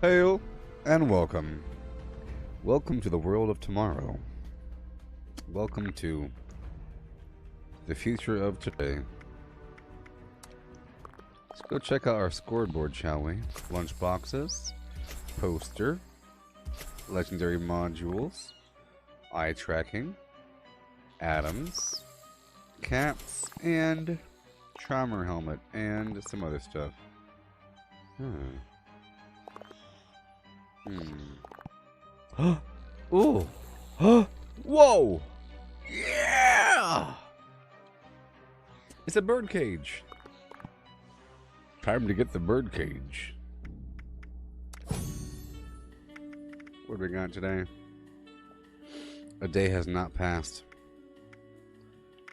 Hail and welcome. Welcome to the world of tomorrow. Welcome to the future of today. Let's go check out our scoreboard, shall we? Lunch boxes, poster, legendary modules, eye tracking, atoms, caps, and charmer helmet, and some other stuff. Ooh. Whoa! Yeah! It's a bird cage. Time to get the bird cage. What do we got today? A day has not passed.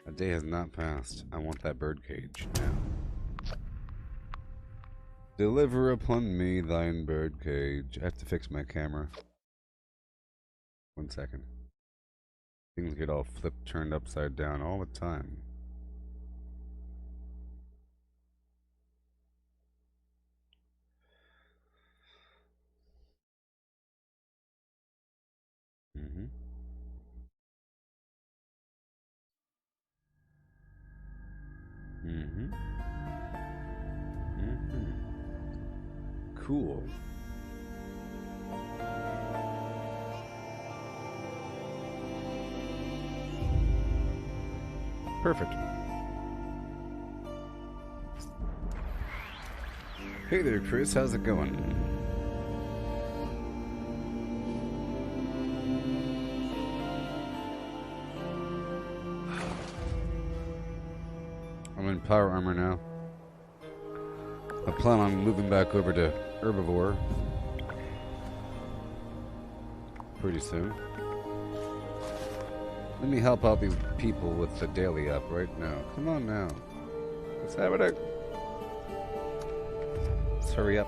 A day has not passed. I want that bird cage now. Deliver upon me thine bird cage. I have to fix my camera. 1 second. Things get all flipped, turned upside down all the time. Cool. Perfect. Hey there, Chris. How's it going? I'm in power armor now. I plan on moving back over to herbivore pretty soon. Let me help out these people with the daily up right now. Come on now. Let's have it out. Let's hurry up.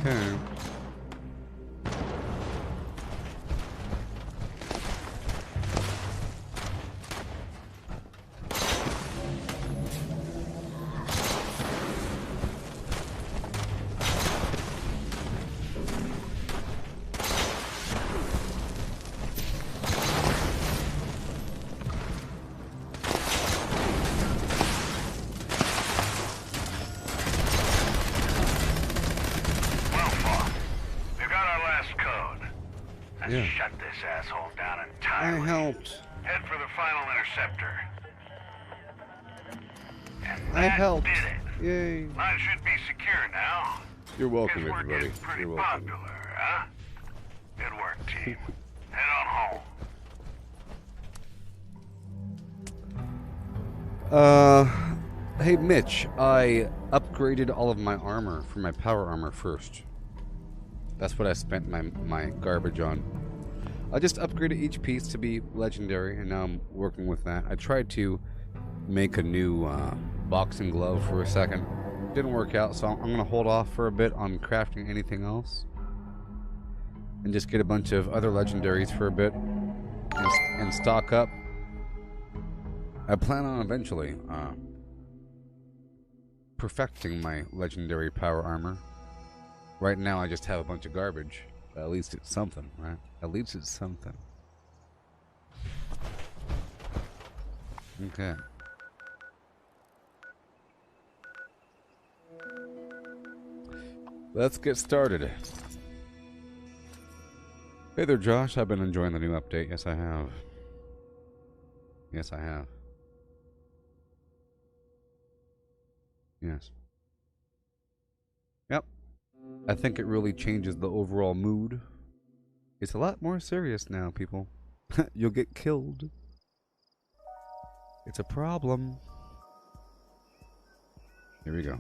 Okay. Yeah. Shut this asshole down entirely. I helped. Head for the final interceptor. And I helped. Did it. Yay. Line should be secure now. You're welcome, Guess everybody. We're getting pretty You're welcome. popular, huh? Good work, team. Head on home. Hey Mitch, I upgraded all of my armor for my power armor first. That's what I spent my garbage on. I just upgraded each piece to be legendary, and now I'm working with that. I tried to make a new boxing glove for a second. Didn't work out, so I'm going to hold off for a bit on crafting anything else. And just get a bunch of other legendaries for a bit. And stock up. I plan on eventually perfecting my legendary power armor. Right now I just have a bunch of garbage. At least it's something, right? At least it's something. Okay. Let's get started. Hey there, Josh. I've been enjoying the new update. Yes, I have. Yes, I have. Yes. Yep. I think it really changes the overall mood. It's a lot more serious now, people. You'll get killed. It's a problem. Here we go.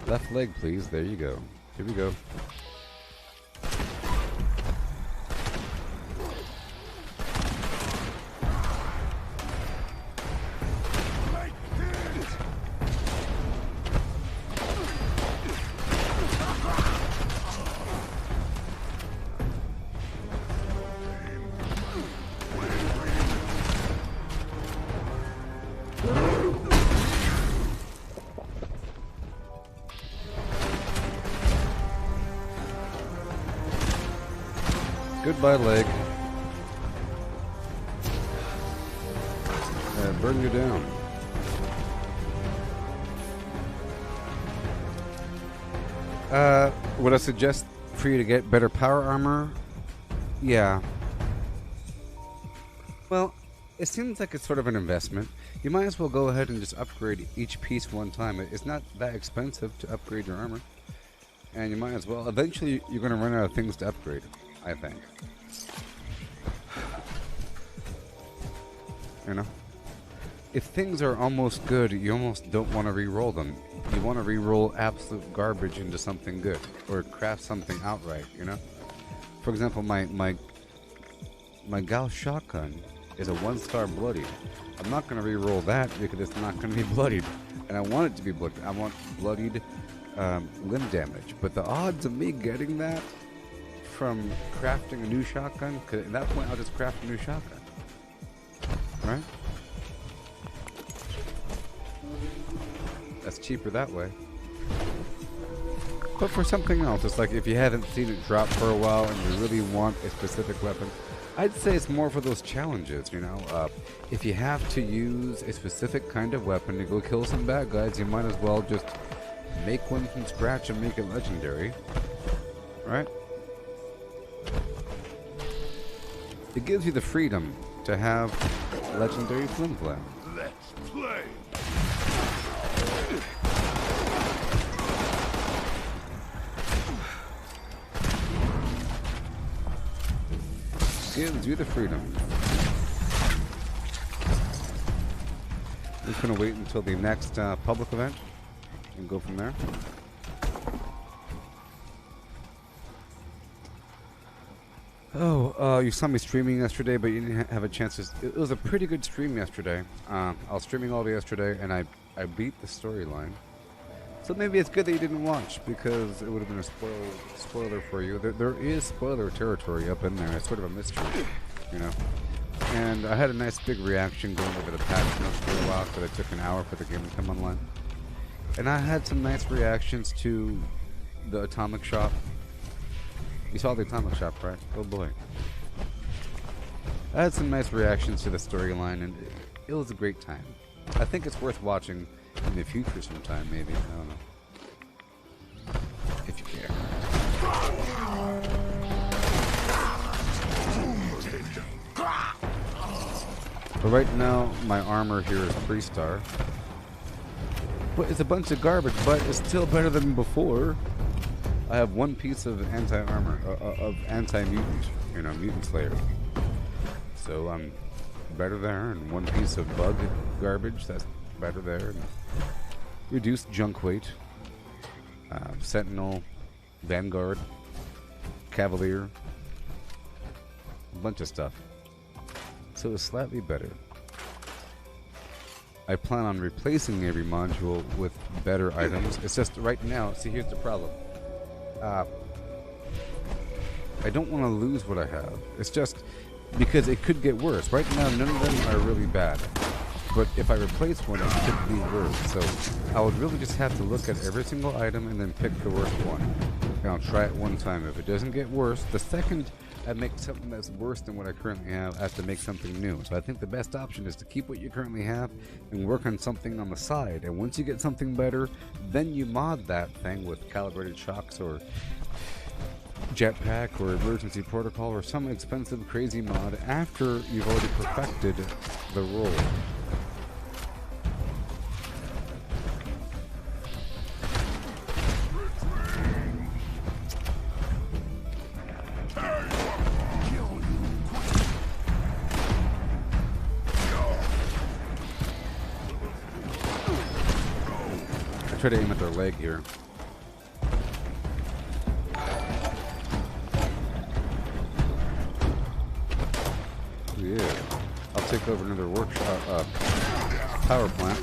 Left leg, please. There you go. Here we go. Goodbye, leg. Burn you down. Would I suggest for you to get better power armor? Yeah. Well, it seems like it's sort of an investment. You might as well go ahead and just upgrade each piece one time. It's not that expensive to upgrade your armor. And you might as well. Eventually, you're going to run out of things to upgrade, I think. You know? If things are almost good, you almost don't want to re-roll them. You want to re-roll absolute garbage into something good. Or craft something outright, you know? For example, my Gauss shotgun is a 1-star bloodied. I'm not going to re-roll that because it's not going to be bloodied. And I want it to be bloodied. I want bloodied limb damage. But the odds of me getting that from crafting a new shotgun, because at that point I'll just craft a new shotgun. Right? That's cheaper that way. But for something else, it's like if you haven't seen it drop for a while and you really want a specific weapon, I'd say it's more for those challenges, you know. If you have to use a specific kind of weapon to go kill some bad guys, you might as well just make one from scratch and make it legendary. Right? It gives you the freedom to have legendary flim flam. Let's play. Gives you the freedom. I'm just gonna wait until the next public event and go from there. Oh, you saw me streaming yesterday, but you didn't have a chance to. It was a pretty good stream yesterday. I was streaming all day yesterday, and I beat the storyline. So maybe it's good that you didn't watch, because it would have been a spoiler for you. There is spoiler territory up in there. It's sort of a mystery, you know. And I had a nice big reaction going over the patch notes for a while, because it took an hour for the game to come online. And I had some nice reactions to the Atomic Shop. You saw the Atomic Shop, right? Oh boy. I had some nice reactions to the storyline, and it was a great time. I think it's worth watching in the future sometime, maybe. I don't know. If you care. But right now, my armor here is 3-star. But it's a bunch of garbage, but it's still better than before. I have one piece of anti-armor, of anti-mutant, you know, mutant slayer. So I'm better there, and one piece of bug garbage, that's better there. And reduced junk weight, Sentinel, Vanguard, Cavalier, a bunch of stuff. So it's slightly better. I plan on replacing every module with better items. It's just right now, see, here's the problem. I don't want to lose what I have. It's just because it could get worse. Right now, none of them are really bad. But if I replace one, it could be worse. So I would really just have to look at every single item and then pick the worst one. And I'll try it one time. If it doesn't get worse, the second I make something that's worse than what I currently have, I have to make something new. So I think the best option is to keep what you currently have and work on something on the side. And once you get something better, then you mod that thing with calibrated shocks or jetpack or emergency protocol or some expensive crazy mod after you've already perfected the role. I try to aim at their leg here. take over another workshop, power plant.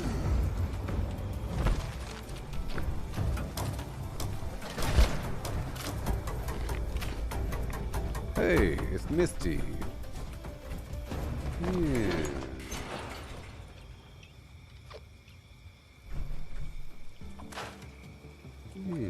Hey, it's Misty. Yeah. Yeah.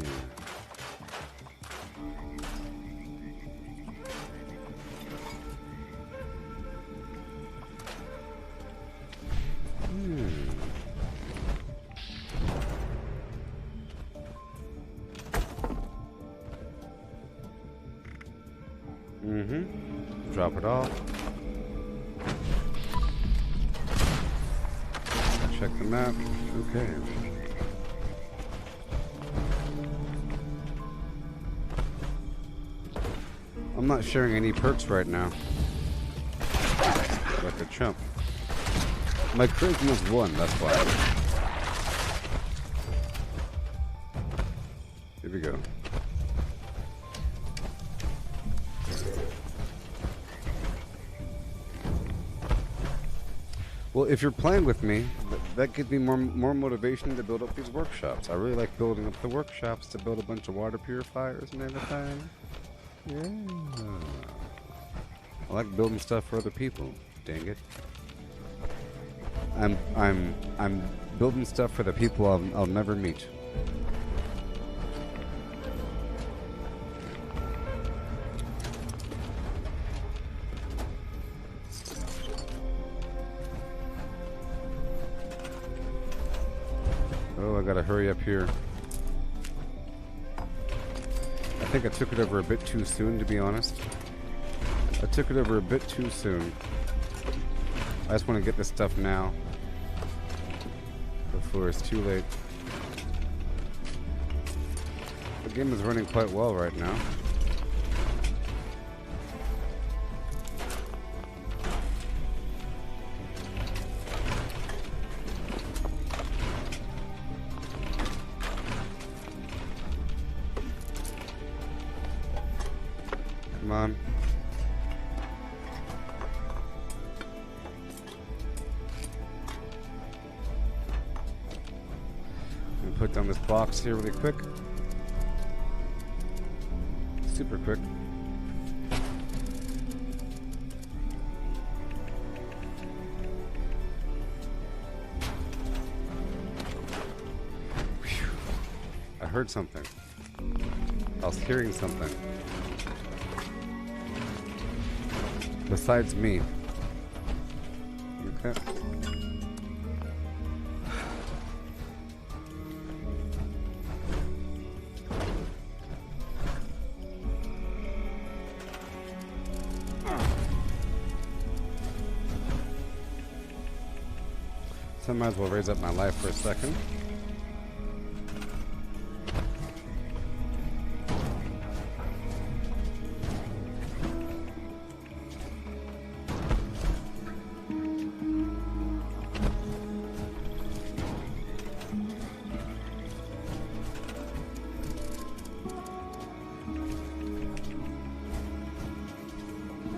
Drop it off. Check the map. Okay. I'm not sharing any perks right now. Like a chump. My charisma's 1, that's why. Here we go. Well, if you're playing with me, that gives me more motivation to build up these workshops. I really like building up the workshops to build a bunch of water purifiers and everything. Yeah. I like building stuff for other people. Dang it. I'm building stuff for the people I'll never meet. Oh, I gotta hurry up here. I think I took it over a bit too soon, to be honest. I took it over a bit too soon. I just want to get this stuff now, before it's too late. The game is running quite well right now. Come on. I'm gonna put down this box here really quick. Super quick. Whew. I heard something. I was hearing something. Besides me. Okay. So I might as well raise up my life for a second.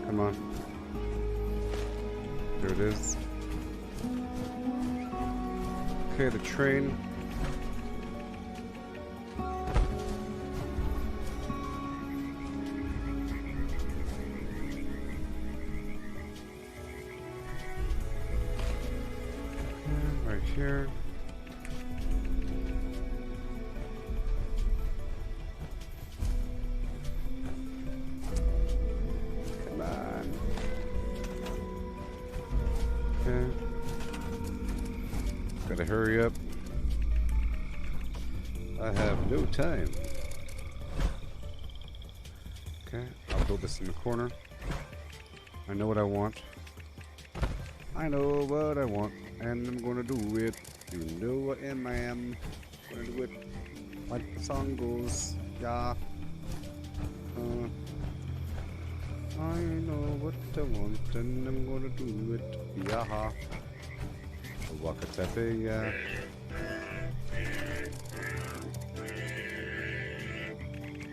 Come on. There it is. Okay, the train. Right here. Come on. Okay. Gotta hurry up. I have no time. Okay, I'll build this in the corner. I know what I want. I know what I want, and I'm gonna do it. You know what I am. Gonna do it like the song goes. Yeah. I know what I want, and I'm gonna do it. Yeah. Wakatepe, yeah.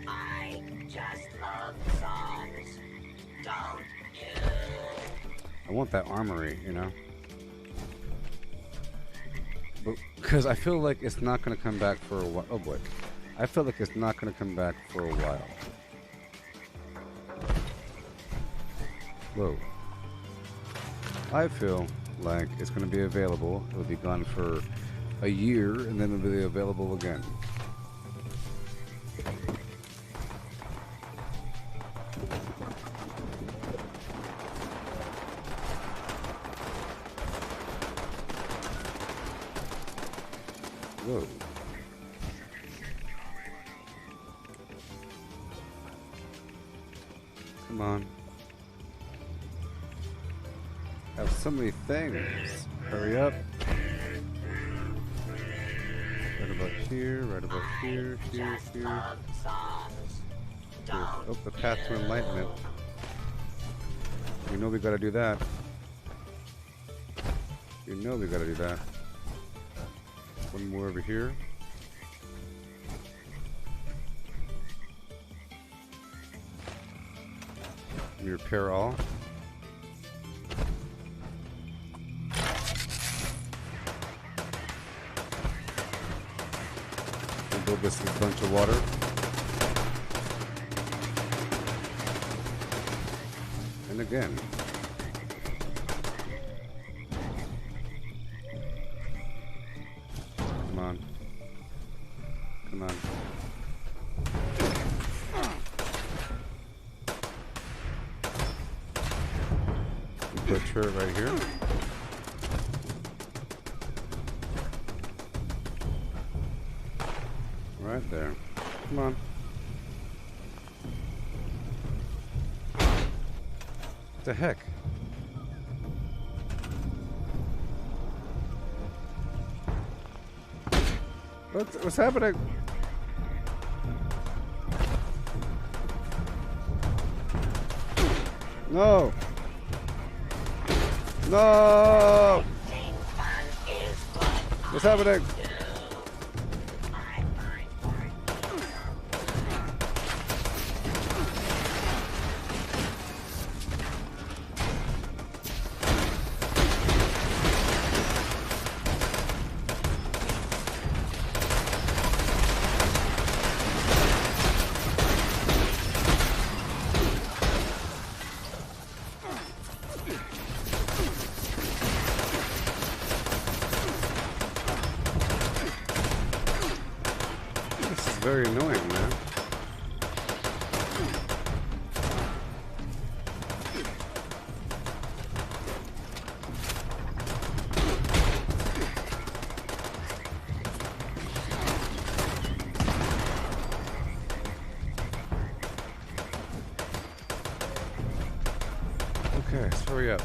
I just love songs, don't you? I want that armory, you know? Because I feel like it's not going to come back for a while. Oh boy. I feel like it's not going to come back for a while. Whoa. I feel like it's going to be available. It'll be gone for a year, and then it'll be available again. Whoa. Come on. I have so many things. Hurry up. Right about here, right about here, here. Oh, the path to enlightenment. You know we gotta do that. You know we gotta do that. One more over here. Let me repair all. We'll build this bunch of water. And again. Come on. Come on. We put a turret right here. Right there. Come on. What the heck? What's happening? No! No! What's happening? Very annoying, man. Okay, let's hurry up.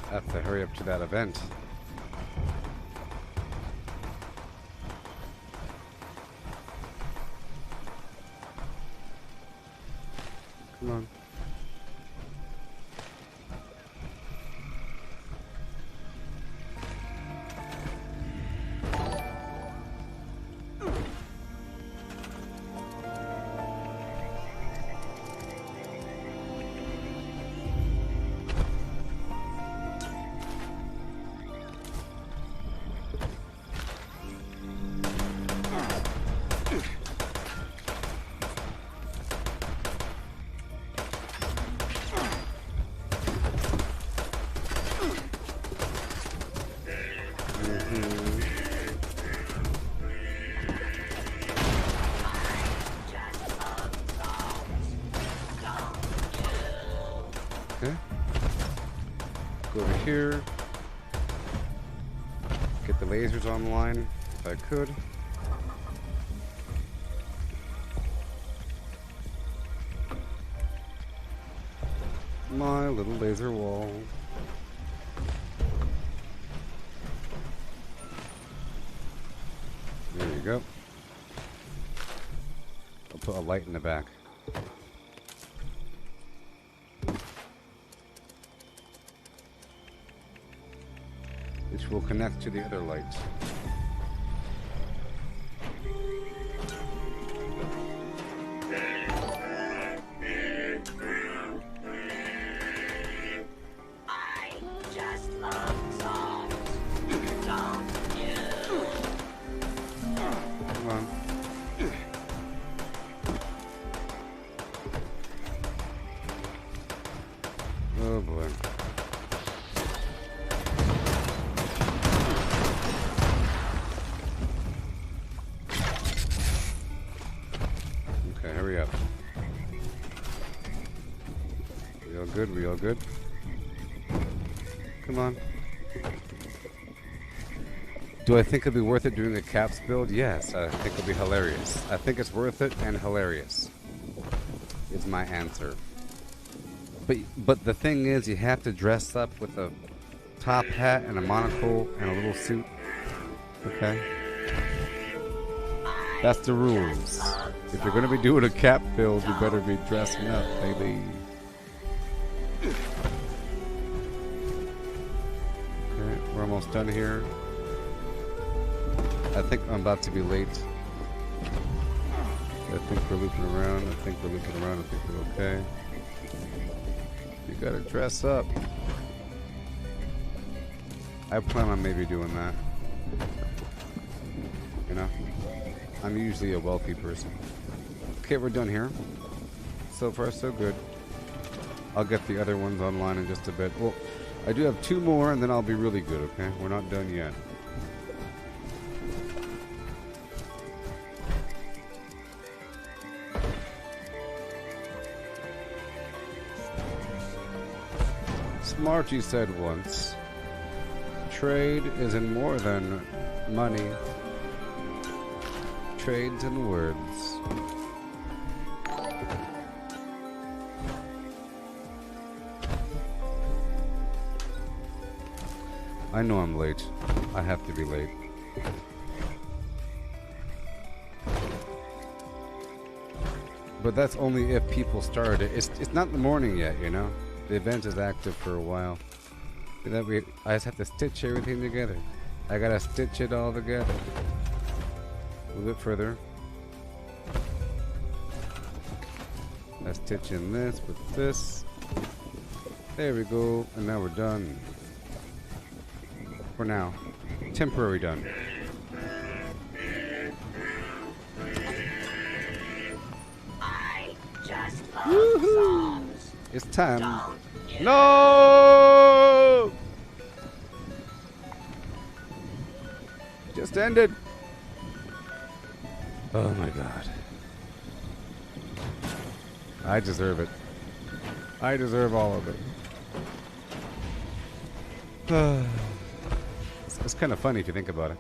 I have to hurry up to that event. Come on. Okay. Go over here. Get the lasers online if I could. My little laser wall. There you go. put a light in the back. Which will connect to the other lights. Oh boy. Okay, hurry up. We all good? We all good? Come on. Do I think it'll be worth it doing a caps build? Yes, I think it'll be hilarious. I think it's worth it and hilarious. Is my answer. But the thing is, you have to dress up with a top hat and a monocle and a little suit. Okay? That's the rules. If you're going to be doing a cap build, you better be dressing up, baby. Okay, we're almost done here. I think I'm about to be late. I think we're looping around. I think we're okay. You gotta dress up. I plan on maybe doing that. You know? I'm usually a wealthy person. Okay, we're done here. So far, so good. I'll get the other ones online in just a bit. Well, I do have 2 more and then I'll be really good, okay? We're not done yet. Smarty said once, trade isn't more than money. Trades in words. I know I'm late. I have to be late. But that's only if people start it. It's not the morning yet, you know? The event is active for a while. I just have to stitch everything together. I gotta stitch it all together. A little bit further. I stitch in this with this. There we go. And now we're done. For now. Temporary done. I just love songs. It's time. No! Just ended. Oh my god. I deserve it. I deserve all of it. It's kind of funny if you think about it.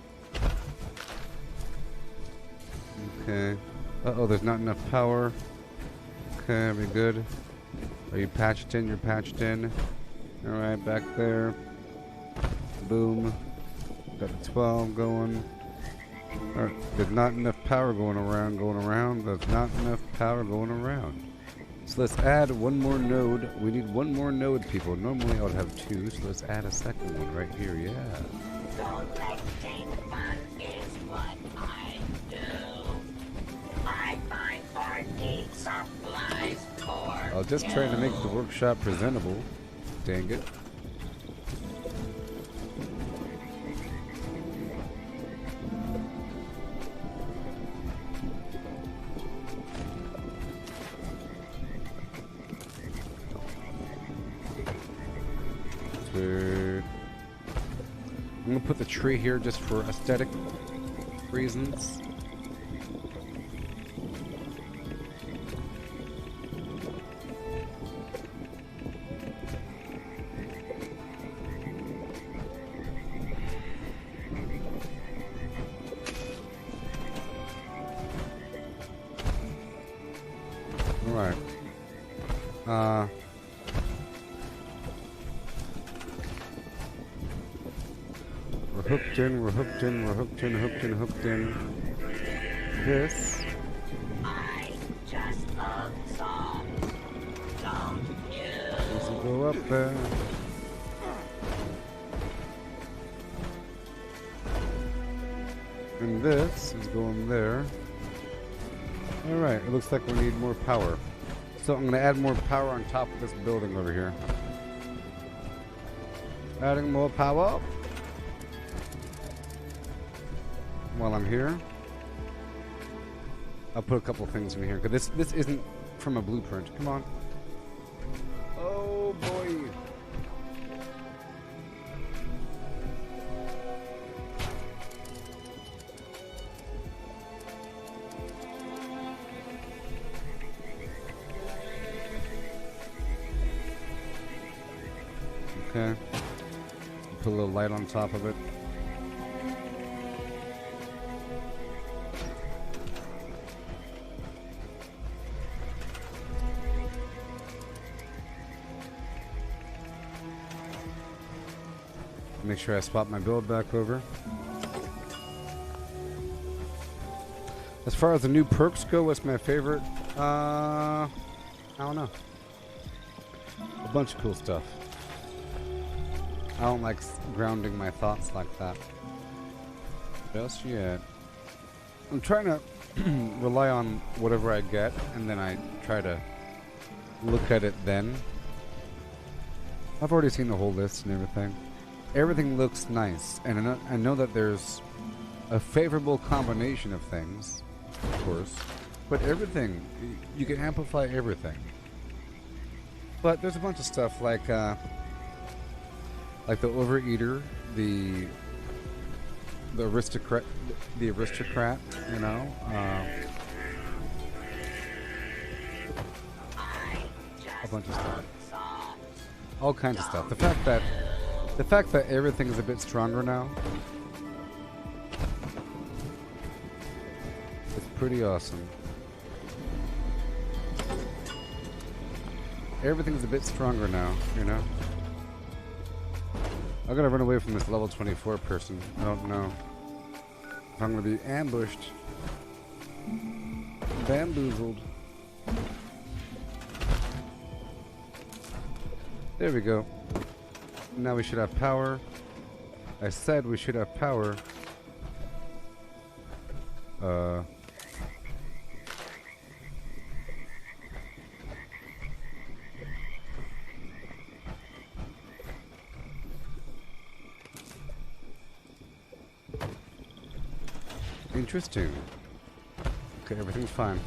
Okay. Uh-oh, there's not enough power. Okay, we good. Are you patched in? You're patched in. Alright, back there. Boom. Got the 12 going. Alright, there's not enough power going around. There's not enough power going around. So let's add one more node. We need one more node, people. Normally I would have 2, so let's add a second one right here. Yeah. Collecting fun is what I do. I find bargain supplies for I'll just try to make the workshop presentable. Dang it. I'm gonna put the tree here just for aesthetic reasons. Alright. We're hooked in. This. just a song. Don't you? This will go up there. And this is going there. Alright, it looks like we need more power. So I'm going to add more power on top of this building over here. Adding more power. While I'm here, I'll put a couple things in here, because this isn't from a blueprint. Come on. Oh boy. Okay. Put a little light on top of it. Make sure I swap my build back over. As far as the new perks go, what's my favorite? I don't know. A bunch of cool stuff. I don't like grounding my thoughts like that just yet. I'm trying to rely on whatever I get, and then I try to look at it then. I've already seen the whole list and everything. Everything looks nice, and I know that there's a favorable combination of things, of course, but everything, you can amplify everything. But there's a bunch of stuff like the Overeater, the aristocrat, you know. A bunch of stuff, all kinds of stuff. The fact that everything is a bit stronger now, it's pretty awesome. Everything's a bit stronger now, you know. I gotta run away from this level 24 person. I don't know if I'm gonna be ambushed, bamboozled. There we go. Now we should have power. I said we should have power. Interesting. Okay, everything's fine.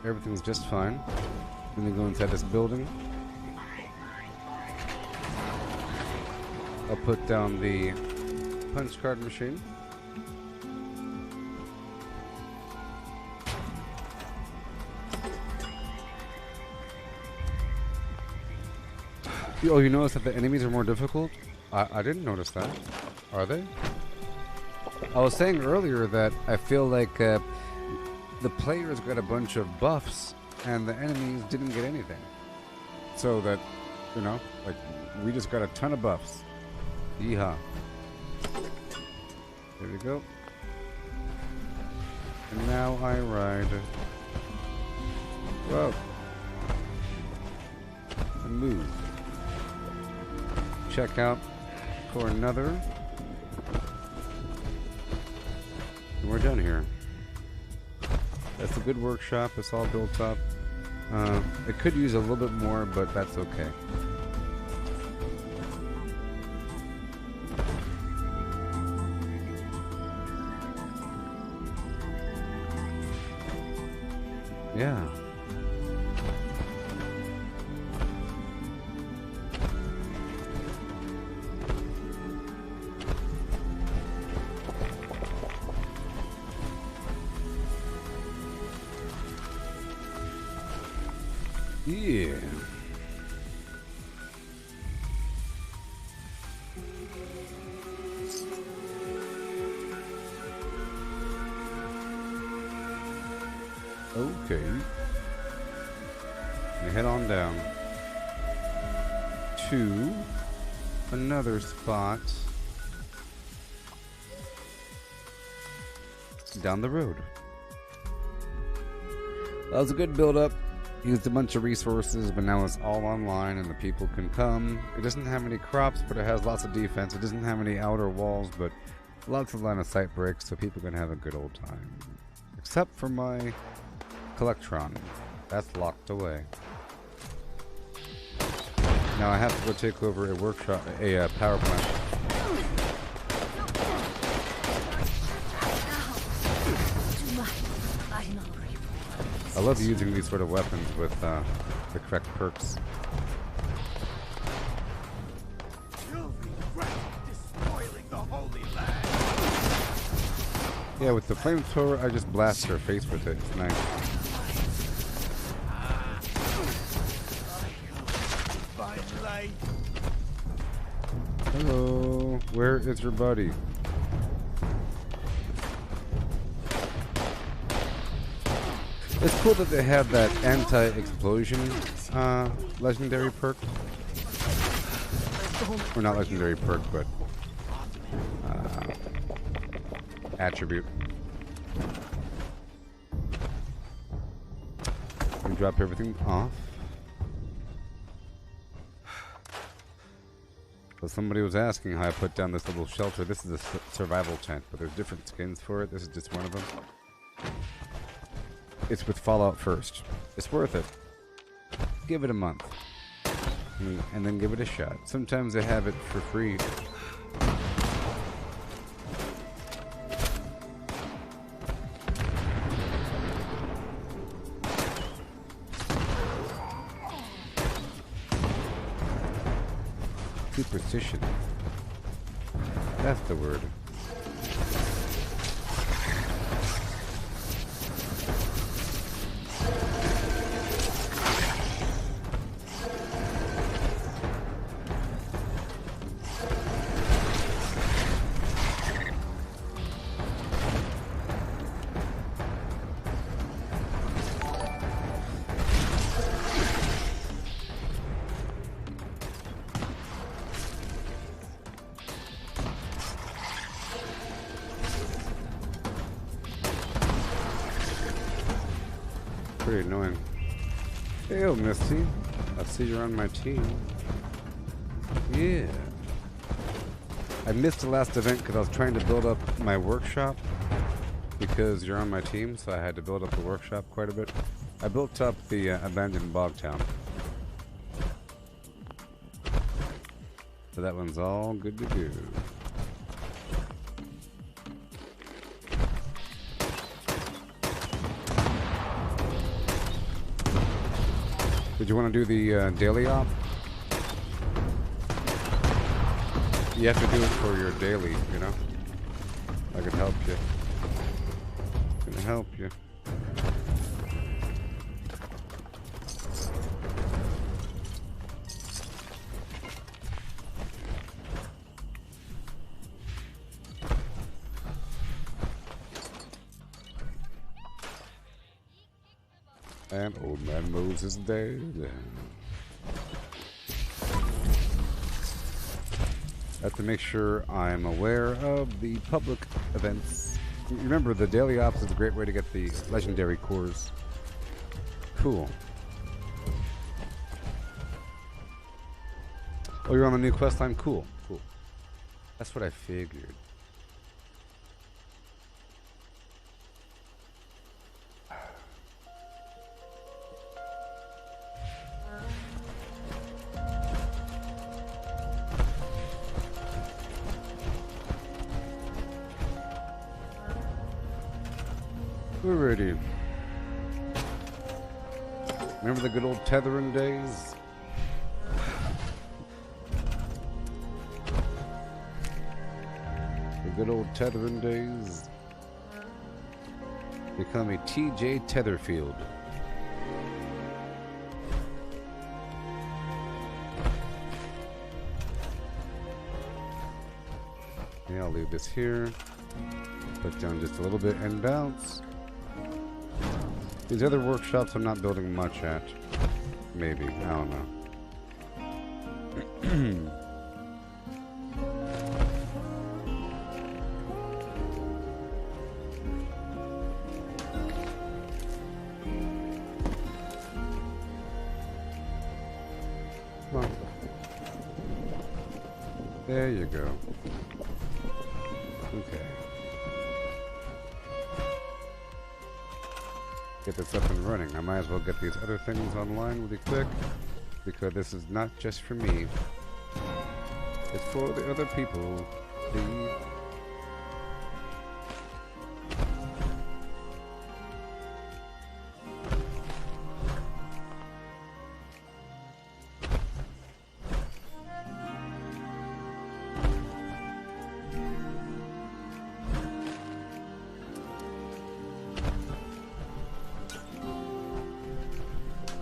Everything's just fine. Let me go inside this building. I'll put down the punch card machine. Oh, you notice that the enemies are more difficult? I didn't notice that. Are they? I was saying earlier that I feel like the players got a bunch of buffs and the enemies didn't get anything. So that, you know, like, we just got a ton of buffs. Yeehaw. There we go. And now I ride. Whoa. And move. Check out for another. And we're done here. That's a good workshop. It's all built up. It could use a little bit more, but that's okay. Yeah. Yeah. Okay. You head on down to another spot down the road. That was a good build-up. Used a bunch of resources, but now it's all online and the people can come. It doesn't have any crops, but it has lots of defense. It doesn't have any outer walls, but lots of line of sight breaks, so people can have a good old time. Except for my Collectron. That's locked away. Now I have to go take over a workshop, a power plant. I love using these sort of weapons with the correct perks. Yeah, with the flamethrower, I just blast her face with it. It's nice. Hello, where is your buddy? It's cool that they have that anti-explosion legendary perk. Or not legendary perk, but attribute. And drop everything off. So somebody was asking how I put down this little shelter. This is a survival tent, but there's different skins for it. This is just one of them. It's with Fallout first. It's worth it. Give it a month. And then give it a shot. Sometimes they have it for free. Superstition. That's the word. Pretty annoying. Hey, Misty. I see you're on my team. Yeah. I missed the last event because I was trying to build up my workshop because you're on my team, so I had to build up the workshop quite a bit. I built up the abandoned bog town. So that one's all good to go. Did you want to do the daily op? You have to do it for your daily, you know? I can help you. Gonna help you. And old man Moses there. I have to make sure I'm aware of the public events. Remember, the daily ops is a great way to get the legendary cores. Cool. Oh, you're on the new quest line? Cool, cool. That's what I figured. We're ready. Remember the good old tethering days? The good old tethering days. Become a TJ Tetherfield. Yeah, I'll leave this here. Put down just a little bit and bounce. These other workshops I'm not building much at. Maybe. I don't know. There you go. Okay. Get this up and running. I might as well get these other things online really quick, because this is not just for me. It's for the other people. Please.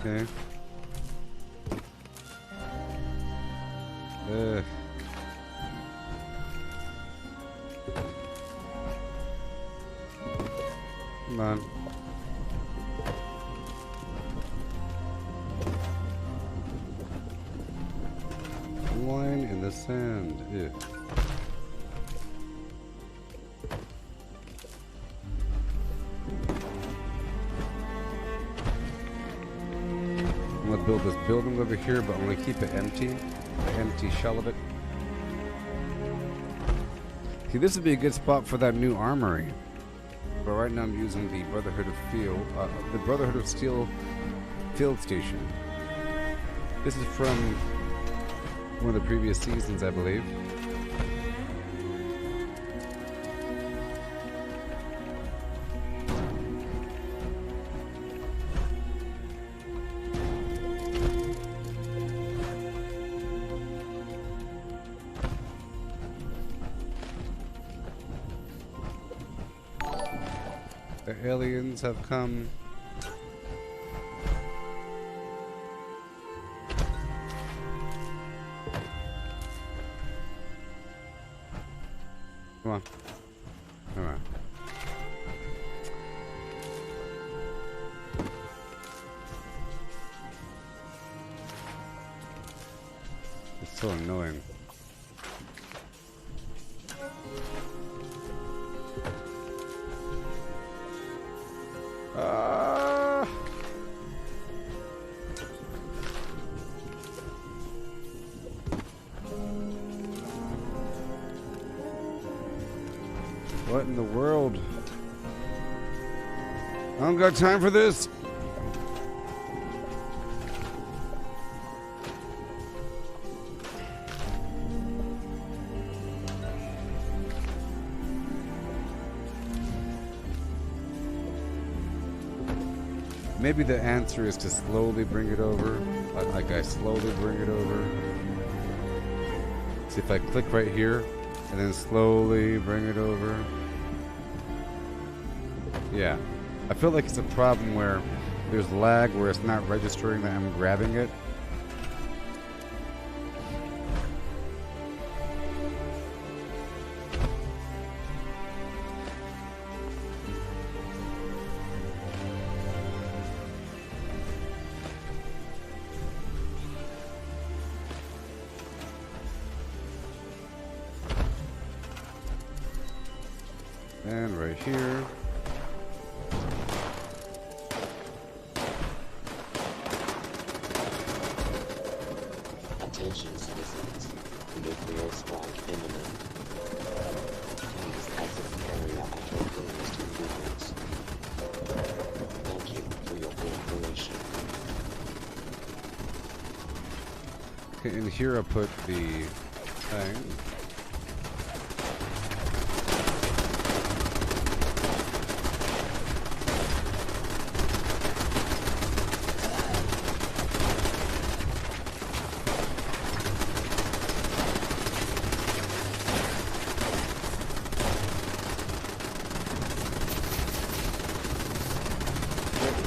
Okay. Come on. Line in the sand. Ew. I'm gonna build this building over here, but I'm gonna keep it empty. The empty shell of it. See, this would be a good spot for that new armory. But right now I'm using the Brotherhood of Steel field station. This is from one of the previous seasons, I believe. The aliens have come. Come on. Come on. It's so annoying. What in the world? I don't got time for this. Maybe the answer is to slowly bring it over. Like I slowly bring it over. See if I click right here and then slowly bring it over. Yeah. I feel like it's a problem where there's lag where it's not registering that I'm grabbing it. And right here. Attention citizens, nuclear strike imminent. Please exit the area after the next 2 minutes. Thank you for your cooperation. Okay, and here I'll put the thing.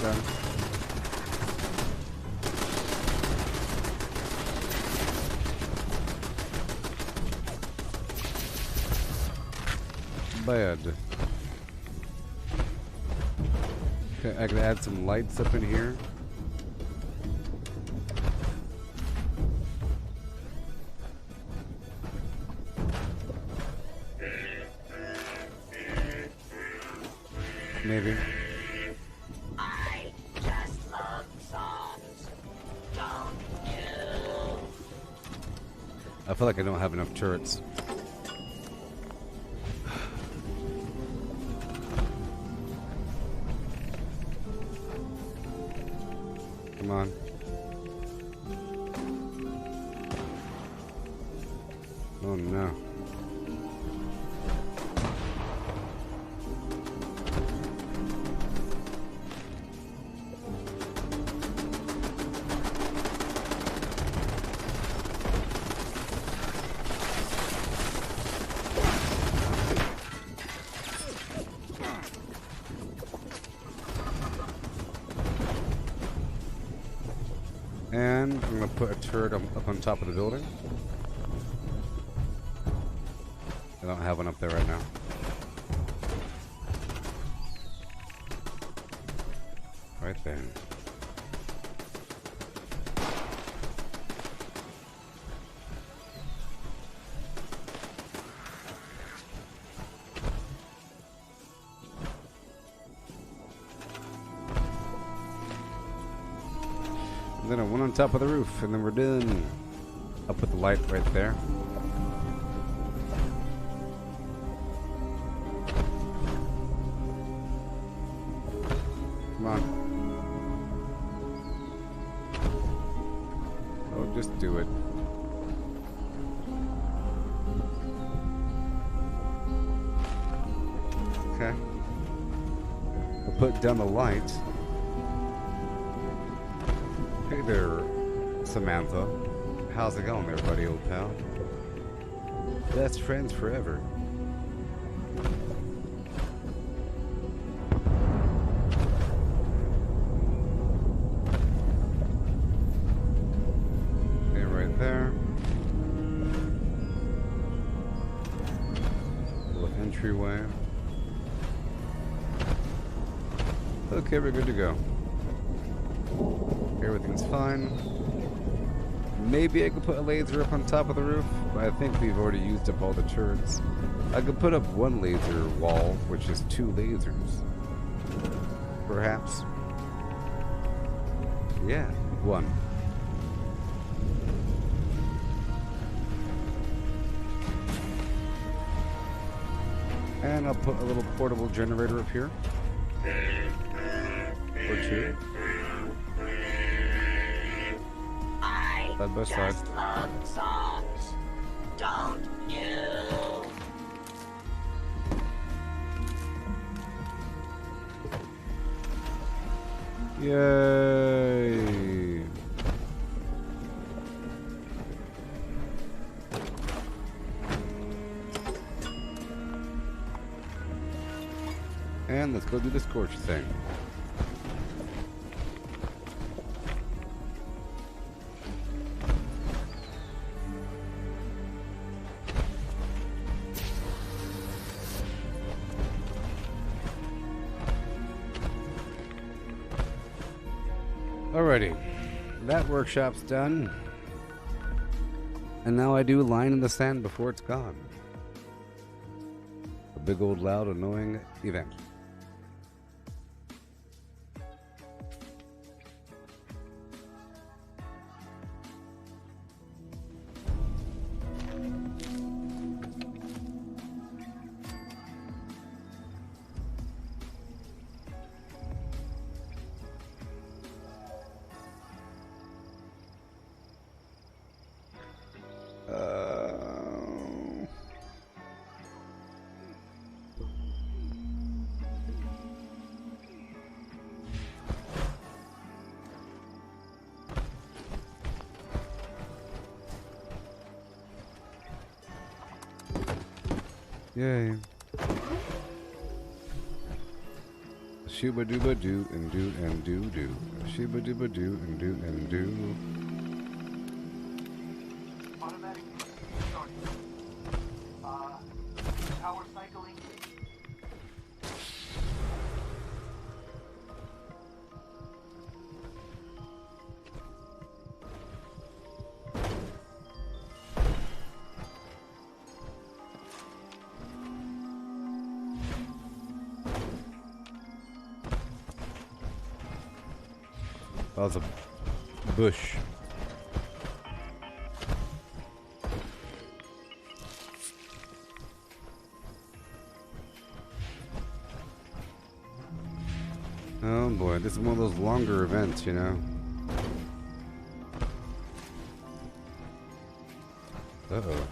Done. Bad. Okay, I can add some lights up in here. Maybe. I just love songs. Don't you? I I feel like I don't have enough turrets. Come on. Oh no. And I'm going to put a turret up on top of the building. I don't have one up there right now. Right there. And then one on top of the roof, and then we're done. I'll put the light right there. Come on. Oh, just do it. Okay. I'll put down the light. Hey there, Samantha. How's it going there, buddy, old pal? Best friends forever. Okay, right there. Little entryway. Okay, we're good to go. Everything's fine. Maybe I could put a laser up on top of the roof, but I think we've already used up all the turrets. I could put up one laser wall, which is 2 lasers. Perhaps. Yeah, 1. And I'll put a little portable generator up here. Or 2. Side by side. Just love songs, don't you? Yay! And let's go do the scorch thing. Alrighty, that workshop's done. And now I do line in the sand before it's gone. A big old loud annoying event. Yay. Shooba dooba doo and do and do do. Shooba dooba doo and do and do. Automatic starting. Power cycling. That was a bush. Oh boy, this is one of those longer events, you know. Uh-oh.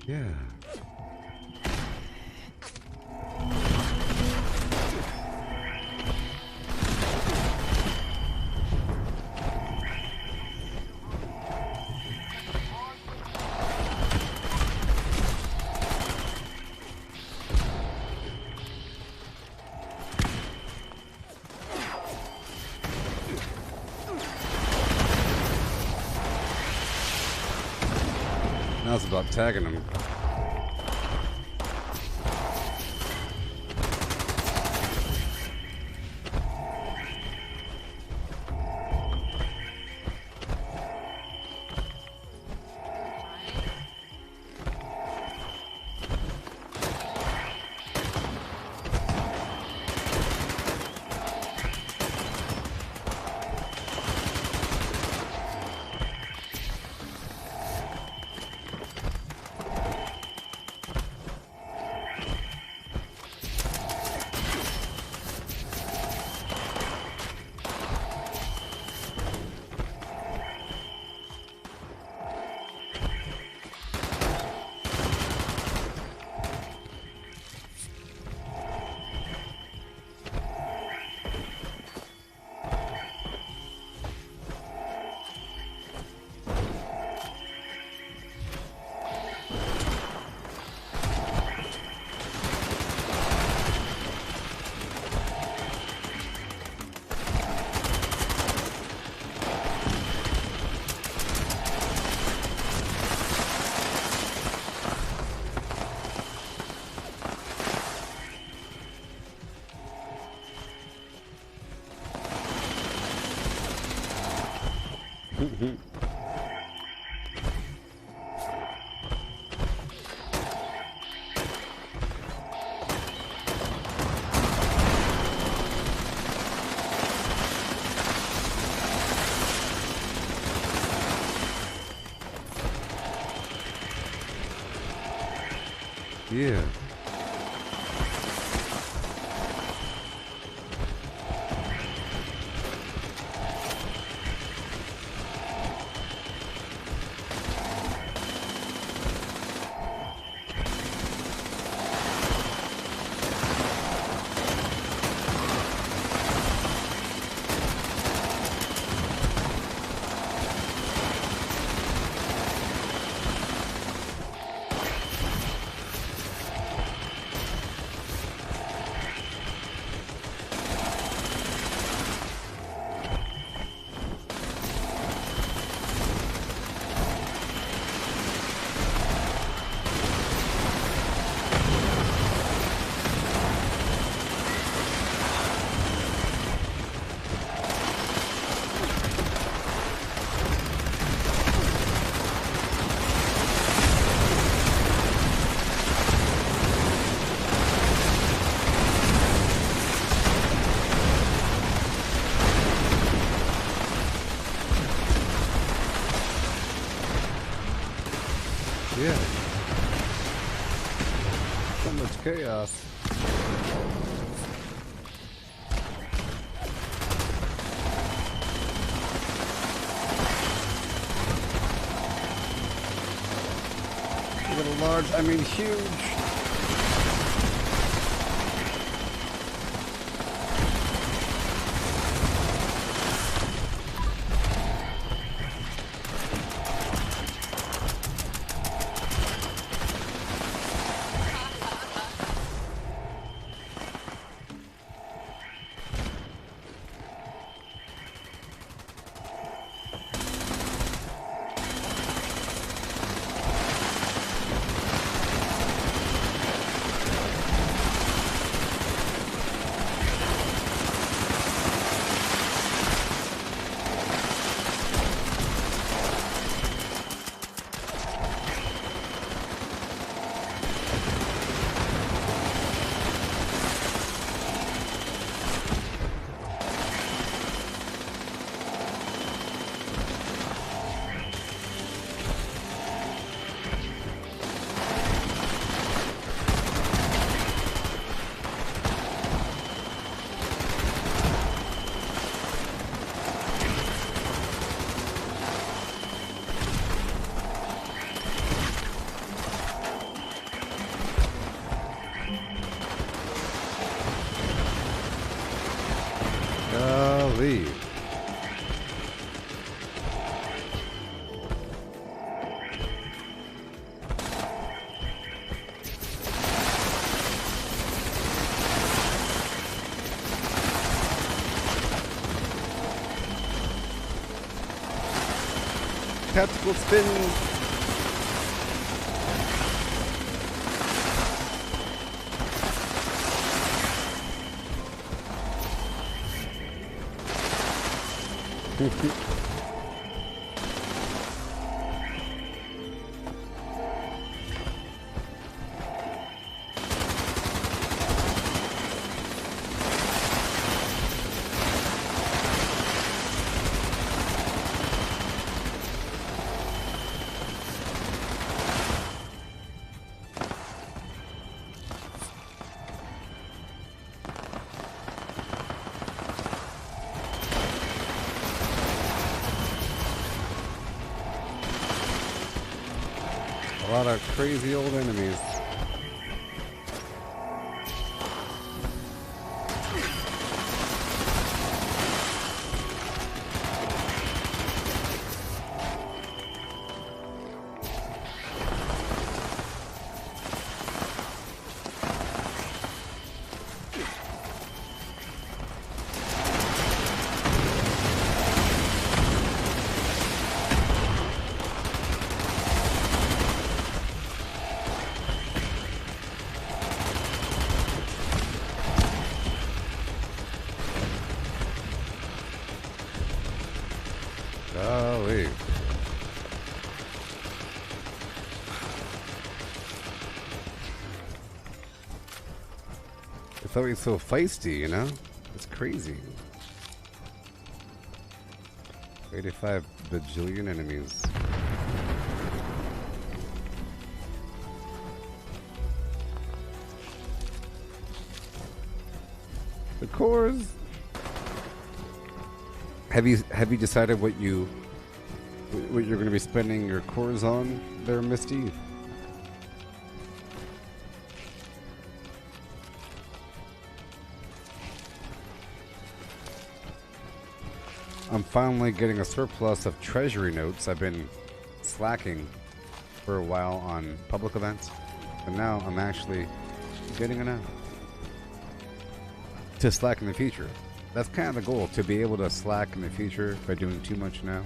Yeah. Now it's about tagging them. Yeah. Yeah. So much chaos. Look at a large, I mean huge. Golly. Tactical spin. A lot of crazy old enemies. Golly. It's always so feisty, you know? It's crazy. 85 bajillion enemies. The cores. Have you decided what you're going to be spending your cores on there, Misty? I'm finally getting a surplus of treasury notes. I've been slacking for a while on public events, but now I'm actually getting enough to slack in the future. That's kind of the goal, to be able to slack in the future by doing too much now.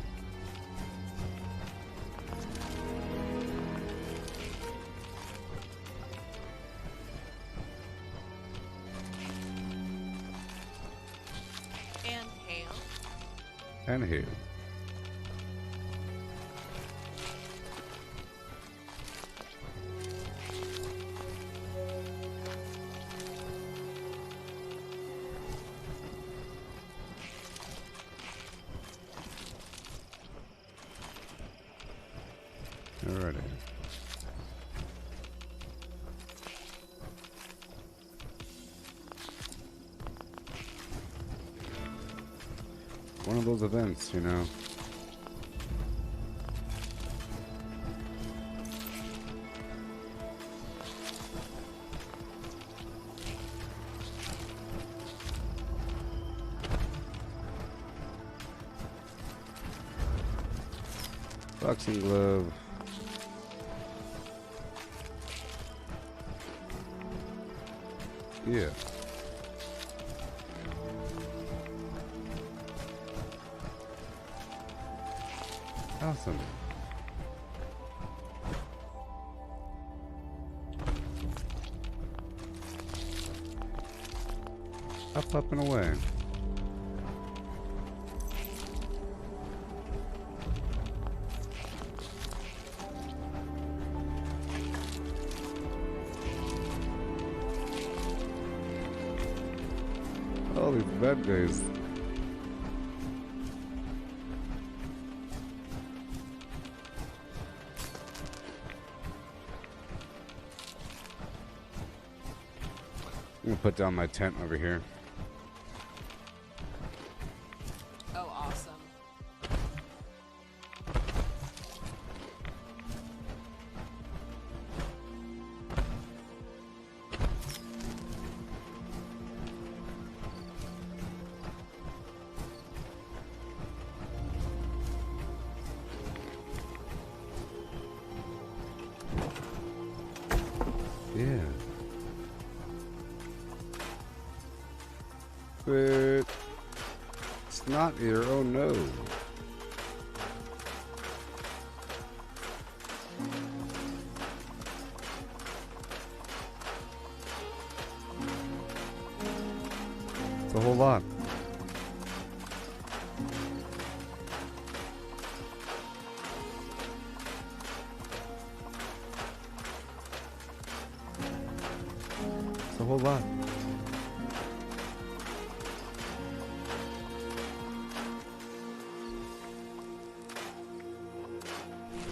And hail. And here. Alrighty. One of those events, you know. Boxing glove. Yeah. Awesome. Up and away. All these bad guys. I'm gonna put down my tent over here. Oh, awesome. Yeah. But it's not here. Oh no. It's a whole lot. It's a whole lot.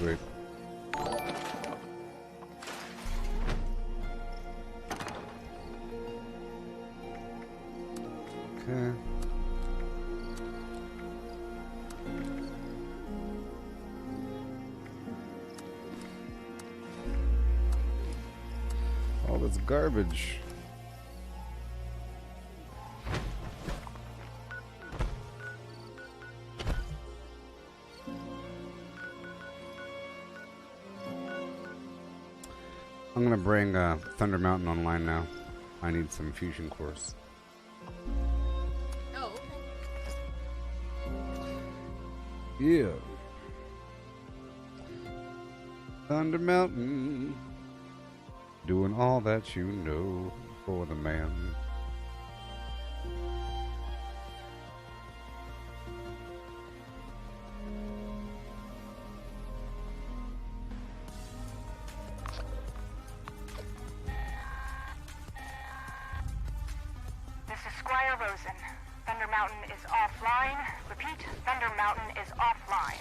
Wait. Okay. All this garbage. I'm gonna bring Thunder Mountain online now. I need some fusion cores. Oh, okay. Yeah. Thunder Mountain. Doing all that you know for the man. This is Squire Rosen. Thunder Mountain is offline. Repeat, Thunder Mountain is offline.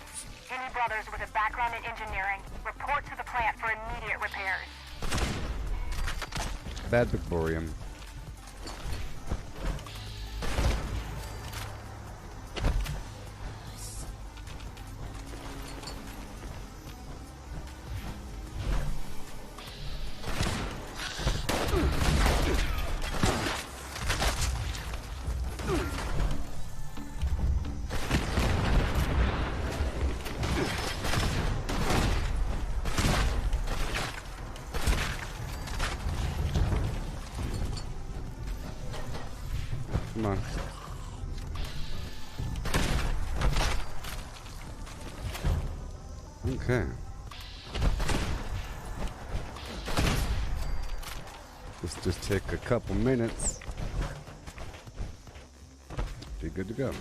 Any brothers with a background in engineering, report to the plant for immediate repairs. Bad Victorium. Come on. Okay. Let's just take a couple minutes. Be good to go.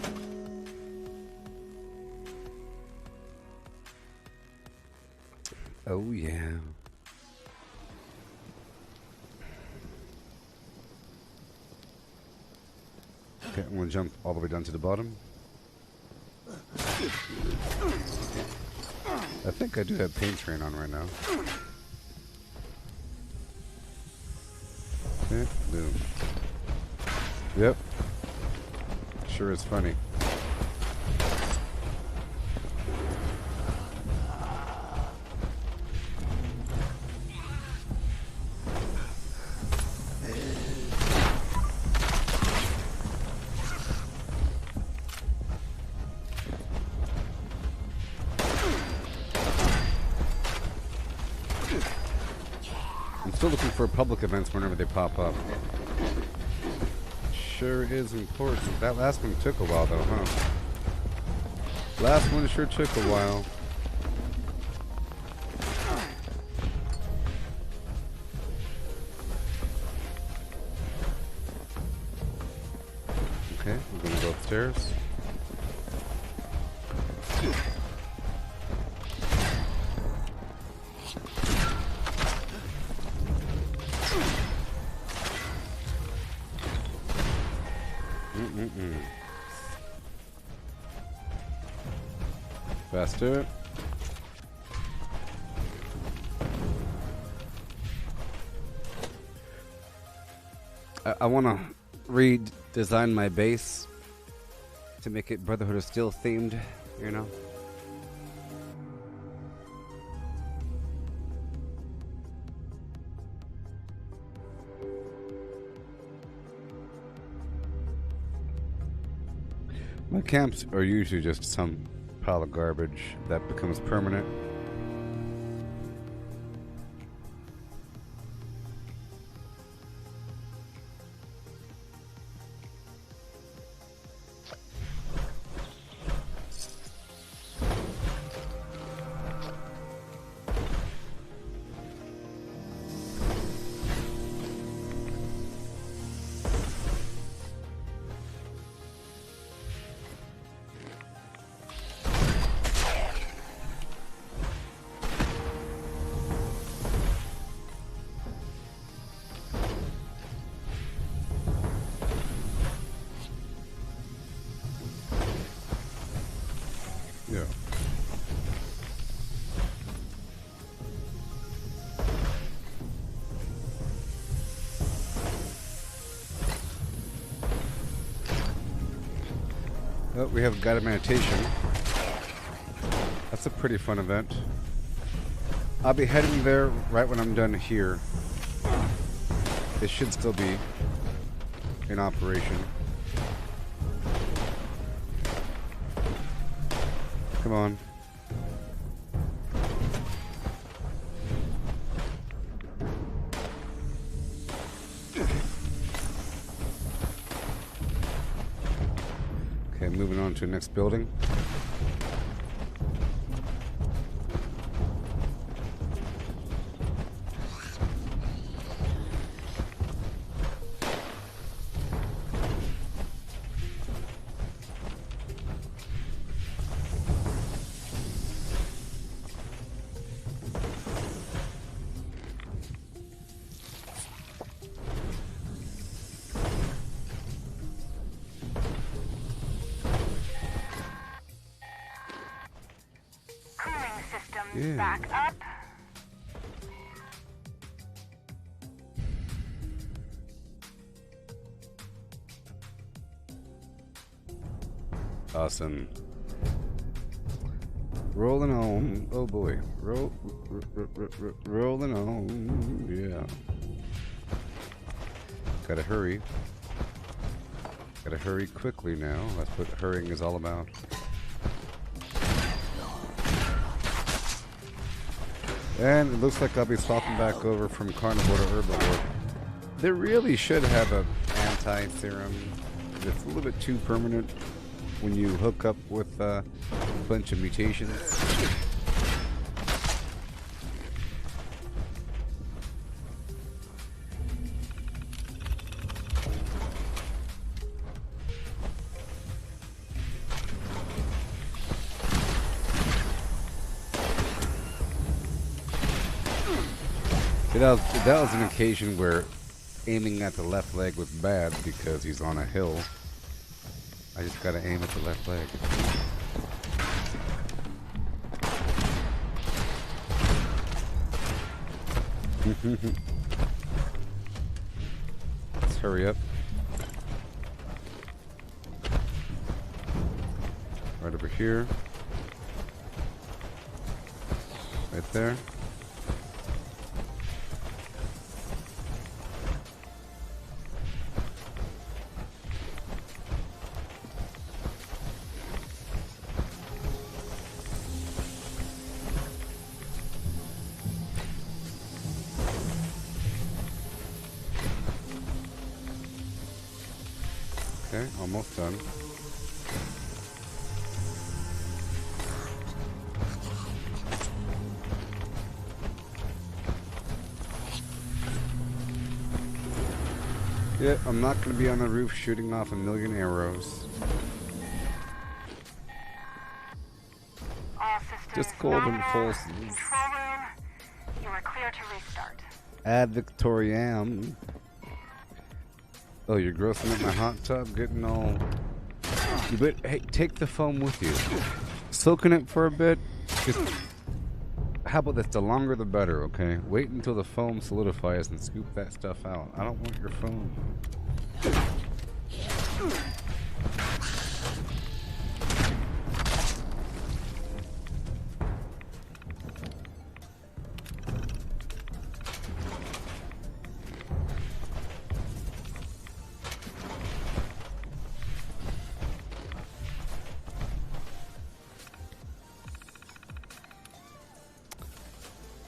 Oh yeah. Okay, I'm gonna jump all the way down to the bottom. I think I do have paint train on right now. Okay, boom. Yep. Sure is funny. I'm still looking for public events whenever they pop up. Sure is important. That last one took a while though, huh? Last one sure took a while. Okay, we're gonna go upstairs. Faster. I want to redesign my base to make it Brotherhood of Steel themed, you know? My camps are usually just some pile of garbage that becomes permanent. Yeah. Oh, we have guided meditation. That's a pretty fun event. I'll be heading there right when I'm done here. It should still be in operation. Come on. Okay, moving on to the next building. Yeah. Back up. Awesome. Rolling on. Oh boy. Rolling on. Yeah. Gotta hurry. Gotta hurry quickly now. That's what hurrying is all about. And it looks like I'll be swapping back over from carnivore to herbivore. They really should have a anti-serum it's a little bit too permanent when you hook up with a bunch of mutations. That was an occasion where aiming at the left leg was bad because he's on a hill. I just gotta aim at the left leg. Let's hurry up. Right over here. Right there. Okay, almost done. Yeah, I'm not going to be on the roof shooting off a million arrows. All systems Just golden nominal. forces. Control room, you are clear to restart. Ad Victoriam. Oh, you're grossing up my hot tub, getting all... But hey, take the foam with you. Soaking it for a bit. Just... How about this? The longer the better, okay? Wait until the foam solidifies and scoop that stuff out. I don't want your foam.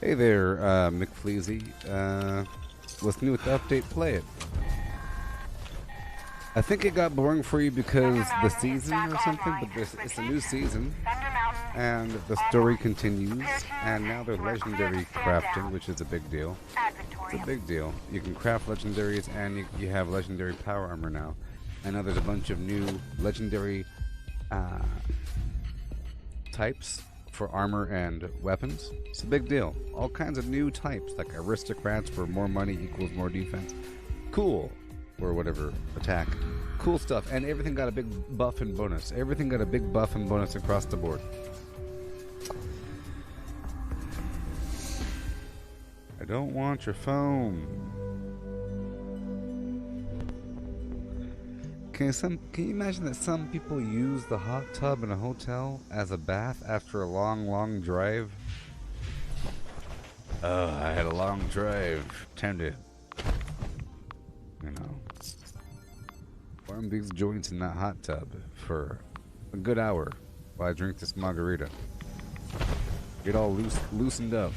Hey there, McFleazy. What's new with the update? Play it. I think it got boring for you because the season or something, but it's a new season, and the story continues, and now there's legendary crafting, which is a big deal. It's a big deal. You can craft legendaries, and you have legendary power armor now. And now there's a bunch of new legendary types for armor and weapons. It's a big deal. All kinds of new types, like aristocrats where more money equals more defense. Cool. Or whatever, attack. Cool stuff. And everything got a big buff and bonus. Everything got a big buff and bonus across the board. I don't want your phone. Can you imagine that some people use the hot tub in a hotel as a bath after a long drive? Oh, I had a long drive. Time to, warm these joints in that hot tub for a good hour while I drink this margarita. Get all loosened up.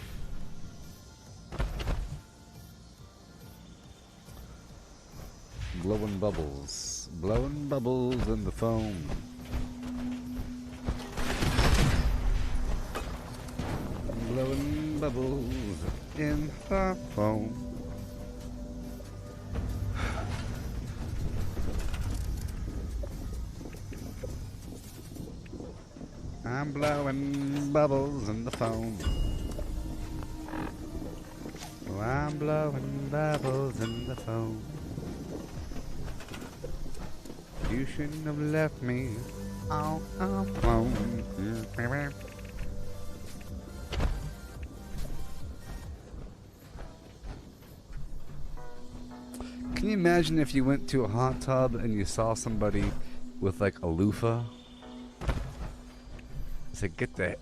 Blowing bubbles. Blowing bubbles in the foam. Blowing bubbles in the foam. I'm blowing bubbles in the foam. Oh, I'm blowing bubbles in the foam. You shouldn't have left me all alone. Can you imagine if you went to a hot tub and you saw somebody with like a loofah? It's like, get that.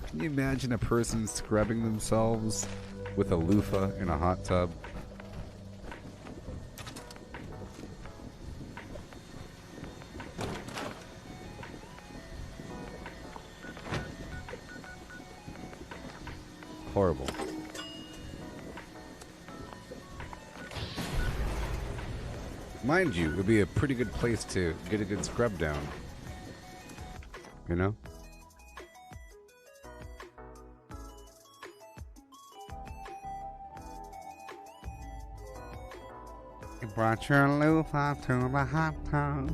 Can you imagine a person scrubbing themselves with a loofah in a hot tub? Horrible. Mind you, it would be a pretty good place to get a good scrub down. You know? You brought your loofah to the hot tub.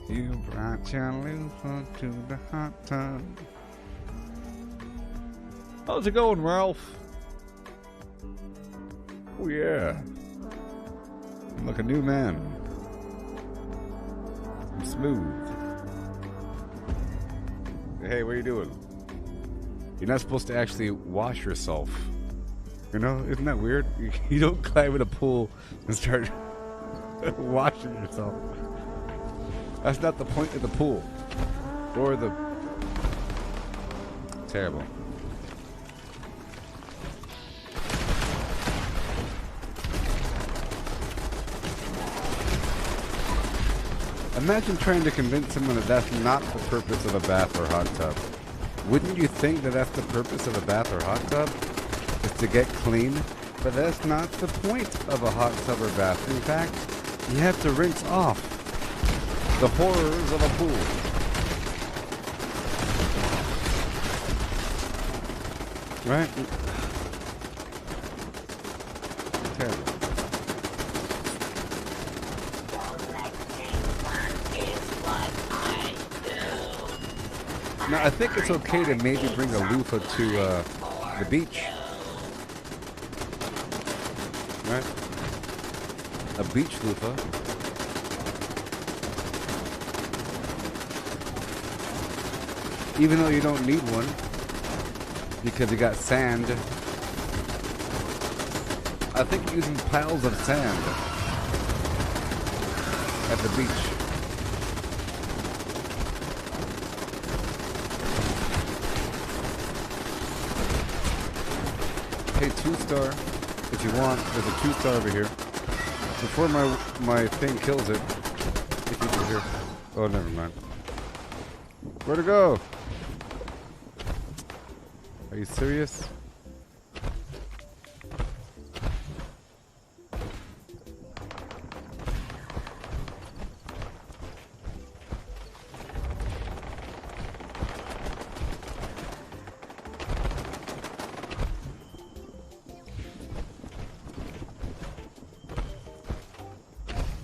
You brought your loofah to the hot tub. How's it going, Ralph? Oh yeah. I'm like a new man. I'm smooth. Hey, what are you doing? You're not supposed to actually wash yourself. You know, isn't that weird? You don't climb in a pool and start washing yourself. That's not the point of the pool. Or the... Terrible. Imagine trying to convince someone that that's not the purpose of a bath or hot tub. Wouldn't you think that that's the purpose of a bath or hot tub? Is to get clean? But that's not the point of a hot tub or bath. In fact, you have to rinse off the horrors of a pool. Right? Terrible. Now, I think it's okay to maybe bring a loofah to the beach. Right? A beach loofah. Even though you don't need one, because you got sand. I think using piles of sand at the beach. Hey, 2-star, if you want. There's a 2-star over here. Before my thing kills it, if you can hear. Oh, never mind. Where'd it go? Are you serious?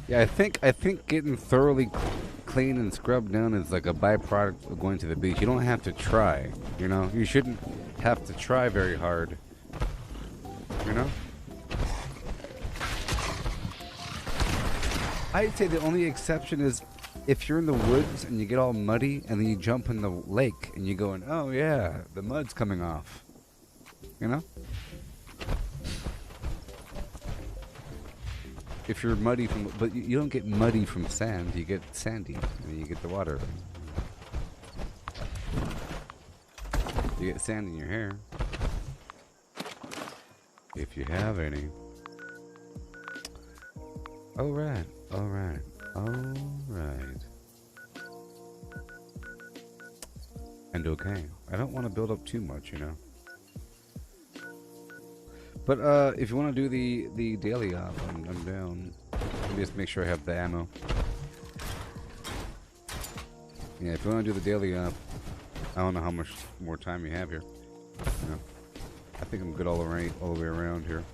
Yeah, I think getting thoroughly clean and scrubbed down is like a byproduct of going to the beach. You don't have to try, you know? You shouldn't have to try very hard, you know? I'd say the only exception is if you're in the woods and you get all muddy and then you jump in the lake and you going, oh yeah, the mud's coming off, you know? If you're muddy from, but you don't get muddy from sand, you get sandy, and you get the water. You get sand in your hair. If you have any. Alright, alright, alright. And okay. I don't want to build up too much, you know. But if you want to do the daily op, I'm down. Let me just make sure I have the ammo. Yeah, if you want to do the daily op, I don't know how much more time you have here. You know, I think I'm good all the way around here.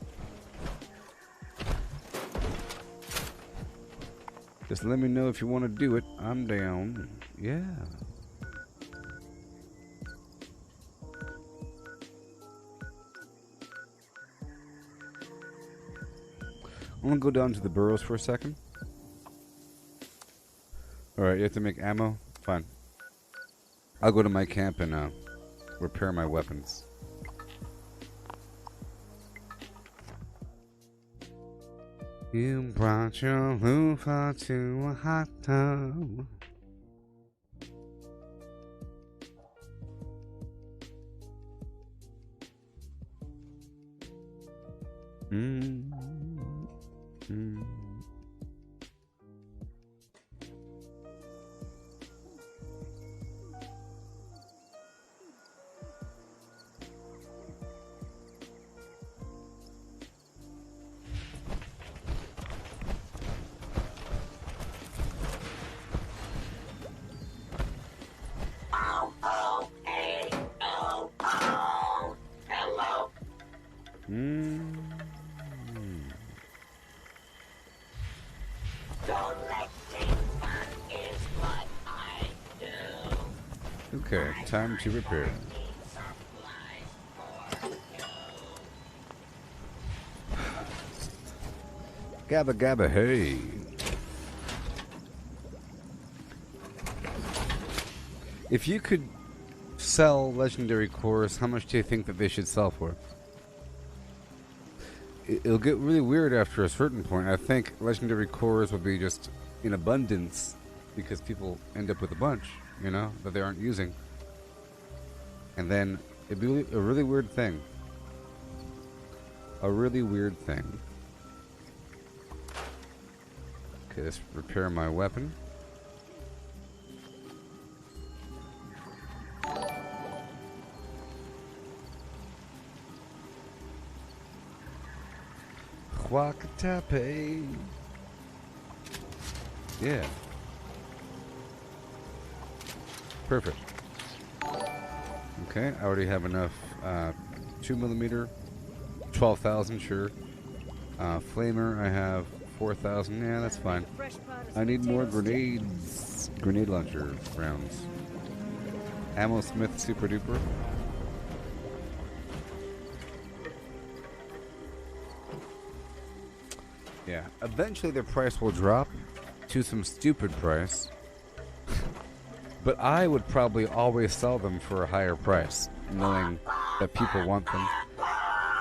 Just let me know if you want to do it. I'm down. Yeah. I'm gonna go down to the burrows for a second. Alright, you have to make ammo? Fine. I'll go to my camp and repair my weapons. You brought your loofah to a hot tub. Don't let things fun is what I do. Okay, time to repair. Gabba gabba hey. If you could sell legendary cores, how much do you think that they should sell for? It'll get really weird after a certain point. I think legendary cores will be just in abundance because people end up with a bunch, you know, that they aren't using. And then it'd be a really weird thing. A really weird thing. Okay, let's repair my weapon. Huacatape. Yeah. Perfect. Okay, I already have enough 2mm, 12,000, sure. Flamer, I have 4,000. Yeah, that's fine. I need more grenades. Grenade launcher rounds. Ammo Smith super duper. Yeah, eventually the price will drop to some stupid price. But I would probably always sell them for a higher price, knowing that people want them.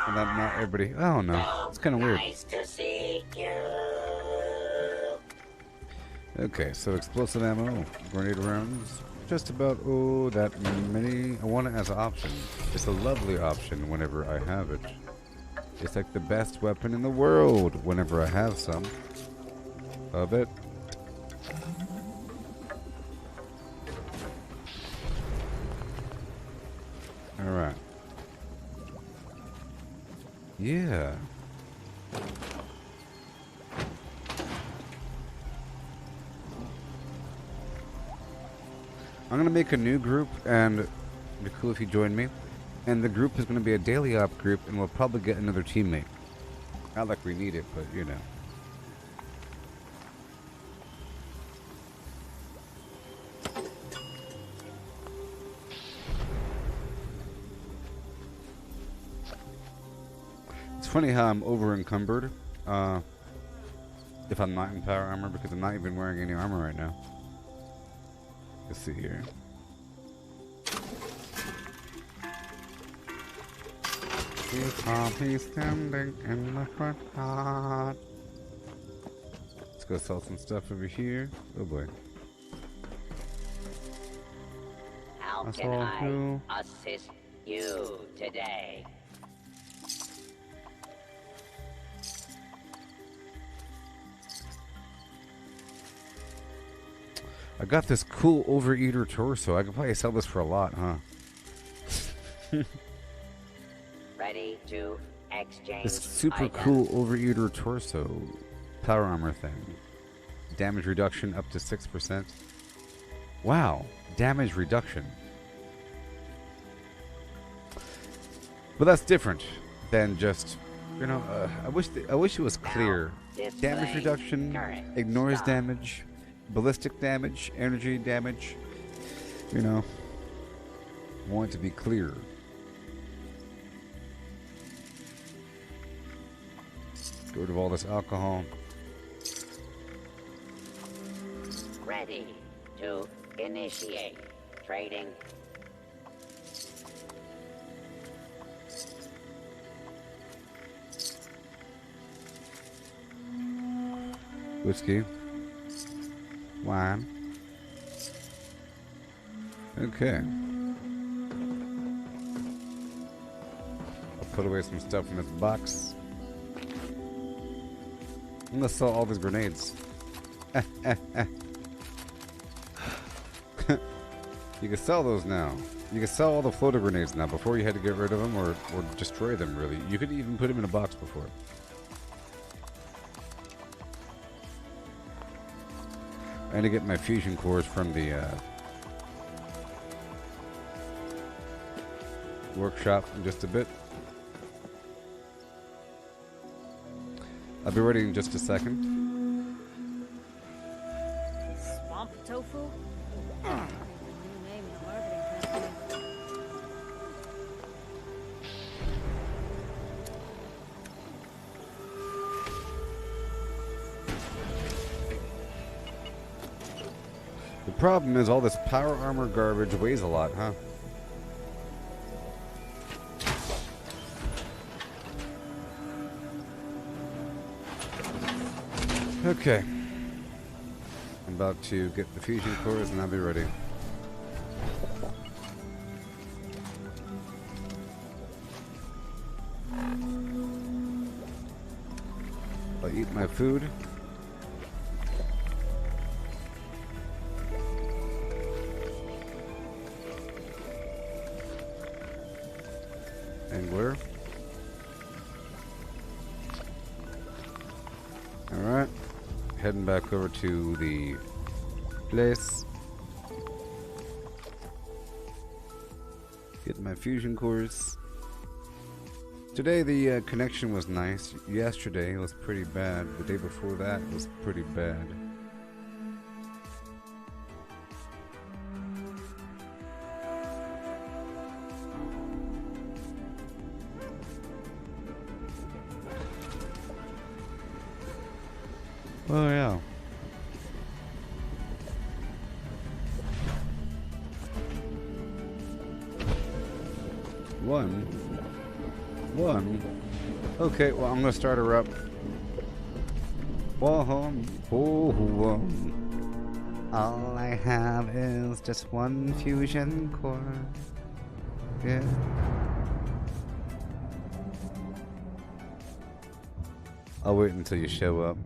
And that not everybody. I don't know. It's kind of weird. Nice to see you. Okay, so explosive ammo, grenade rounds, just about, oh, that many. I want it as an option. It's a lovely option whenever I have it. It's like the best weapon in the world whenever I have some of it. Alright. Yeah. I'm gonna make a new group, and it'd be cool if you join me. And the group is gonna be a daily op group, and we'll probably get another teammate. Not like we need it, but you know. It's funny how I'm over encumbered. If I'm not in power armor, because I'm not even wearing any armor right now. Let's see here. He's standing in the front yard. Let's go sell some stuff over here. Oh boy. How That's can all I cool. assist you today? I got this cool overeater torso. I could probably sell this for a lot, huh? Ready to exchange This super items. cool overeater torso power armor thing. Damage reduction up to 6%. Wow, damage reduction. But that's different than just, you know. I wish it was clear. Damage display reduction current ignores stock. damage, ballistic damage, energy damage. You know, I want it to be clear. Get rid of all this alcohol. Ready to initiate trading. Whiskey. Wine. Okay. I'll put away some stuff in this box. I'm gonna sell all these grenades. You can sell those now. You can sell all the floater grenades now. Before you had to get rid of them or destroy them, really. You could even put them in a box before. I need to get my fusion cores from the workshop in just a bit. I'll be ready in just a second. Swamp tofu? New name in the marketing company. The problem is all this power armor garbage weighs a lot, huh? Okay. I'm about to get the fusion cores and I'll be ready. I'll eat my food. Angler. Alright. Heading back over to the place. Get my fusion cores. Today the connection was nice. Yesterday it was pretty bad. The day before that was pretty bad. Oh yeah. One. Okay, well I'm gonna start her up. All I have is just one fusion core. Yeah. I'll wait until you show up.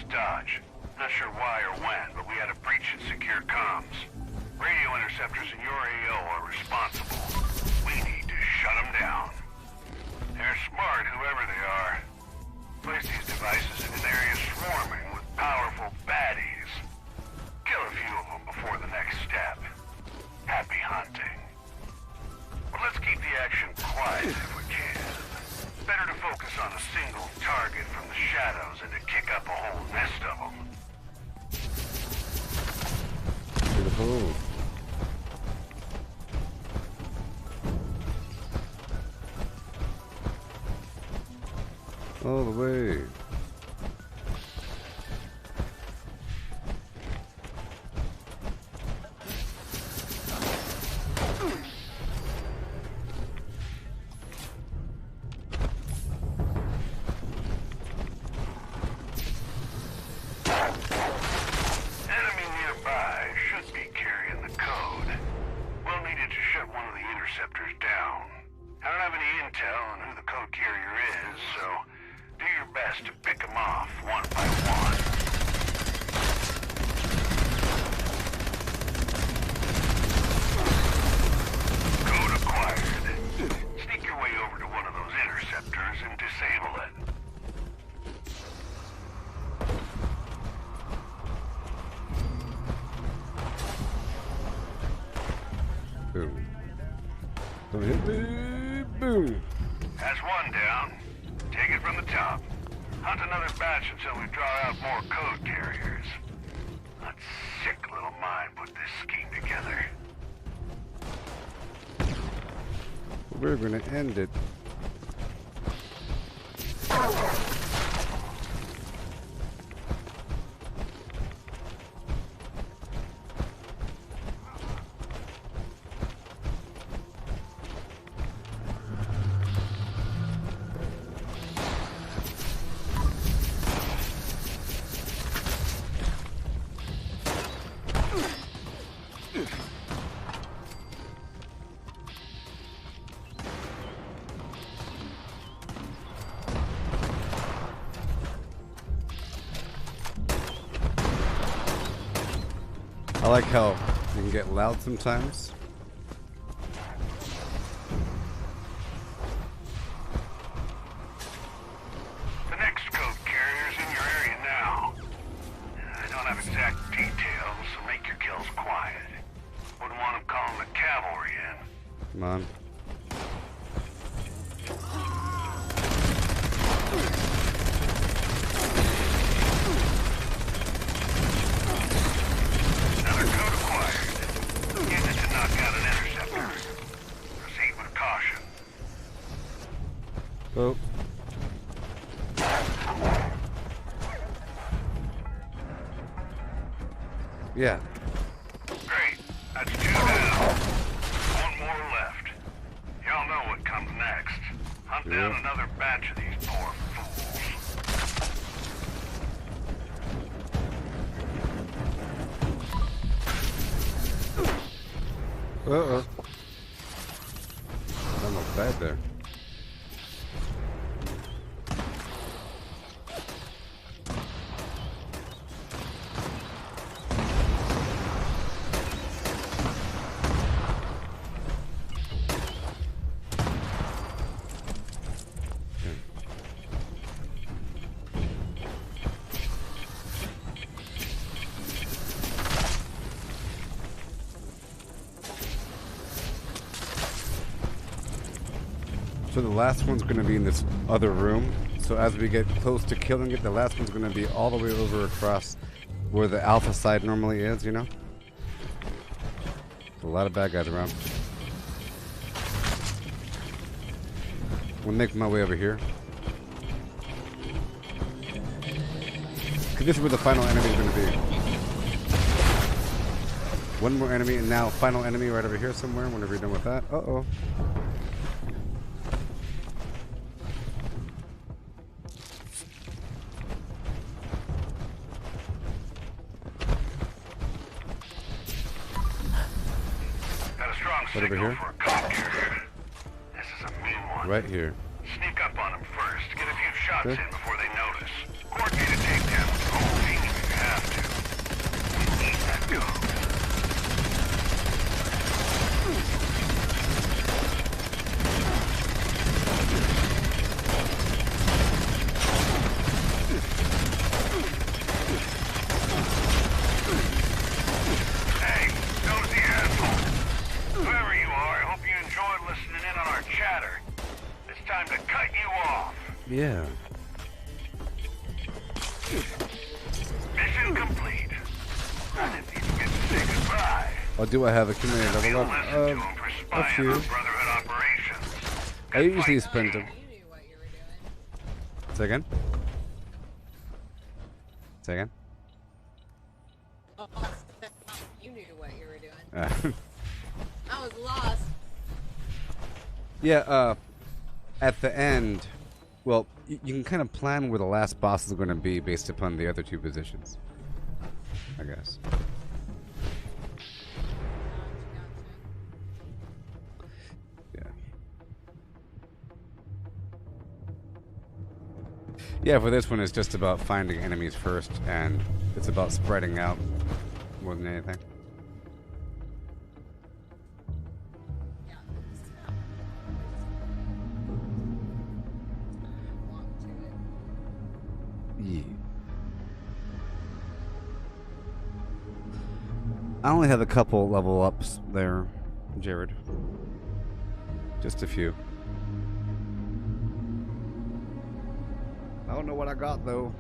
Dodge. Not sure why or when, but we had a breach in secure comms. Radio interceptors in your AO are responsible. We need to shut them down. They're smart, whoever they are. Place these devices in an area swarming with powerful baddies. Kill a few of them before the next step. Happy hunting. But let's keep the action quiet if we can. Better to focus on a single target from the shadows than to kick up a whole nest of them. Beautiful. All the way. Enemy nearby should be carrying the code. We'll need it to shut one of the interceptors down. I don't have any intel on who the code carrier is, so do your best to pick them off one by one. Code acquired. Sneak your way over to one of those interceptors and disable it. Boom. Don't hit me. Boom. That's one down. Take it from the top. Hunt another batch until we draw out more code carriers. That sick little mind put this scheme together. We're gonna end it. I like how you can get loud sometimes. The next code carrier's in your area now. I don't have exact details, so make your kills quiet. Wouldn't want them calling the cavalry in. Come on. Another code acquired. Use it to knock out an interceptor. Proceed with caution. Oh. Yeah. Great. That's 2 down. 1 more left. Y'all know what comes next. Hunt down Yeah. another batch of these poor fools. Uh-oh. Almost died there. So the last one's going to be in this other room. So as we get close to killing it, the last one's going to be all the way over across where the alpha side normally is, you know? There's a lot of bad guys around. I'm going to make my way over here. 'Cause this is where the final enemy is going to be. One more enemy, and now final enemy right over here somewhere whenever you're done with that. Uh-oh. Got a strong Right over signal here? for a code carrier. This is a mean one. Right here. Sneak up on them first. Get a few shots Okay. in before they notice. Coordinate a takedown with the whole team if you have to. We need that code. Hey, nosy asshole. Whoever you are, I hope you enjoyed listening in on our chatter. It's time to cut you off. Yeah. Mission complete. I didn't even get to say goodbye. Oh, do I have accumulated Be a level lesson up? to him for A spying few. on Brotherhood operations. I usually fight, spend team. them. You knew what you were doing. Say again? Say again? You knew what you were doing. Uh, I was lost. yeah, at the end, well, you can kind of plan where the last boss is going to be based upon the other two positions. I guess. Yeah. Yeah, for this one, it's just about finding enemies first, and it's about spreading out more than anything. Yeah. Walk to it. Yeah. I only have a couple level ups there, Jared. Just a few. I don't know what I got though.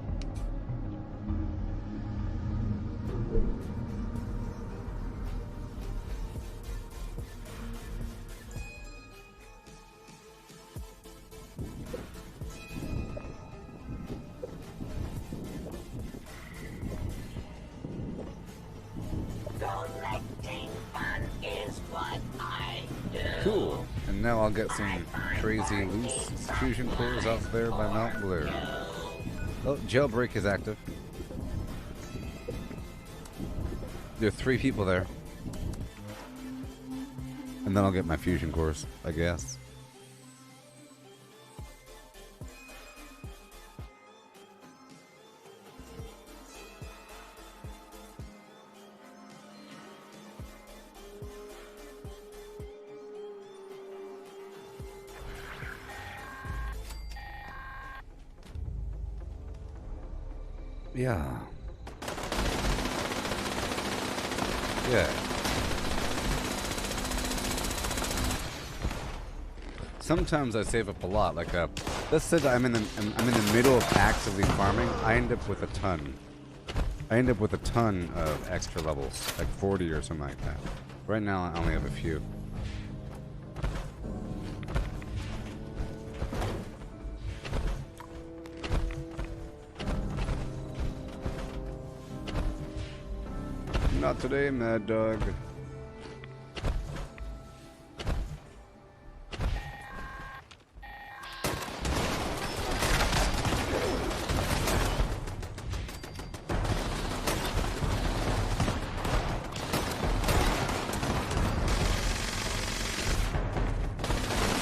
Collecting fun is what I do. Cool. And now I'll get some crazy loose fusion cores out there by Mount Blair. Oh, jailbreak is active. There are 3 people there. And then I'll get my fusion cores, I guess. Yeah. Yeah. Sometimes I save up a lot. Like, let's say that I'm in the middle of actively farming. I end up with a ton. I end up with a ton of extra levels, like 40 or something like that. Right now, I only have a few. Not today, Mad Dog.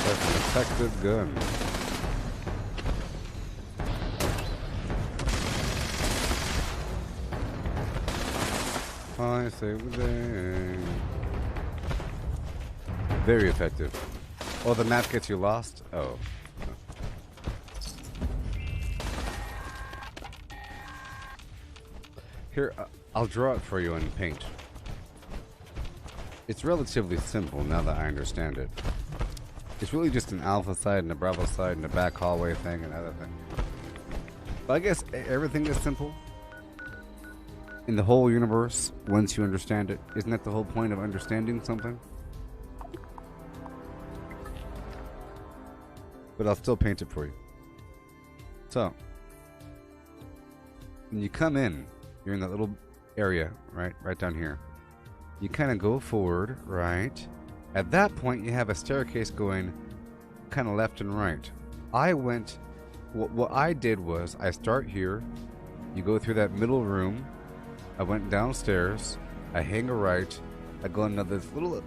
That's an effective gun. I say the day. Very effective. Oh, the map gets you lost? Oh. Here, I'll draw it for you in paint. It's relatively simple now that I understand it. It's really just an alpha side and a bravo side and a back hallway thing and other thing. But I guess everything is simple. In the whole universe, once you understand it, isn't that the whole point of understanding something? But I'll still paint it for you. So, when you come in, you're in that little area, right down here. You kind of go forward, right? At that point, you have a staircase going kind of left and right. What I did was, I start here, you go through that middle room, I went downstairs, I hang a right, I go into this little,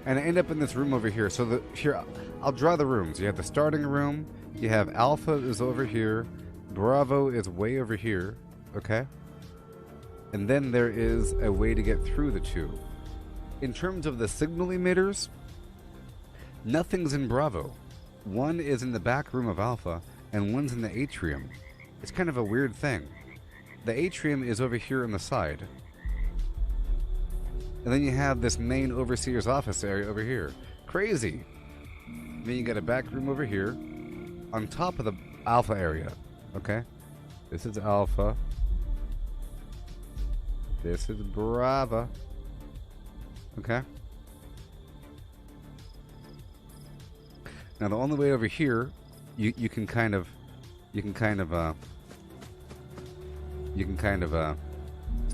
and I end up in this room over here. So here, I'll draw the rooms. You have the starting room, you have Alpha is over here, Bravo is way over here, okay? And then there is a way to get through the two. In terms of the signal emitters, nothing's in Bravo. One is in the back room of Alpha, and one's in the atrium. It's kind of a weird thing. The atrium is over here on the side. And then you have this main overseer's office area over here. Crazy. Then you got a back room over here on top of the Alpha area. Okay? This is Alpha. This is Bravo. Okay? Now the only way over here, you can kind of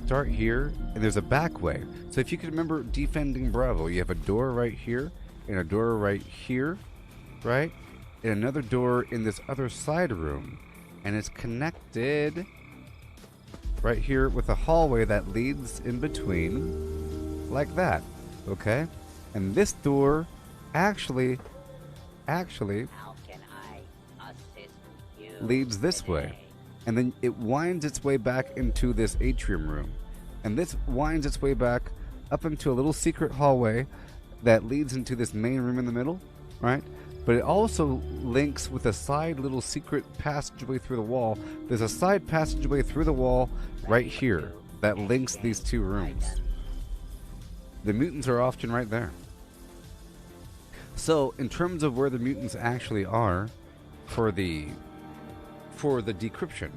start here, and there's a back way. So if you can remember defending Bravo, you have a door right here, and a door right here, right? And another door in this other side room. And it's connected right here with a hallway that leads in between, like that, okay? And this door actually How can I assist you leads this way. today? And then it winds its way back into this atrium room. And this winds its way back up into a little secret hallway that leads into this main room in the middle, right? But it also links with a side little secret passageway through the wall. There's a side passageway through the wall right here that links these two rooms. The mutants are often right there. So, in terms of where the mutants actually are for the decryption.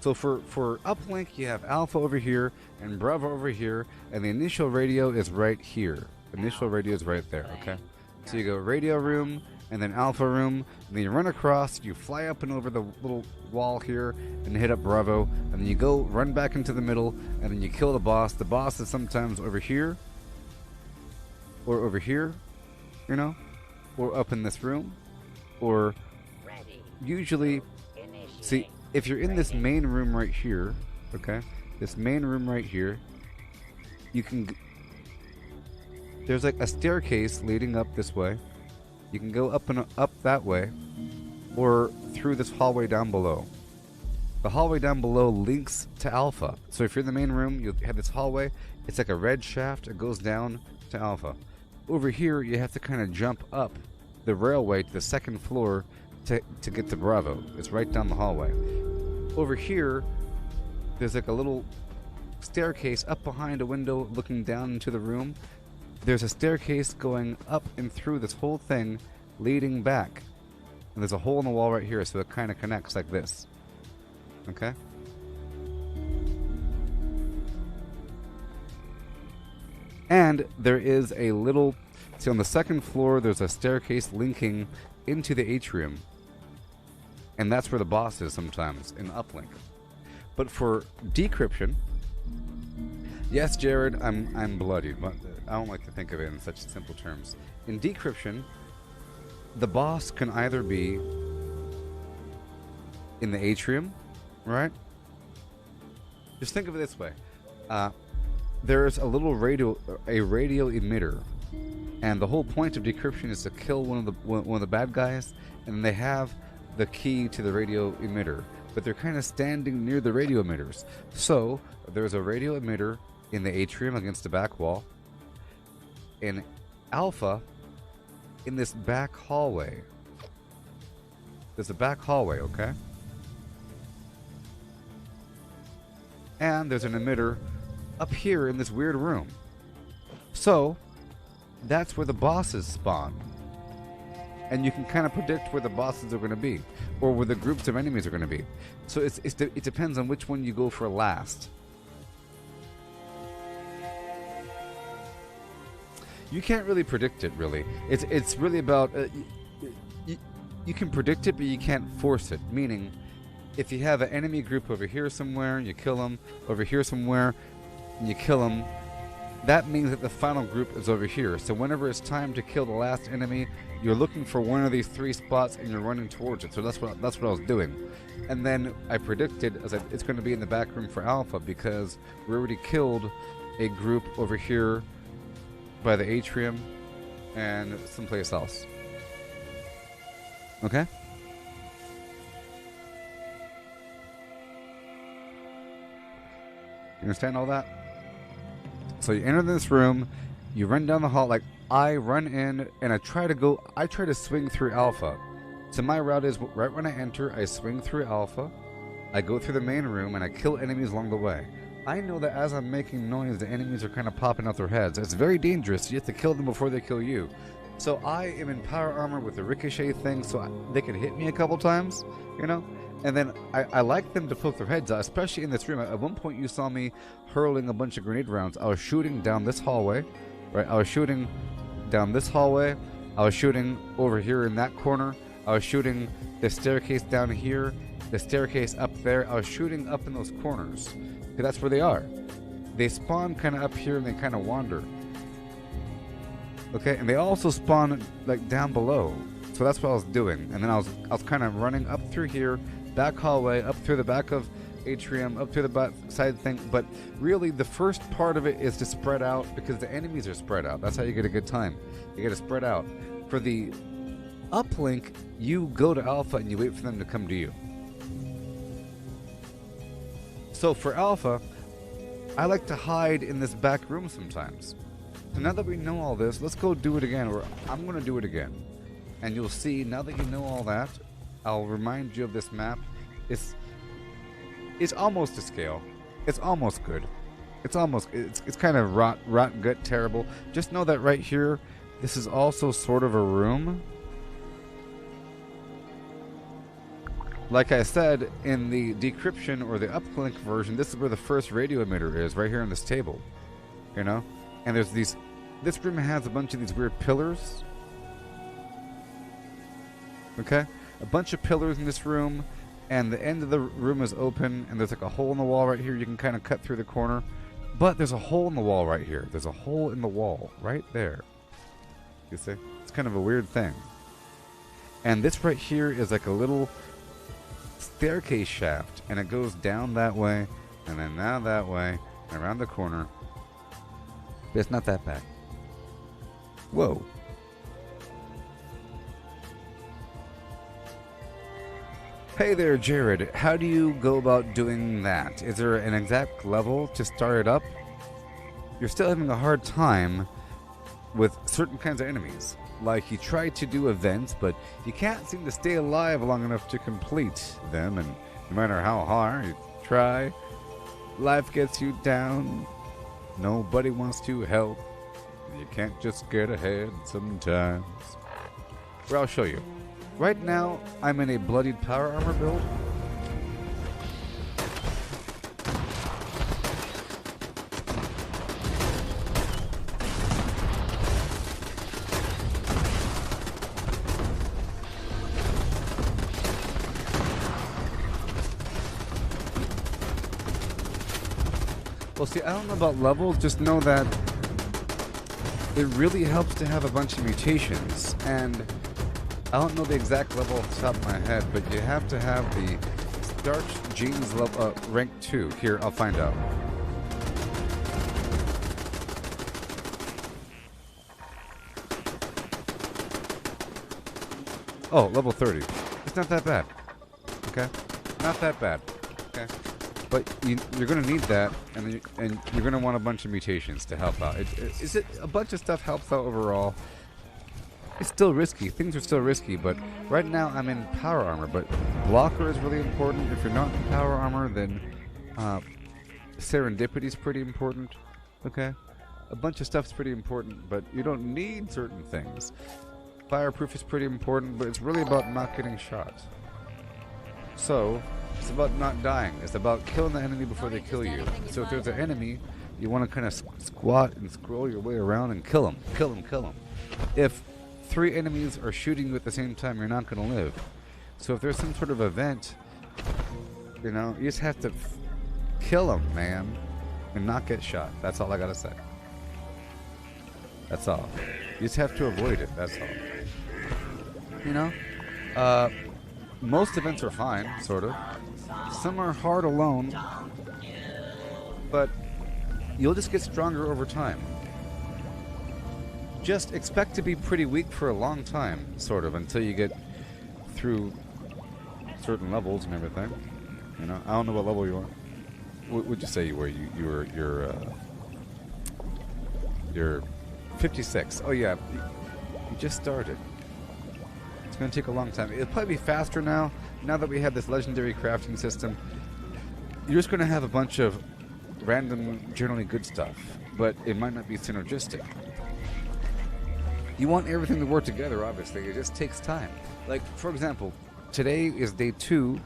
So for uplink, you have Alpha over here and Bravo over here, and the initial radio is right here. Initial radio is right there, okay? So you go radio room, and then Alpha room, and then you run across, you fly up and over the little wall here, and hit up Bravo, and then you go run back into the middle, and then you kill the boss. The boss is sometimes over here, or over here, you know, or up in this room, or Ready. usually, Initiate. see, if you're in this main room right here, okay, this main room right here, you can, there's like a staircase leading up this way. You can go up and up that way, or through this hallway down below. The hallway down below links to Alpha. So if you're in the main room, you have this hallway. It's like a red shaft. It goes down to Alpha. Over here, you have to kind of jump up the railway to the second floor to get to Bravo. It's right down the hallway. Over here, there's like a little staircase up behind a window looking down into the room. There's a staircase going up and through this whole thing leading back. And there's a hole in the wall right here, so it kind of connects like this. Okay? And there is a little... See, on the second floor, there's a staircase linking into the atrium. And that's where the boss is sometimes, in uplink. But for decryption... Yes, Jared, I'm bloodied, but I don't like to think of it in such simple terms. In decryption, the boss can either be in the atrium, right? Just think of it this way. There's a little radio emitter, and the whole point of decryption is to kill one of the bad guys, and they have the key to the radio emitter, but they're kind of standing near the radio emitters. So there's a radio emitter in the atrium against the back wall. In Alpha, in this back hallway. There's a back hallway, okay? And there's an emitter up here in this weird room. So, that's where the bosses spawn. And you can kind of predict where the bosses are going to be, or where the groups of enemies are going to be. So it depends on which one you go for last. You can't really predict it, really. It's really about... you can predict it, but you can't force it. Meaning, if you have an enemy group over here somewhere, you kill them. Over here somewhere, and you kill them. That means that the final group is over here. So whenever it's time to kill the last enemy, you're looking for one of these three spots and you're running towards it. So that's what I was doing. And then I predicted, I said, it's going to be in the back room for Alpha because we already killed a group over here by the atrium and someplace else. Okay? You understand all that? So you enter this room, you run down the hall, like I run in and I try to swing through Alpha. So my route is right when I enter, I swing through Alpha, I go through the main room and I kill enemies along the way. I know that as I'm making noise, the enemies are kind of popping out their heads. It's very dangerous. You have to kill them before they kill you. So I am in power armor with the ricochet thing, so they can hit me a couple times, you know? And then I like them to poke their heads out, especially in this room. At one point you saw me hurling a bunch of grenade rounds. I was shooting down this hallway, right? I was shooting down this hallway. I was shooting over here in that corner. I was shooting the staircase down here, the staircase up there. I was shooting up in those corners. Because that's where they are. They spawn kind of up here and they kind of wander. Okay, and they also spawn like down below. So that's what I was doing. And then I was kind of running up through here, back hallway, up through the back of atrium, up through the back side thing. But really the first part of it is to spread out because the enemies are spread out. That's how you get a good time. You get to spread out. For the uplink, you go to Alpha and you wait for them to come to you. So for Alpha, I like to hide in this back room sometimes. So now that we know all this, let's go do it again, or I'm going to do it again. And you'll see, now that you know all that, I'll remind you of this map. It's almost to scale. It's almost good. It's kind of rotten gut terrible. Just know that right here, this is also sort of a room. Like I said, in the decryption or the uplink version, this is where the first radio emitter is, right here on this table. You know? And there's these... This room has a bunch of these weird pillars. Okay? A bunch of pillars in this room, and the end of the room is open, and there's like a hole in the wall right here. You can kind of cut through the corner. But there's a hole in the wall right here. There's a hole in the wall right there. You see? It's kind of a weird thing. And this right here is like a little staircase shaft, and it goes down that way, and then down that way, and around the corner. But it's not that bad. Whoa. Hey there, Jared. How do you go about doing that? Is there an exact level to start it up? You're still having a hard time with certain kinds of enemies. Like, you try to do events, but you can't seem to stay alive long enough to complete them, and no matter how hard you try, life gets you down, nobody wants to help. You can't just get ahead sometimes. Well, I'll show you. Right now, I'm in a bloodied power armor build. Well, see, I don't know about levels, just know that it really helps to have a bunch of mutations, and I don't know the exact level off the top of my head, but you have to have the Starch Genes level, rank 2. Here, I'll find out. Oh, level 30. It's not that bad. Okay? Not that bad. Okay? But you're going to need that, and you're going to want a bunch of mutations to help out. A bunch of stuff helps out overall. It's still risky. Things are still risky, but right now I'm in power armor. But blocker is really important. If you're not in power armor, then serendipity is pretty important. Okay? A bunch of stuff's pretty important, but you don't need certain things. Fireproof is pretty important, but it's really about not getting shot. So, it's about not dying. It's about killing the enemy before they kill you. So if there's an enemy, you want to kind of squat and scroll your way around and kill them. Kill them, kill them. If 3 enemies are shooting you at the same time, you're not going to live. So if there's some sort of event, you know, you just have to kill them, man, and not get shot. That's all I got to say. That's all. You just have to avoid it. That's all. You know? Most events are fine, sort of. Some are hard alone, but you'll just get stronger over time. Just expect to be pretty weak for a long time, sort of, until you get through certain levels and everything. You know, I don't know what level you are. What would you say you were? You're 56. Oh yeah, you just started. It's going to take a long time. It'll probably be faster now that we have this legendary crafting system. You're just going to have a bunch of random, generally good stuff, but it might not be synergistic. You want everything to work together, obviously. It just takes time. Like, for example, today is day 2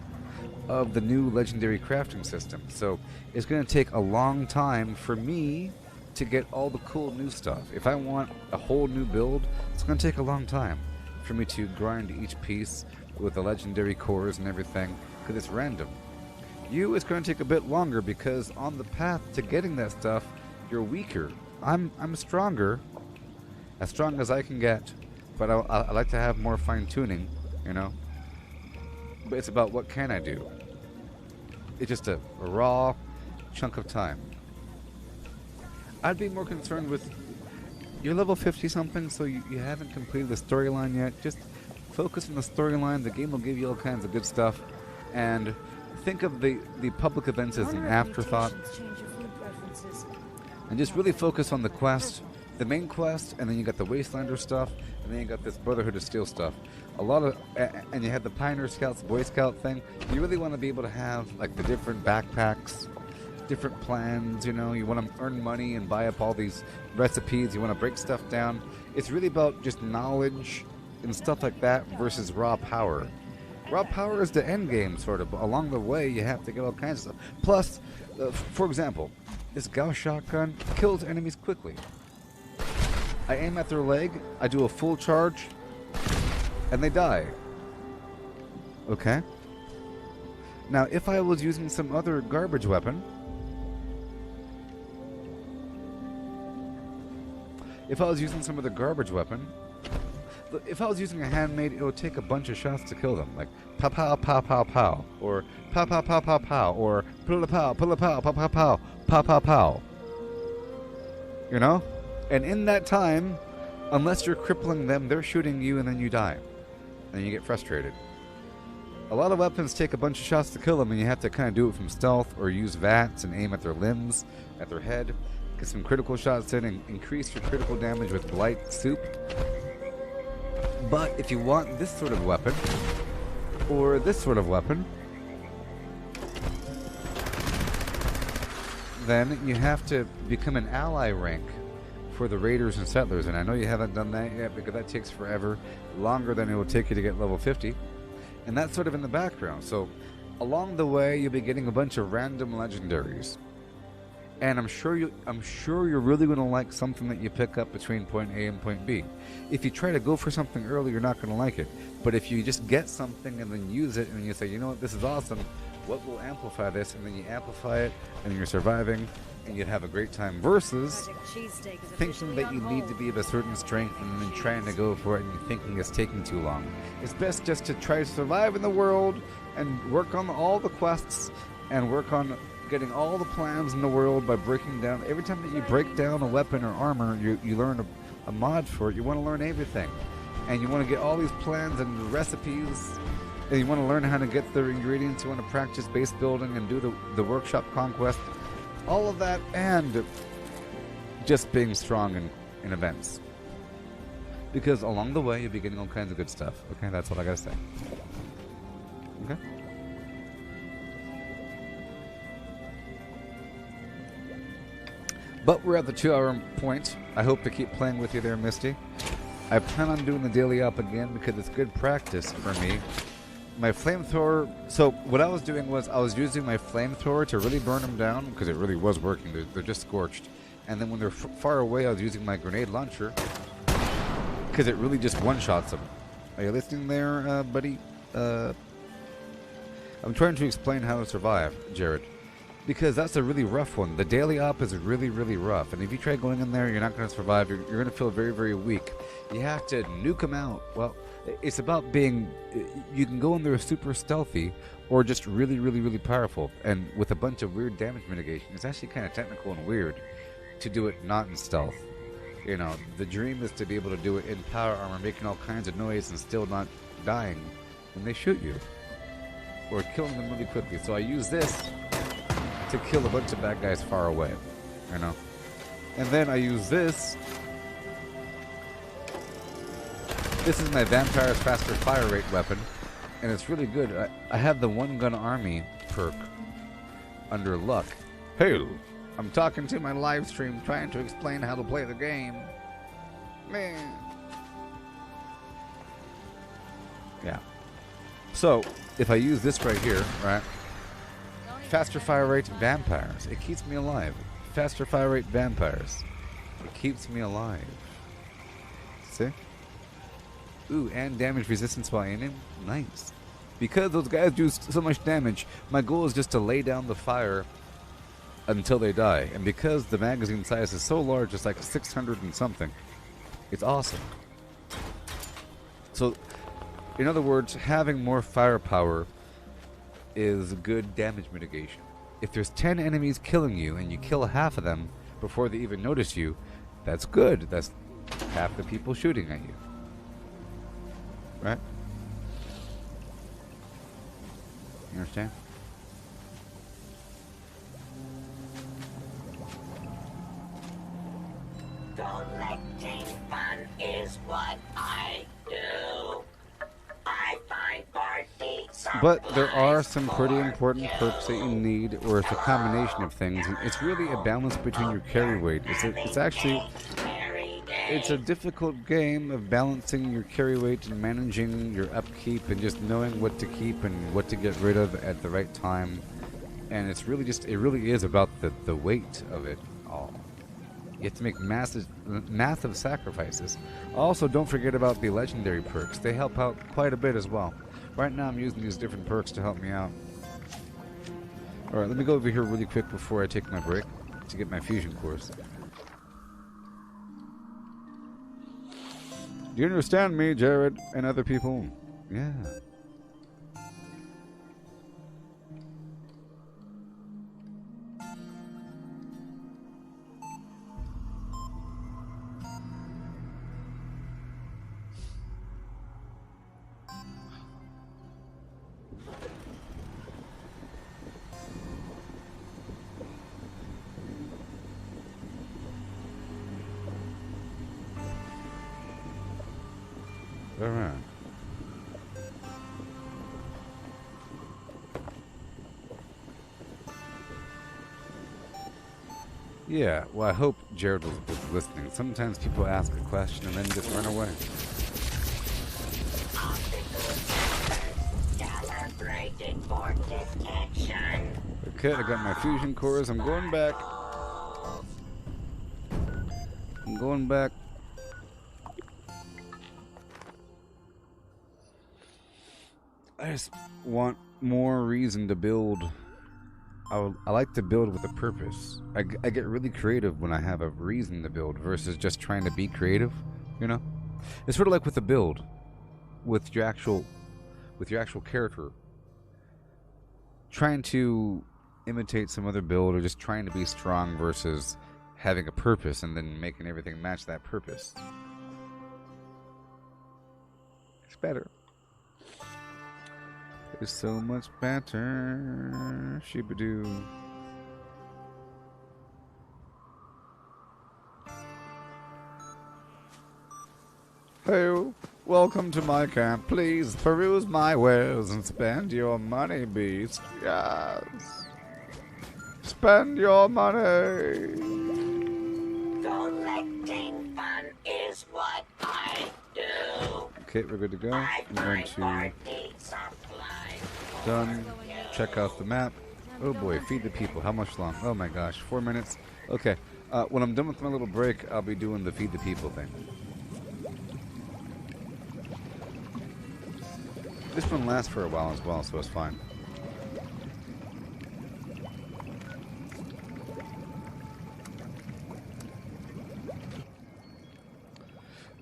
of the new legendary crafting system, so it's going to take a long time for me to get all the cool new stuff. If I want a whole new build, it's going to take a long time for me to grind each piece with the legendary cores and everything, because it's random. It's going to take a bit longer because on the path to getting that stuff, you're weaker. I'm stronger, as strong as I can get, but I like to have more fine-tuning, you know? But it's about what can I do. It's just a raw chunk of time. I'd be more concerned with, you're level 50-something, so you haven't completed the storyline yet. Just focus on the storyline. The game will give you all kinds of good stuff. And think of the public events as an afterthought. And just really focus on the quest, the main quest, and then you got the Wastelander stuff, and then you got this Brotherhood of Steel stuff. And you have the Pioneer Scouts, Boy Scout thing. You really want to be able to have like the different backpacks, different plans, you know. You want to earn money and buy up all these recipes. You want to break stuff down. It's really about just knowledge and stuff like that versus raw power. Raw power is the end game, sort of. Along the way, you have to get all kinds of stuff. Plus, for example, this Gauss shotgun kills enemies quickly. I aim at their leg, I do a full charge, and they die. Okay? Now, if I was using some other garbage weapon, if I was using a handmade, it would take a bunch of shots to kill them. Like, pow pow pow pow pow. Or pow pow pow pow pow. Or pull pow, pull pow, pow pow pow, pow pow pow. You know? And in that time, unless you're crippling them, they're shooting you and then you die. And you get frustrated. A lot of weapons take a bunch of shots to kill them, and you have to kind of do it from stealth or use VATs and aim at their limbs, at their head. Get some critical shots in and increase your critical damage with Blight Soup. But if you want this sort of weapon, or this sort of weapon, then you have to become an ally rank for the raiders and settlers, and I know you haven't done that yet because that takes forever, longer than it will take you to get level 50, and that's sort of in the background. So along the way you'll be getting a bunch of random legendaries, and I'm sure you're really going to like something that you pick up between point A and point B. If you try to go for something early, you're not going to like it, but if you just get something and then use it and you say, you know what, this is awesome, what will amplify this, and then you amplify it and you're surviving and you'd have a great time, versus Project Cheesesteak is thinking officially that on you need to hold. be of a certain strength and then trying to go for it and thinking it's taking too long. It's best just to try to survive in the world and work on all the quests and work on getting all the plans in the world by breaking down. Every time that you break down a weapon or armor, you learn a mod for it. You want to learn everything, and you want to get all these plans and the recipes, and you want to learn how to get the ingredients. You want to practice base building and do the workshop conquest, all of that, and just being strong in events, because along the way you'll be getting all kinds of good stuff. Okay, that's what I gotta say. Okay. But we're at the 2-hour point. I hope to keep playing with you there, Misty. I plan on doing the daily up again because it's good practice for me. My flamethrower... So what I was doing was I was using my flamethrower to really burn them down, because it really was working. They're just scorched. And then when they're far away, I was using my grenade launcher, because it really just one-shots them. Are you listening there, buddy? I'm trying to explain how to survive, Jared, because that's a really rough one. The daily op is really, really rough, and if you try going in there, you're not going to survive. You're going to feel very, very weak. You have to nuke them out. Well, it's about being... You can go in there super stealthy, or just really, really, really powerful, and with a bunch of weird damage mitigation. It's actually kind of technical and weird to do it not in stealth. You know, the dream is to be able to do it in power armor, making all kinds of noise and still not dying when they shoot you, or killing them really quickly. So I use this to kill a bunch of bad guys far away, you know. And then I use this. This is my Vampire's Faster Fire Rate weapon, and it's really good. I have the One Gun Army perk under luck. Hey, I'm talking to my live stream trying to explain how to play the game. Man. Yeah. So, if I use this right here, right? Faster fire rate vampires. It keeps me alive. Faster fire rate vampires. It keeps me alive. See? Ooh, and damage resistance while aiming. Nice. Because those guys do so much damage, my goal is just to lay down the fire until they die. And because the magazine size is so large, it's like 600 and something. It's awesome. So, in other words, having more firepower is good damage mitigation. If there's 10 enemies killing you and you kill half of them before they even notice you, that's good. That's half the people shooting at you. Right? You understand? Collecting fun is what I do. I find party But there are some pretty important perks that you need, or it's a combination of things. And it's really a balance between your carry weight. It's actually... It's a difficult game of balancing your carry weight and managing your upkeep and just knowing what to keep and what to get rid of at the right time. And it's really just, it really is about the weight of it all. You have to make massive sacrifices. Also, don't forget about the legendary perks. They help out quite a bit as well. Right now I'm using these different perks to help me out. Alright, let me go over here really quick before I take my break to get my fusion cores. Do you understand me, Jared, and other people? Yeah. All right. Yeah, well, I hope Jared was listening. Sometimes people ask a question and then just run away. Calibrated for detection. Okay, I got my fusion cores. I'm going back. I'm going back. I just want more reason to build. I like to build with a purpose. I get really creative when I have a reason to build versus just trying to be creative, you know? It's sort of like with a build, with your actual character. Trying to imitate some other build or just trying to be strong versus having a purpose and then making everything match that purpose. It's better. It's so much better. Sheebadoo. Hey, welcome to my camp. Please peruse my wares and spend your money, beast. Yes. Spend your money. Collecting fun is what I do. Okay, we're good to go. I'm going to done. Check out the map. Oh boy, feed the people. How much long? Oh my gosh, 4 minutes. Okay, when I'm done with my little break, I'll be doing the feed the people thing. This one lasts for a while as well, so it's fine.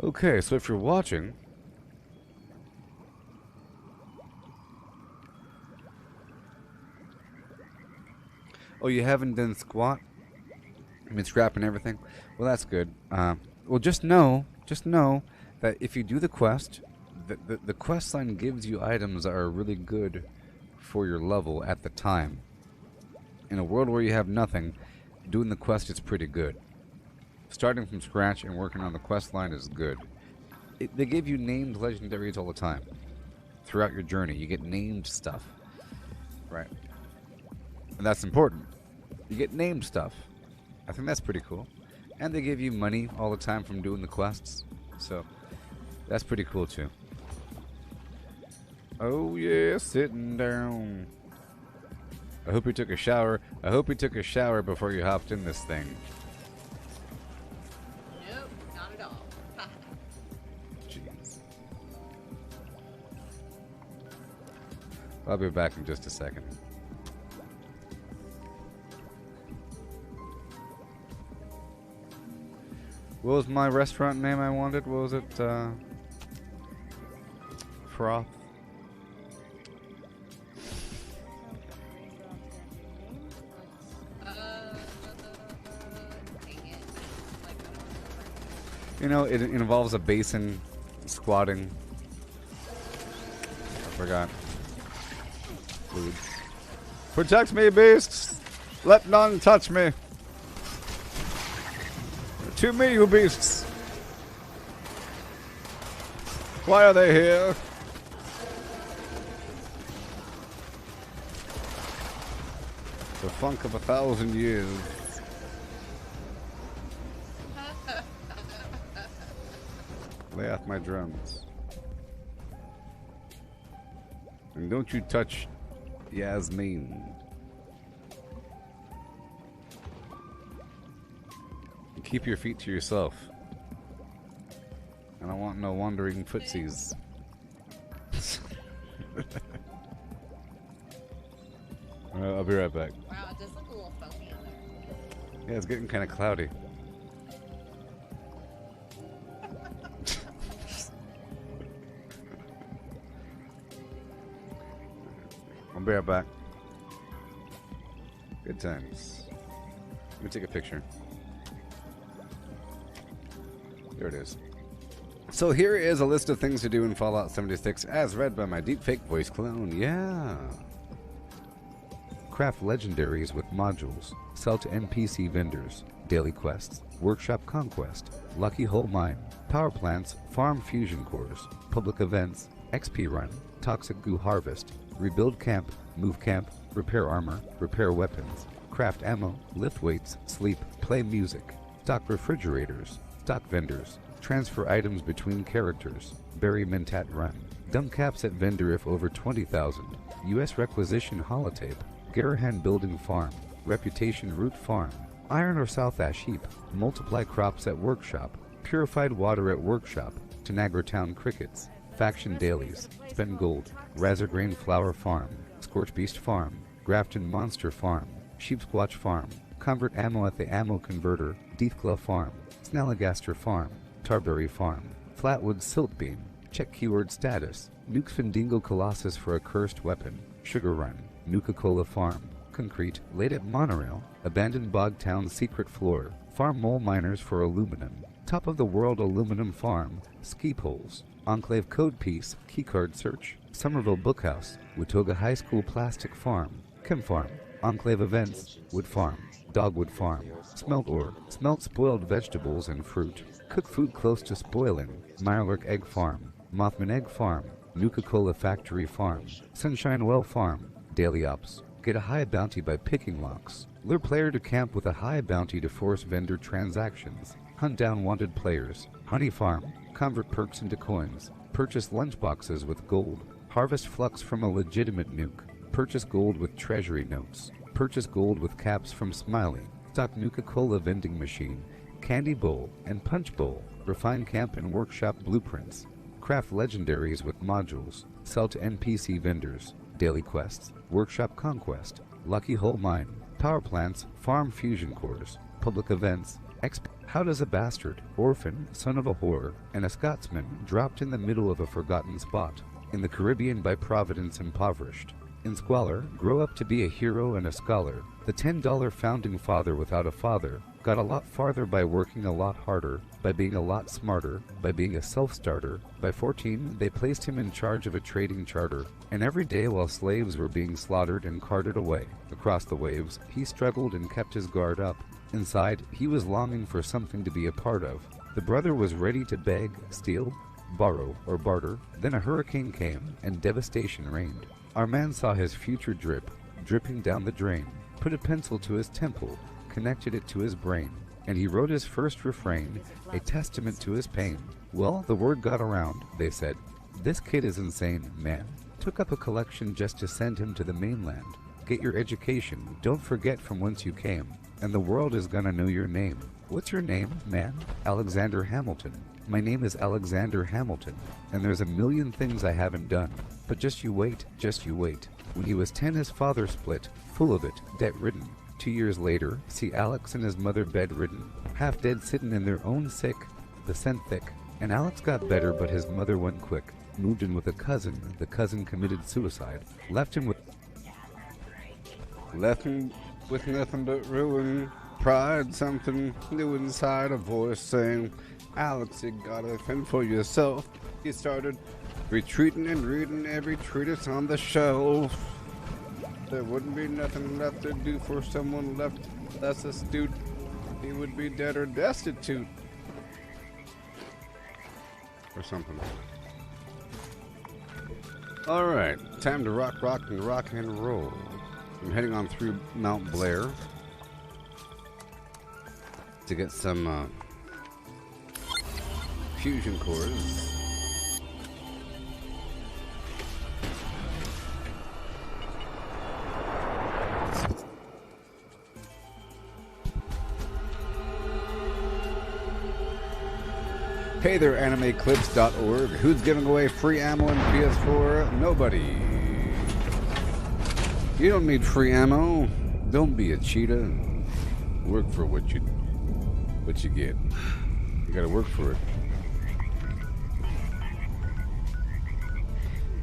Okay, so if you're watching, oh, you haven't done squat? I mean, scrapping everything? Well, that's good. Well, just know that if you do the quest, the quest line gives you items that are really good for your level at the time. In a world where you have nothing, doing the quest is pretty good. Starting from scratch and working on the quest line is good. They give you named legendaries all the time. Throughout your journey, you get named stuff. Right. And that's important. You get named stuff. I think that's pretty cool. And they give you money all the time from doing the quests. So, that's pretty cool too. Oh yeah, sitting down. I hope you took a shower. I hope you took a shower before you hopped in this thing. Nope, not at all. Jeez. I'll be back in just a second. What was my restaurant name I wanted? What was it? Froth? You know, it involves a basin, squatting. I forgot. Food. Protect me, beasts! Let none touch me! To me, you beasts! Why are they here? The funk of 1,000 years. Lay off my drums. And don't you touch Yasmin. And keep your feet to yourself. I don't want no wandering footsies. I'll be right back. Wow, it does look a little foamy on there. Yeah, it's getting kind of cloudy. I'll be right back. Good times. Let me take a picture. There it is. So here is a list of things to do in Fallout 76 as read by my deepfake voice clone. Yeah. Craft legendaries with modules. Sell to NPC vendors. Daily quests. Workshop conquest. Lucky hole mine. Power plants. Farm fusion cores. Public events. XP run. Toxic goo harvest. Rebuild camp. Move camp. Repair armor. Repair weapons. craft ammo, lift weights, sleep, play music, stock refrigerators, stock vendors, transfer items between characters, bury Mentat Run, dump caps at vendor if over 20,000, U.S. requisition holotape, Garahan Building Farm, Reputation Root Farm, Iron or South Ash Heap, multiply crops at workshop, purified water at workshop, Tanagra Town Crickets, faction dailies, spend gold, Razorgrain Flower Farm, Scorch Beast Farm, Grafton Monster Farm, Sheepsquatch Farm, convert ammo at the ammo converter, Deathclaw Farm, Snalligaster Farm, Tarberry Farm, Flatwood Silt Beam, check keyword status, Nuke Findingo Colossus for a cursed weapon, Sugar Run, Nuka-Cola Farm, Concrete, laid at Monorail, Abandoned Bog Town Secret Floor, Farm Mole Miners for Aluminum, Top of the World Aluminum Farm, Ski Poles, Enclave Code Piece, Keycard Search, Somerville Bookhouse, Watoga High School Plastic Farm, Chem Farm, Enclave Events, Wood Farm, Dogwood Farm, Smelt Ore, Smelt Spoiled Vegetables and Fruit, Cook Food Close to Spoiling, Mirelurk Egg Farm, Mothman Egg Farm, Nuka-Cola Factory Farm, Sunshine Well Farm, Daily Ops, get a high bounty by picking locks, lure player to camp with a high bounty to force vendor transactions, hunt down wanted players, Honey Farm, convert perks into coins, purchase lunchboxes with gold, harvest flux from a legitimate nuke, purchase gold with treasury notes, purchase gold with caps from Smiley, stock Nuka-Cola vending machine, candy bowl and punch bowl, refine camp and workshop blueprints, craft legendaries with modules, sell to NPC vendors, daily quests, workshop conquest, lucky hole mine, power plants, farm fusion cores, public events, how does a bastard, orphan, son of a whore, and a Scotsman dropped in the middle of a forgotten spot, in the Caribbean by Providence impoverished, in squalor, grow up to be a hero and a scholar, the $10 founding father without a father, got a lot farther by working a lot harder, by being a lot smarter, by being a self-starter. By 14, they placed him in charge of a trading charter, and every day while slaves were being slaughtered and carted away across the waves, he struggled and kept his guard up. Inside, he was longing for something to be a part of. The brother was ready to beg, steal, borrow, or barter. Then a hurricane came, and devastation reigned. Our man saw his future dripping down the drain, put a pencil to his temple, connected it to his brain, and he wrote his first refrain, a testament to his pain. Well, the word got around, they said. This kid is insane, man. Took up a collection just to send him to the mainland. Get your education, don't forget from whence you came, and the world is gonna know your name. What's your name, man? Alexander Hamilton. My name is Alexander Hamilton, and there's a million things I haven't done. But just you wait, just you wait. When he was 10, his father split, full of it, debt-ridden. 2 years later, see Alex and his mother bedridden, half dead sitting in their own sick, the scent thick. And Alex got better, but his mother went quick. Moved in with a cousin, the cousin committed suicide. Left him with nothing but ruin. Pride, something new inside, a voice saying, Alex, you gotta fend for yourself. He started retreating and reading every treatise on the shelf. There wouldn't be nothing left to do for someone left less astute. He would be dead or destitute. Or something. Alright, time to rock and roll. I'm heading on through Mount Blair to get some fusion cores. Hey there, animeclips.org. Who's giving away free ammo in PS4? Nobody. You don't need free ammo. Don't be a cheetah. Work for what you get. You gotta work for it.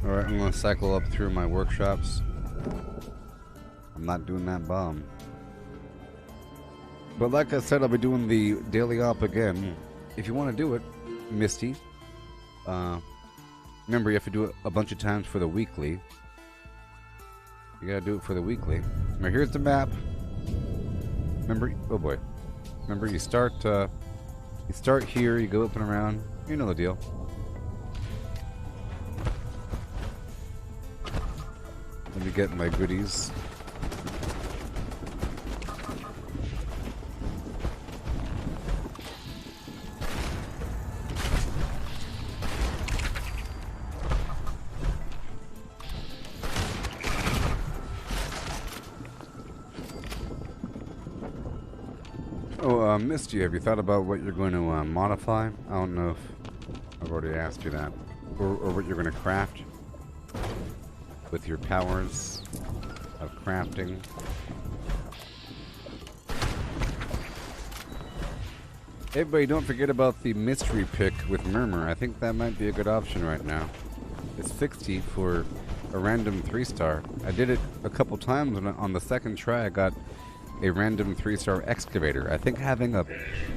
Alright, I'm gonna cycle up through my workshops. I'm not doing that bomb. But like I said, I'll be doing the daily op again. If you want to do it, Misty, remember you have to do it a bunch of times for the weekly. You gotta do it for the weekly. Now here's the map. Remember, oh boy. Remember, you start here, you go up and around. You know the deal. Let me get my goodies. Oh, Misty, have you thought about what you're going to modify? I don't know if I've already asked you that. Or what you're going to craft with your powers of crafting. Everybody, don't forget about the mystery pick with Murmur. I think that might be a good option right now. It's 60 for a random 3-star. I did it a couple times, and on the second try I got a random 3-star excavator. I think having a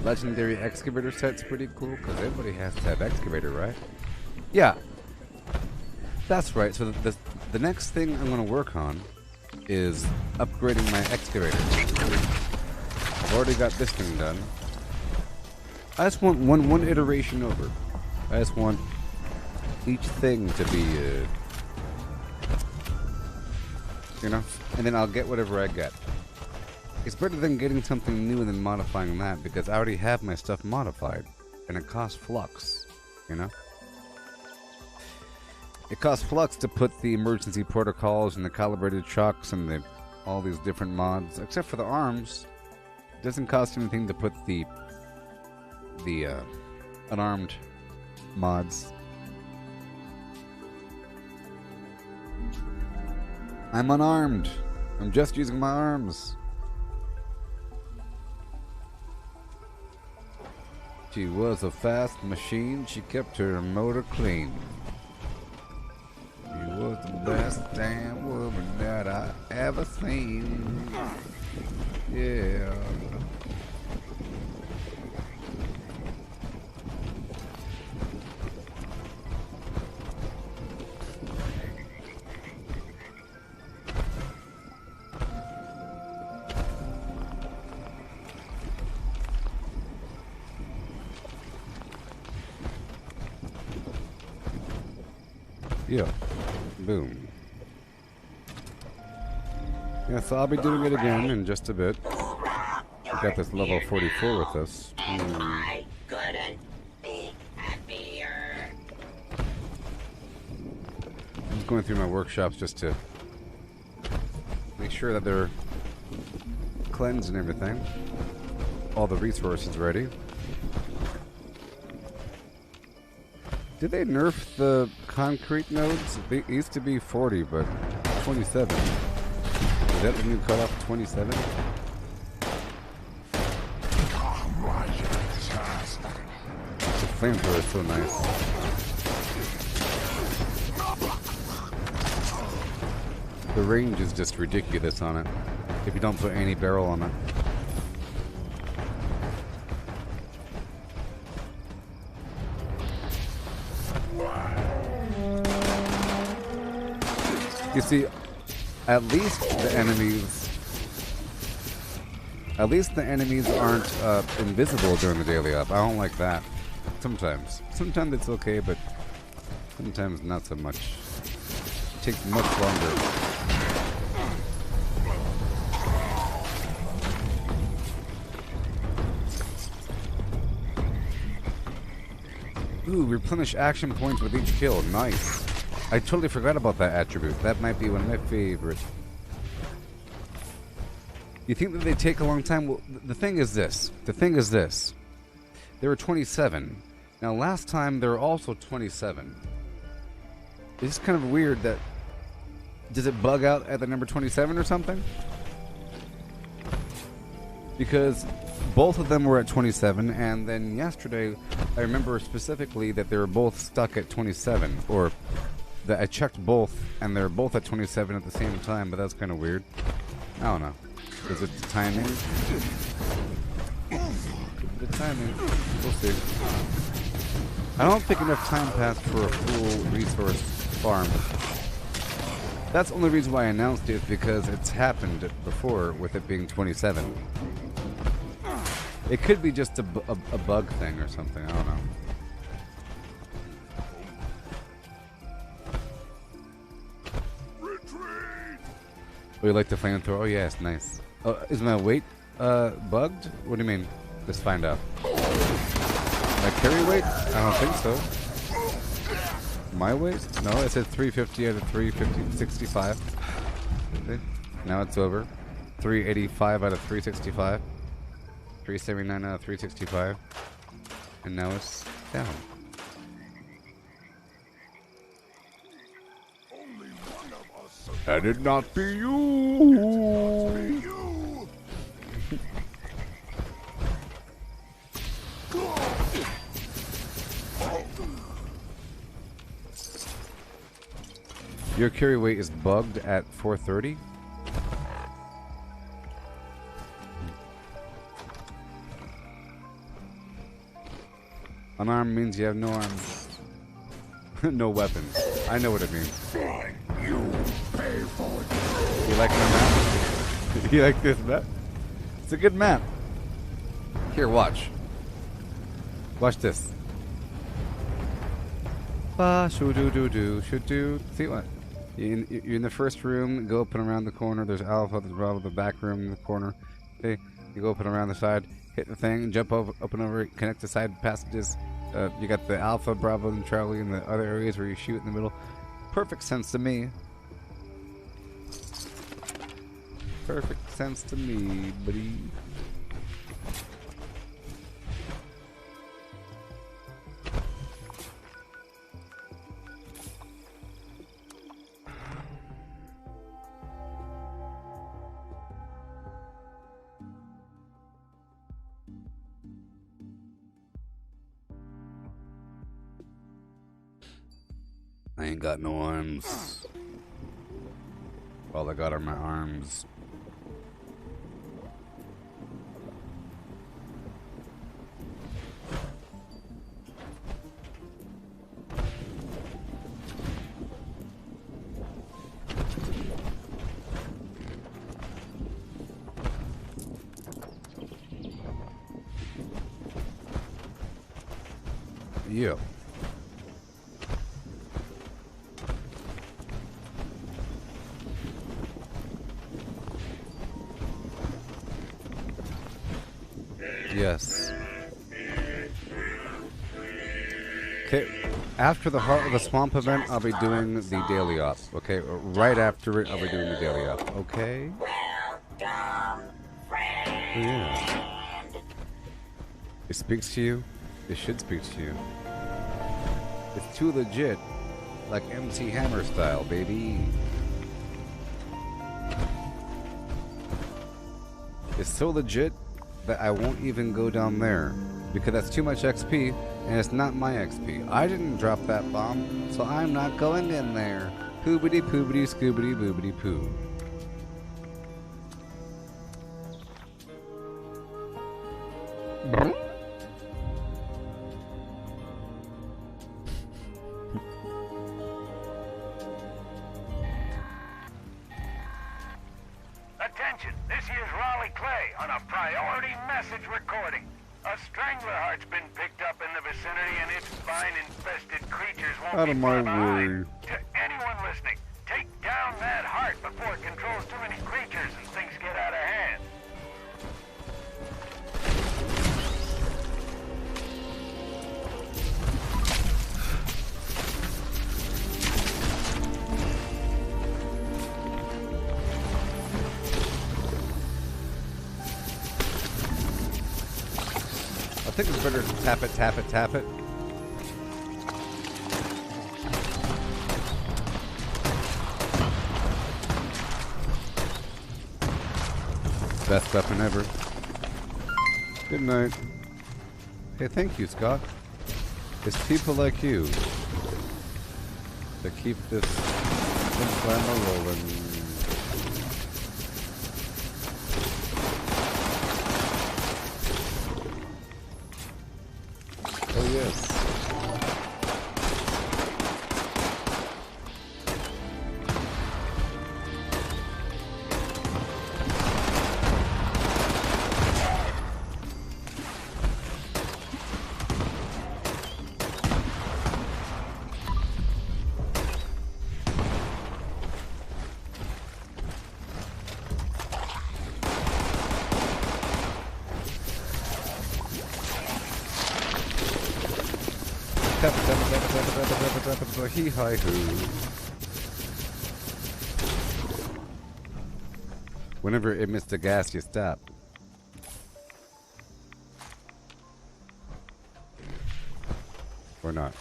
legendary excavator set's pretty cool, because everybody has to have excavator, right? Yeah. That's right. So the next thing I'm going to work on is upgrading my excavator. I've already got this thing done. I just want one iteration over. I just want each thing to be, you know, and then I'll get whatever I get. It's better than getting something new and then modifying that, because I already have my stuff modified, and it costs flux, you know? It costs flux to put the emergency protocols and the calibrated shocks and all these different mods, except for the arms. It doesn't cost anything to put the unarmed mods. I'm unarmed. I'm just using my arms. She was a fast machine. She kept her motor clean. She was the best damn woman that I ever seen. Yeah. Yeah. Boom. Yeah, so I'll be doing it again in just a bit. We got this level 44 with us. I couldn't be happier. I'm just going through my workshops just to make sure that they're cleansed and everything. All the resources ready. Did they nerf the concrete nodes? They used to be 40, but 27. Is that the new cutoff, 27? The flamethrower is so nice. The range is just ridiculous on it, if you don't put any barrel on it. You see, at least the enemies aren't invisible during the daily up. I don't like that. Sometimes it's okay, but sometimes not so much. It takes much longer. Ooh, replenish action points with each kill. Nice. I totally forgot about that attribute. That might be one of my favorites. You think that they take a long time? Well, the thing is this. There were 27. Now, last time there were also 27. It's kind of weird that... Does it bug out at the number 27 or something? Because both of them were at 27, and then yesterday, I remember specifically that they were both stuck at 27, or... I checked both, and they're both at 27 at the same time, but that's kind of weird. I don't know. Is it the timing? The timing. We'll see. I don't think enough time passed for a full resource farm. That's the only reason why I announced it, is because it's happened before with it being 27. It could be just a bug thing or something. I don't know. Oh, you like the flamethrower? Oh, yeah, it's nice. Oh, is my weight bugged? What do you mean? Let's find out. My carry weight? I don't think so. My weight? No, it said 350 out of 365. Okay. Now it's over. 385 out of 365. 379 out of 365. And now it's down. And it not be you. Your carry weight is bugged at 430. Unarmed means you have no arms. No weapons. I know what it means. You pay for it. You like my map? You like this map? It's a good map. Here, watch. Watch this. Ba shoo doo doo doo shoo doo. See what? You're in the first room. Go up and around the corner. There's Alpha. There's Bravo. The back room in the corner. Okay. You go up and around the side. Hit the thing. Jump over, up and over. Connect the side passages. You got the Alpha, Bravo, and Charlie in the other areas where you shoot in the middle. Perfect sense to me. Perfect sense to me, buddy. I ain't got no arms. All I got are my arms. Yeah. Yes. Okay, after the Heart of the Swamp event, I'll be doing the daily op. Okay, right after it, I'll be doing the daily op. Okay? Yeah. It speaks to you. It should speak to you. It's too legit, like MC Hammer style, baby. It's so legit that I won't even go down there because that's too much XP and it's not my XP. I didn't drop that bomb, so I'm not going in there. Poobity poobity scoobity boobity poo. Attention, this here's Raleigh Clay on a priority message recording. A strangler heart's been picked up in the vicinity and its vine-infested creatures won't Out be of far my behind. way. To anyone listening, take down that heart before it controls too many creatures and things get out of hand. I think it's better to tap it, tap it, tap it. Best weapon ever. Good night. Hey, thank you, Scott. It's people like you that keep this glamour rolling. Oh, yes. Hee hi hoo. Whenever it missed the gas, you stop. not?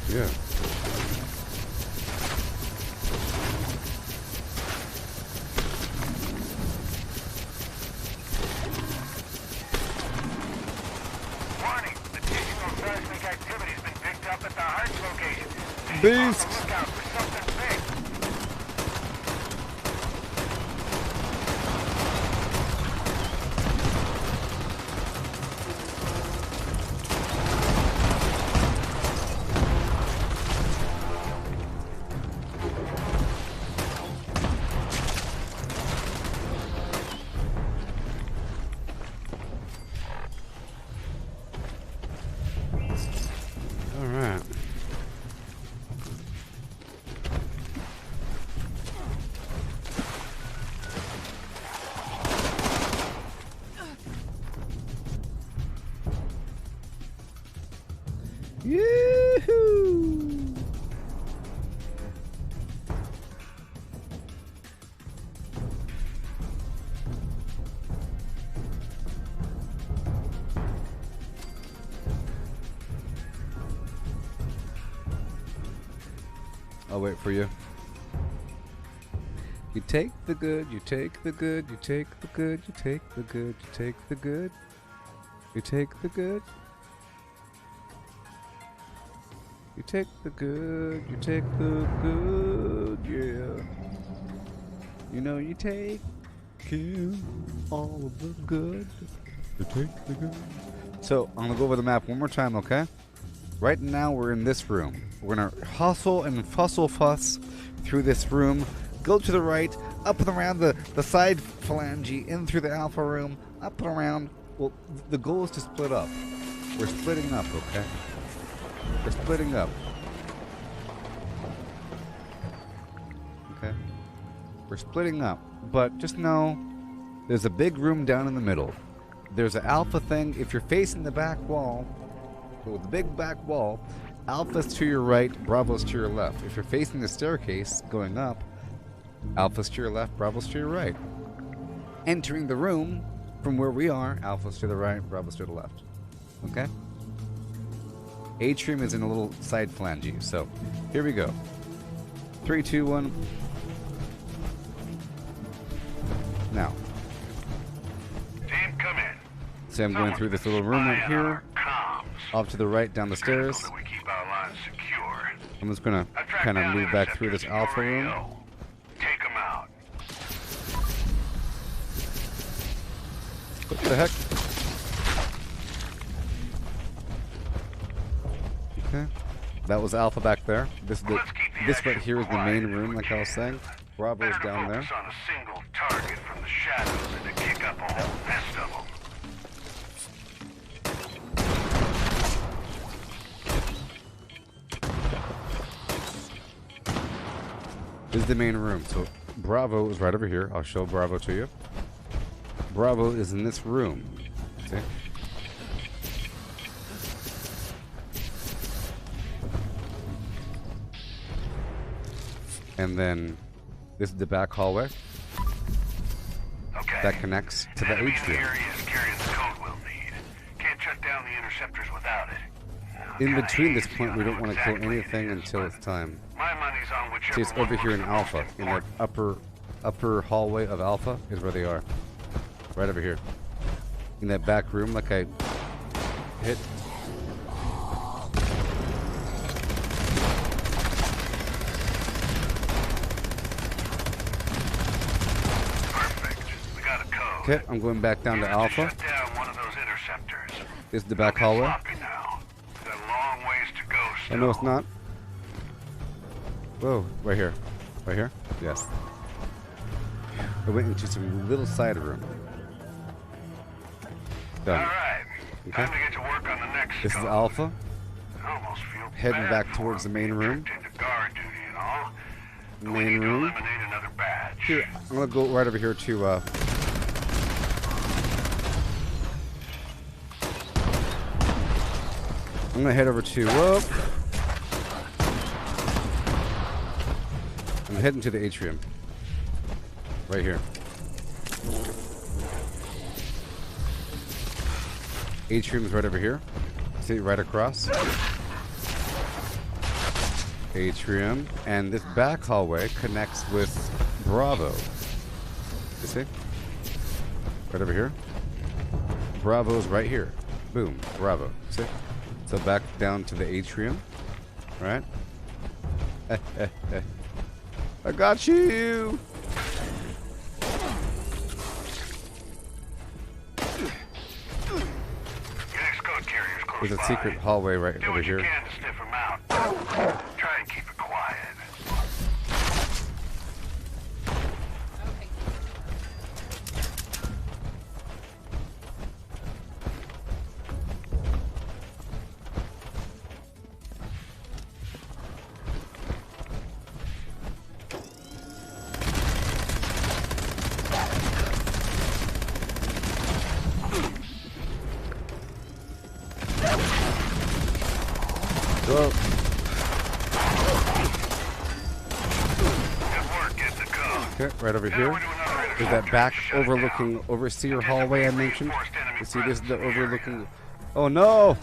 Yeah. Warning, additional seismic activity's been picked up at the Hearts location. Beast! Look out for something big. All right. Yoo-hoo! I'll wait for you. You take the good, you take the good, you take the good, you take the good, you take the good. You take the good. You take the good, you take the good, yeah. You know you take all of the good. You take the good. So, I'm gonna go over the map one more time, okay? Right now we're in this room. We're gonna hustle and fuss through this room. Go to the right, up and around the side phalange, in through the alpha room, up and around. Well, the goal is to split up. We're splitting up, okay? We're splitting up. Okay? We're splitting up. But just know, there's a big room down in the middle. There's an alpha thing. If you're facing the back wall, so the big back wall, alpha's to your right, bravo's to your left. If you're facing the staircase going up, alpha's to your left, bravo's to your right. Entering the room from where we are, alpha's to the right, bravo's to the left. Okay? Atrium is in a little side phalange. So, here we go. 3, 2, 1. Now. Team, come in. See, I'm going through this little room right here. Off to the right, down the stairs. We keep our lines secure. I'm just gonna kind of move back through this alpha room. Take them out. What the heck? Okay. That was alpha back there. This right here is the main room, like I was saying. Bravo's down there. Focus on a single target from the shadows and to kick up a whole nest of them. This is the main room. So Bravo is right over here. I'll show Bravo to you. Bravo is in this room. Okay. And then this is the back hallway. Okay. That connects to the Enemy in atrium. area is carrying the code we'll need. Can't shut down the interceptors without it. In Kinda between this hazy point, on we don't who want to kill exactly anything it is, until but it's time. my money's on whichever See, it's one over here in looks the most Alpha. In that important. upper hallway of Alpha is where they are. Right over here. In that back room, like I hit. Perfect. We got a code. Okay, I'm going back down to You have Alpha. shut down one of those interceptors. This is the back Don't get hallway. sloppy now. We've got a long ways to go Oh, still. no, it's not. Whoa, right here. Right here? Yes. I went into some little side room. Done. Alright. Okay. Time to get to work on the next This is code. Alpha. I almost feel Heading bad back for towards him the main being room. tricked into guard duty We main need to room. eliminate another badge. Here, I'm gonna go right over here to I'm gonna head over to I'm heading to the atrium. Right here. Atrium's right over here. See, right across. Atrium, and this back hallway connects with Bravo. You see? Right over here. Bravo's right here. Boom, Bravo. See? So back down to the atrium. Right? I got you! Unix code carrier's close There's a by. secret hallway right Do over what you here. can to sniff them out. Try and keep it quiet. Okay. Whoa. Good work, get the code. Okay, right over Now here. we're doing another There's that interceptor back to shut it overlooking down. overseer hallway I mentioned. Reinforced enemy You see this is the presence in the area. overlooking. Oh no!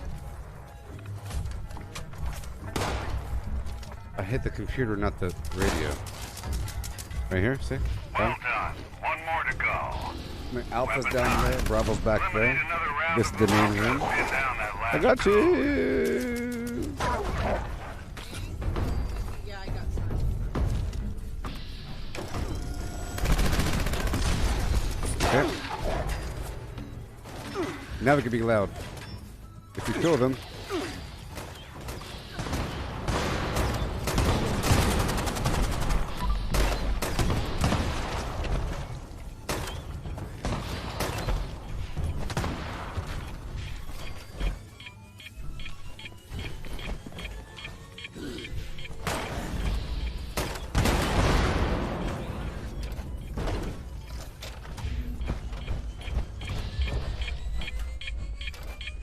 I hit the computer, not the radio. Right here, see? Well done. One more to go. My Alpha's down there, Bravo's back Eliminate there. another round This is of the main process. room. Pin down that I last got code. you! Yeah, I got some. Okay. Now we can be loud. If you kill them.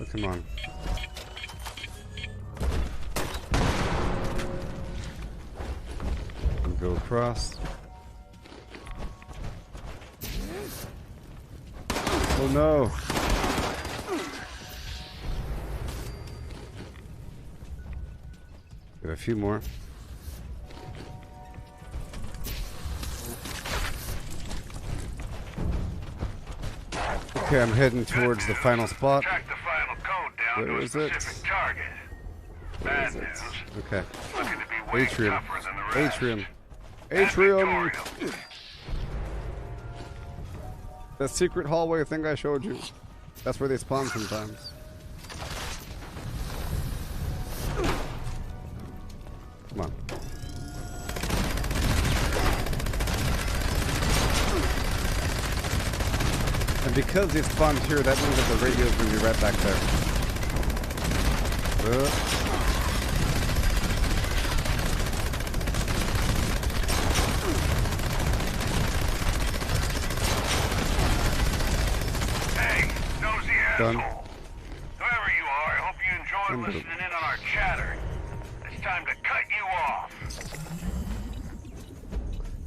Oh, come on. And go across. Oh no! We have a few more. Okay, I'm heading towards the final spot. Track the final code down Where to a is it? specific target. Where Bad is it? news. Okay. Looking to be way Atrium. tougher than the rest. Atrium. And Atrium! victorious. That secret hallway thing I showed you. That's where they spawn sometimes. Come on. And because they spawned here, that means that the radio is going to be right back there. Hey, nosy Done. asshole. Whoever you are, I hope you enjoy Done. listening in on our chatter. It's time to cut you off.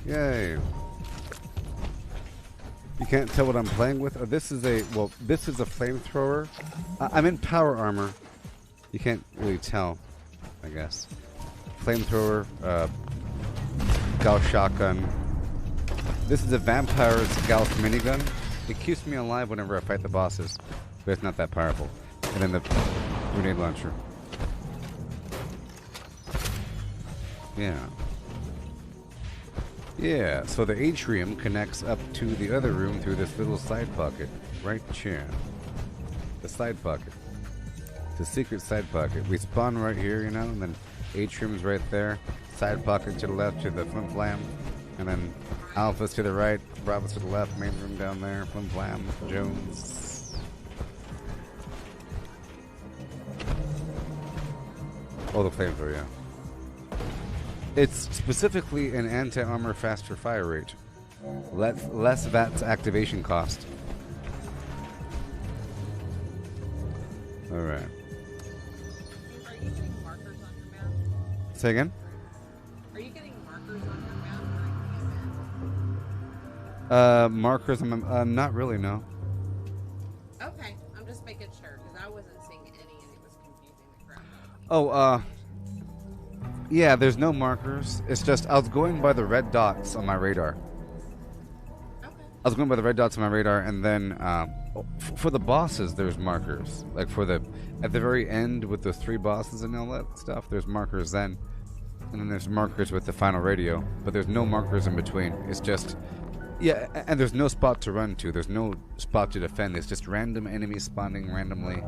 Yay. You can't tell what I'm playing with? Oh, this is a flamethrower. I'm in power armor. You can't really tell, I guess. Flamethrower, Gauss shotgun. This is a vampire's Gauss minigun. It keeps me alive whenever I fight the bosses, but it's not that powerful. And then the grenade launcher. Yeah. Yeah, so the atrium connects up to the other room through this little side pocket. Right here. The side pocket. The secret side pocket. We spawn right here, you know, and then atrium's right there. Side pocket to the left to the flim flam. And then Alpha's to the right, Bravo's to the left, main room down there, flim flam, Jones. Oh, the flamethrower, yeah. It's specifically an anti-armor faster fire rate. Less VATS activation cost. Alright. Are you getting markers on your map? Say again? Are you getting markers on your map? Markers, not really, no. Okay, I'm just making sure because I wasn't seeing any and it was confusing the crap. Oh, yeah, there's no markers. It's just, I was going by the red dots on my radar. Okay. I was going by the red dots on my radar, and then, for the bosses, there's markers. Like, at the very end with those 3 bosses and all that stuff, there's markers then. And then there's markers with the final radio. But there's no markers in between. It's just, yeah, and there's no spot to run to. There's no spot to defend. It's just random enemies spawning randomly,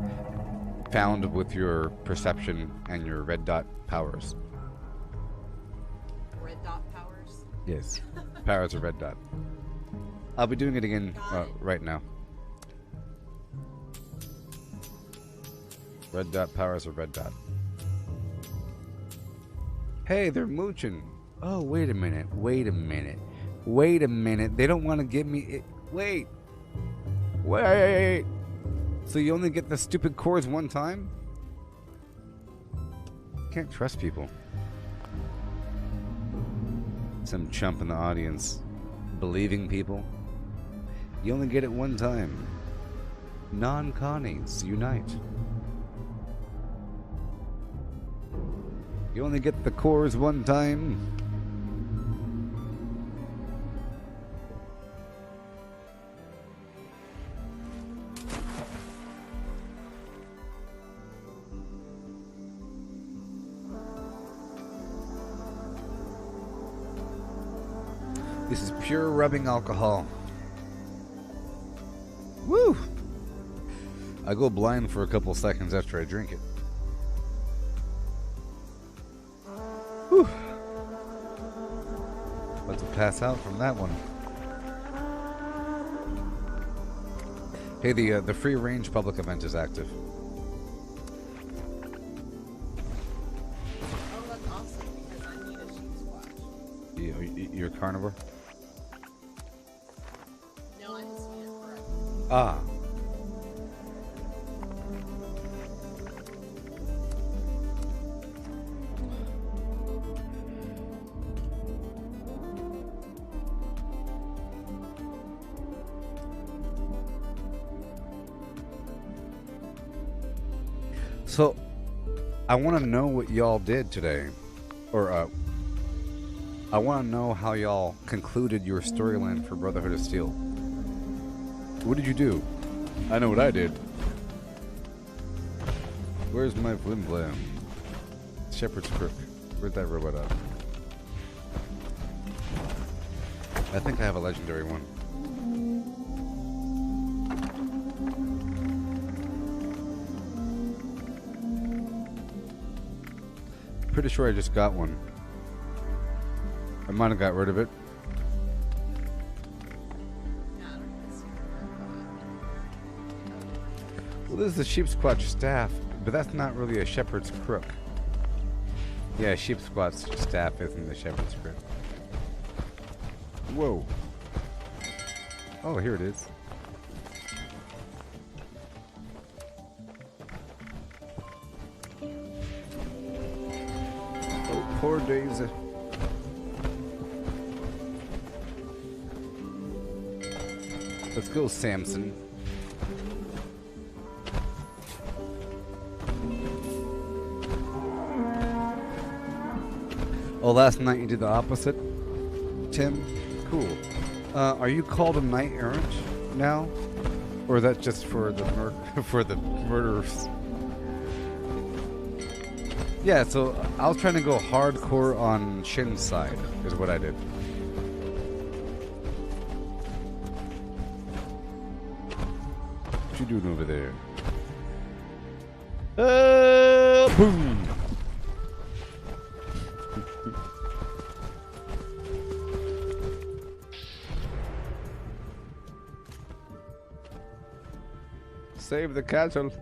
found with your perception and your red dot powers. Red dot powers. Yes, powers of red dot. I'll be doing it again right now. Red dot powers of red dot. Hey, they're mooching. Oh, wait a minute. Wait a minute. Wait a minute. They don't want to give me it. Wait. Wait. So you only get the stupid cores one time? Can't trust people. Some chump in the audience believing people. You only get it one time. Non-Connies, unite. You only get the cores one time. This is pure rubbing alcohol. Woo! I go blind for a couple seconds after I drink it. Whew. About to pass out from that one. Hey, the free range public event is active. Oh, that's awesome because I need a sheep squatch. You're a carnivore? No, I'm just being correct. Ah. So, I want to know what y'all did today. Or, I want to know how y'all concluded your storyline for Brotherhood of Steel. What did you do? I know what I did. Where's my flim blam? Shepherd's Crook. Where'd that robot at? I think I have a legendary one. Pretty sure I just got one. I might have got rid of it. Yeah, I don't know. Well, this is the sheep squatch staff, but that's not really a shepherd's crook. Yeah, sheep squatch staff isn't the shepherd's crook. Whoa. Oh, here it is. Oh, poor Daisy. Let's go, Samson. Oh, last night you did the opposite, Tim? Cool. Are you called a knight errant now? Or is that just for the for the murderers? Yeah, so I was trying to go hardcore on Shin's side, is what I did. What you doing over there? Boom! Save the castle.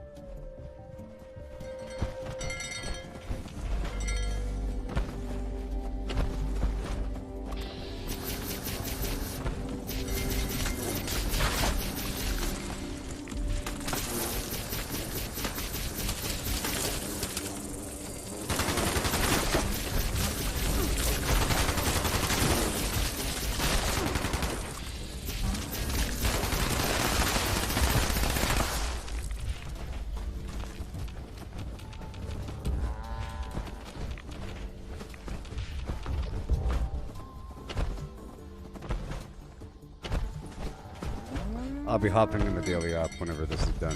I'll be hopping in the daily op whenever this is done.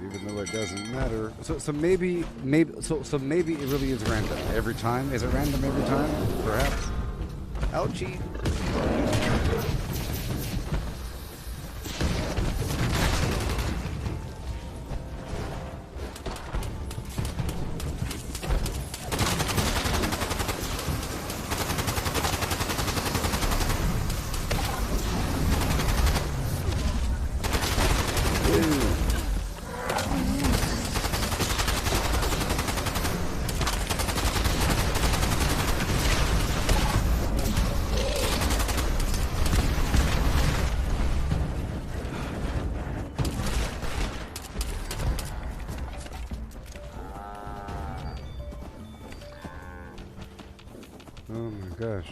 Even though it doesn't matter. So maybe it really is random every time. Is it random every time? Perhaps. Ouchie. Oh my gosh.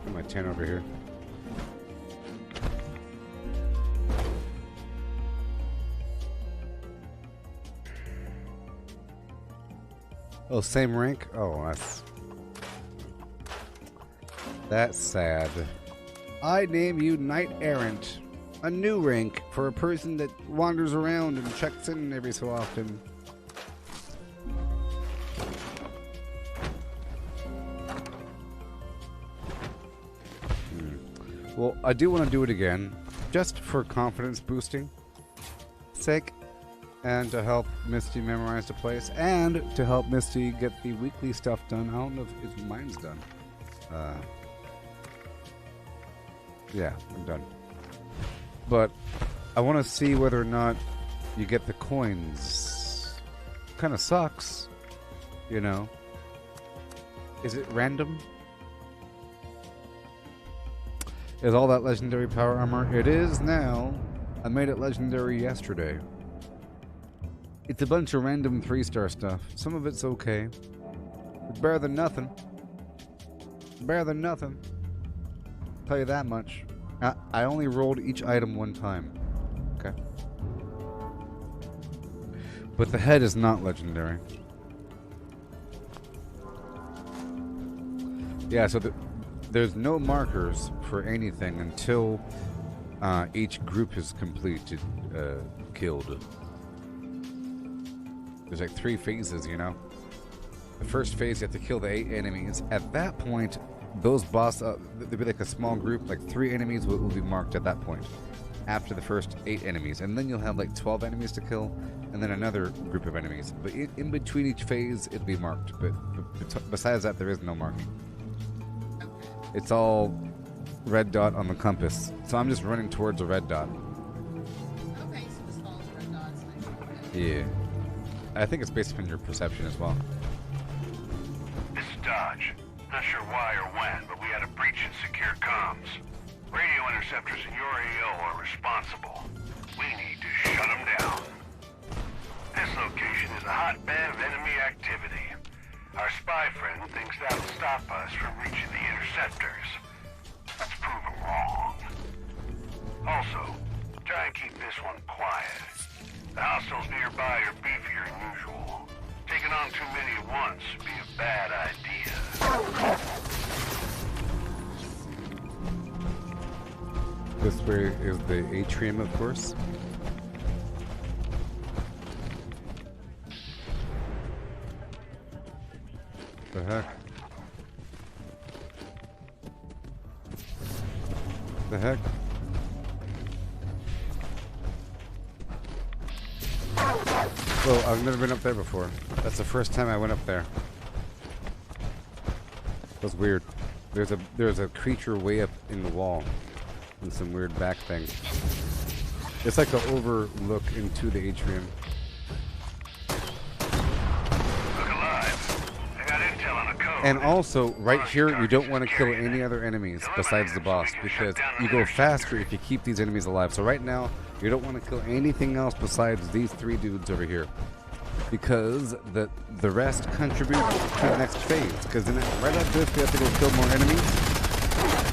Put my 10 over here. Oh, same rank? Oh, that's sad. I name you Knight Errant. A new rank for a person that wanders around and checks in every so often. Well, I do want to do it again, just for confidence boosting sake. And to help Misty memorize the place, and to help Misty get the weekly stuff done. I don't know if mine's done. Yeah, I'm done. But I want to see whether or not you get the coins. Kind of sucks, you know. Is it random? Is all that legendary power armor? It is now. I made it legendary yesterday. It's a bunch of random 3-star stuff. Some of it's okay. It's better than nothing. Better than nothing. Tell you that much. I only rolled each item one time. Okay. But the head is not legendary. Yeah, so there's no markers for anything until each group is completed, killed. There's like 3 phases, you know. The first phase, you have to kill the 8 enemies. At that point, those boss, there'll be like a small group, like 3 enemies will be marked at that point. After the first 8 enemies. And then you'll have like 12 enemies to kill, and then another group of enemies. But in between each phase, it'll be marked. But besides that, there is no marking. It's all red dot on the compass. So I'm just running towards a red dot. Okay, so this follows red dots. Yeah. I think it's based upon your perception as well. This is Dodge. Not sure why or when, but we had a breach in secure comms. Radio interceptors in your AO are responsible. We need to shut them down. This location is a hotbed of enemy activity. Our spy friend thinks that'll stop us from reaching the interceptors. Let's prove him wrong. Also, try and keep this one quiet. The hostiles nearby are beefier than usual. Taking on too many at once would be a bad idea. This way is the atrium, of course. The heck? The heck? Well, I've never been up there before. That's the first time I went up there. It was weird. There's a creature way up in the wall, and some weird back thing. It's like an overlook into the atrium. Look alive. I got intel on a code. And also, right here, you don't want to kill any other enemies besides the boss, because you go faster if you keep these enemies alive. So right now, you don't want to kill anything else besides these 3 dudes over here. because the rest contribute to the next phase. Because then right after this, we have to go kill more enemies.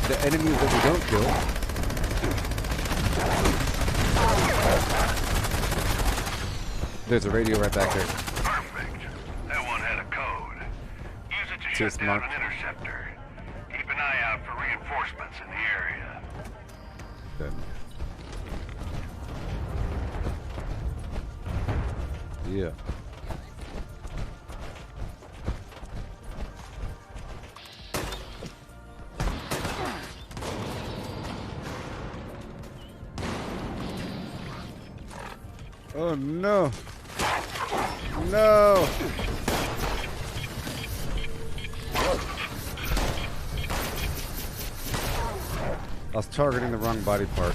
The enemies that we don't kill. There's a radio right back there. Perfect. That one had a code. Use it to Too shut down smart. an interceptor. Keep an eye out for reinforcements in the area. Good. Yeah. Oh no! No! I was targeting the wrong body part.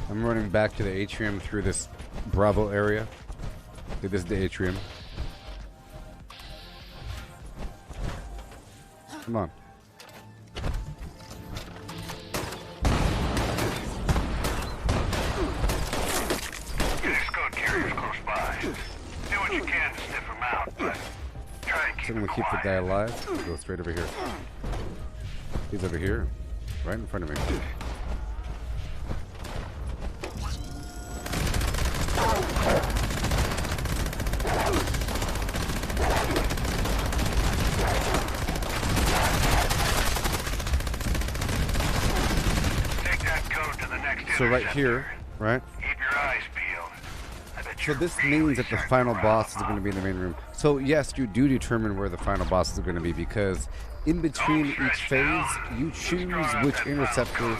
I'm running back to the atrium through this Bravo area. This is the atrium. Come on. There's code carriers close by. Do what you can to sniff them out, but try and keep So I'm it gonna keep the quiet. guy alive. Go straight over here. He's over here, right in front of me. Take that code to the next So right interceptor. here, right? Keep your eyes peeled. I bet So you're this really means that the starting final to boss is rile going to them be in the main room. So yes, you do determine where the final boss is going to be because in between each phase, you choose which interceptor,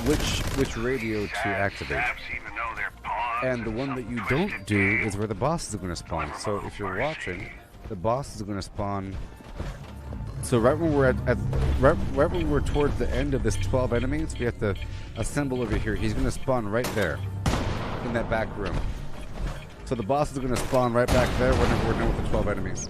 which radio to activate. Snaps even though they're pawns And the one that you don't do is where the bosses are going to spawn. So if you're watching, the bosses are going to spawn. So right when we're right when we're towards the end of this 12 enemies, we have to assemble over here. He's going to spawn right there, in that back room. So the bosses are going to spawn right back there whenever we're done with the 12 enemies.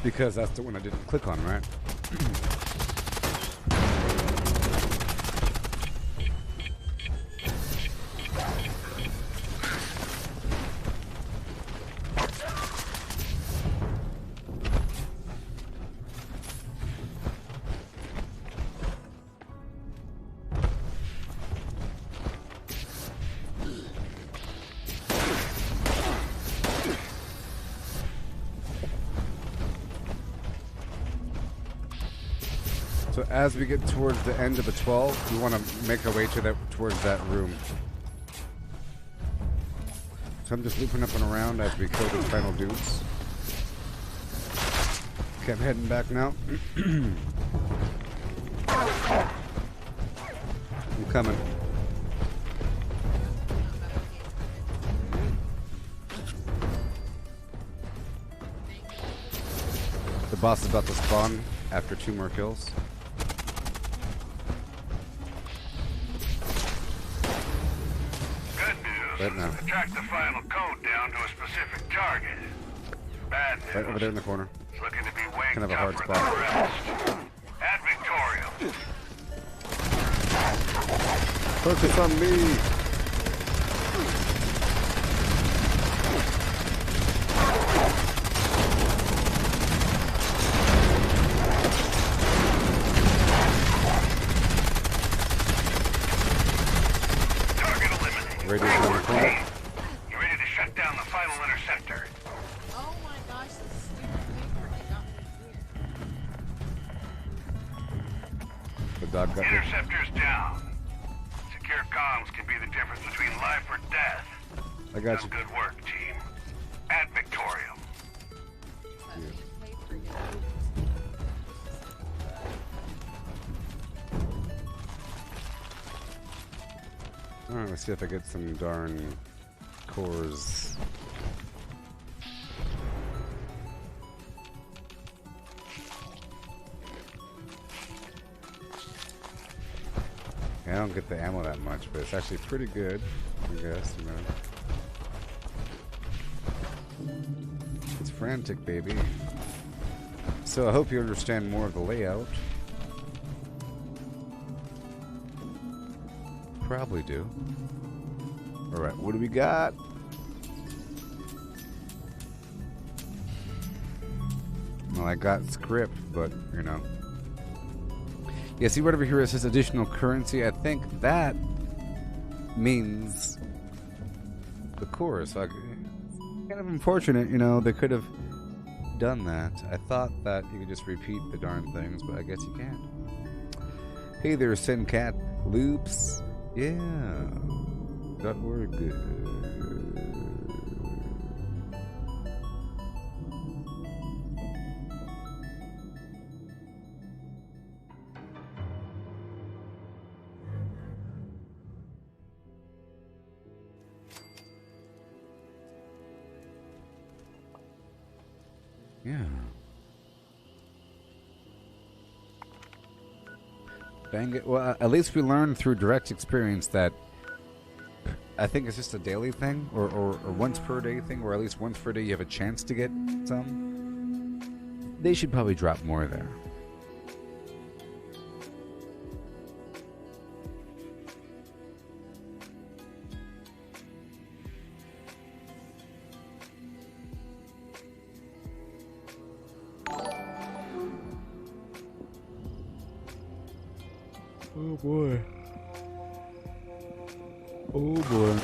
Because that's the one I didn't click on, right? So as we get towards the end of the 12, we want to make our way towards that room. So I'm just looping up and around as we kill these final dudes. Okay, I'm heading back now. I'm coming. The boss is about to spawn after 2 more kills. Good news. Right now. Track the final code down to a specific target. Bad news. Right over there in the corner. It's looking to be way Kind of a hard tougher spot. than the rest. At Victorium. Focus on me! Target eliminated. Radio's around the corner. You ready to shut down the final interceptor? Oh my gosh, this stupid paper, it got me here. The dog got me. Interceptor's down. Secure comms can be the difference between life or death. I got Done you. good work, team. At Victorium. That paper got me. Alright, let's see if I get some darn cores. I don't get the ammo that much, but it's actually pretty good, I guess, you know. It's frantic, baby. So I hope you understand more of the layout. Probably do. Alright, what do we got? Well, I got script, but, you know. Yeah, see right over here it says additional currency. I think that means the core. So kind of unfortunate, you know, they could have done that. I thought that you could just repeat the darn things, but I guess you can't. Hey there, Sincat Loops. Yeah. .org. Yeah. Bang it. Well, at least we learned through direct experience that I think it's just a daily thing, or once per day thing, or at least once per day you have a chance to get some. They should probably drop more there. Oh boy. Oh boy.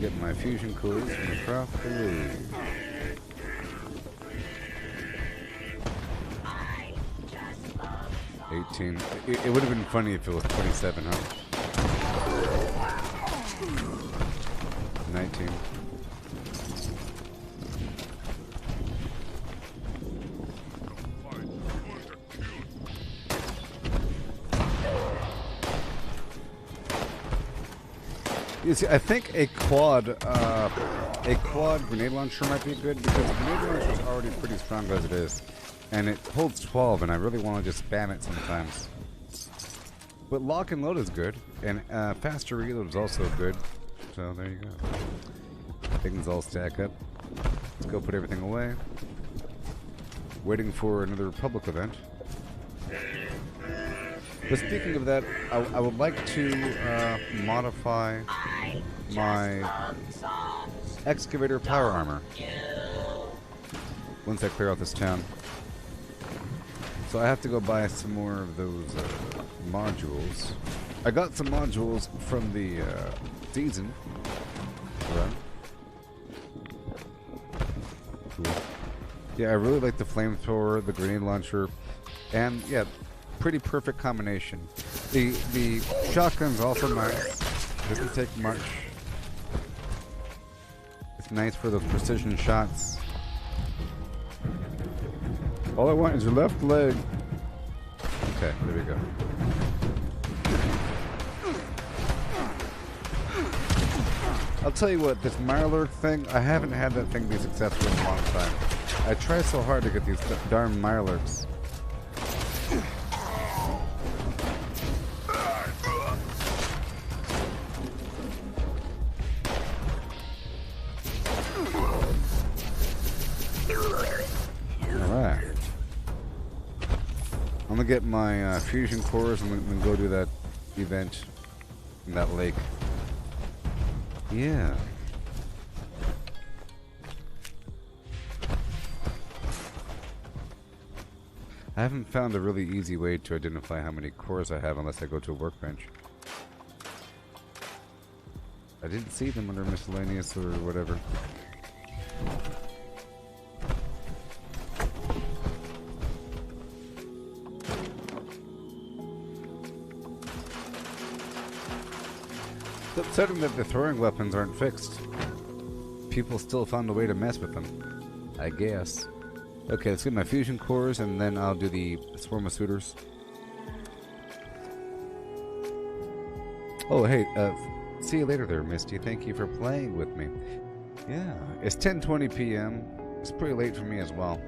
Get my fusion cores across the way. 18. It would have been funny if it was 27, huh? 19. You see, I think a quad grenade launcher might be good because the grenade launcher is already pretty strong as it is. And it holds 12, and I really want to just spam it sometimes. But lock and load is good, and faster reload is also good. So there you go. Things all stack up. Let's go put everything away. Waiting for another Republic event. But speaking of that, I would like to modify my excavator power armor once I clear out this town. So I have to go buy some more of those modules. I got some modules from the season run. Cool. Yeah, I really like the flamethrower, the grenade launcher, and yeah, pretty perfect combination. The shotgun's also nice. Doesn't take much. It's nice for those precision shots. All I want is your left leg. Okay, there we go. I'll tell you what, this Mirelurk thing, I haven't had that thing be successful in a long time. I try so hard to get these darn Mirelurks. I'm gonna get my fusion cores and then go do that event in that lake. Yeah. I haven't found a really easy way to identify how many cores I have unless I go to a workbench. I didn't see them under miscellaneous or whatever. It's upsetting that the throwing weapons aren't fixed. People still found a way to mess with them, I guess. Okay, let's get my fusion cores and then I'll do the swarm of suitors. Oh, hey, see you later there, Misty. Thank you for playing with me. Yeah, it's 10:20 p.m. It's pretty late for me as well.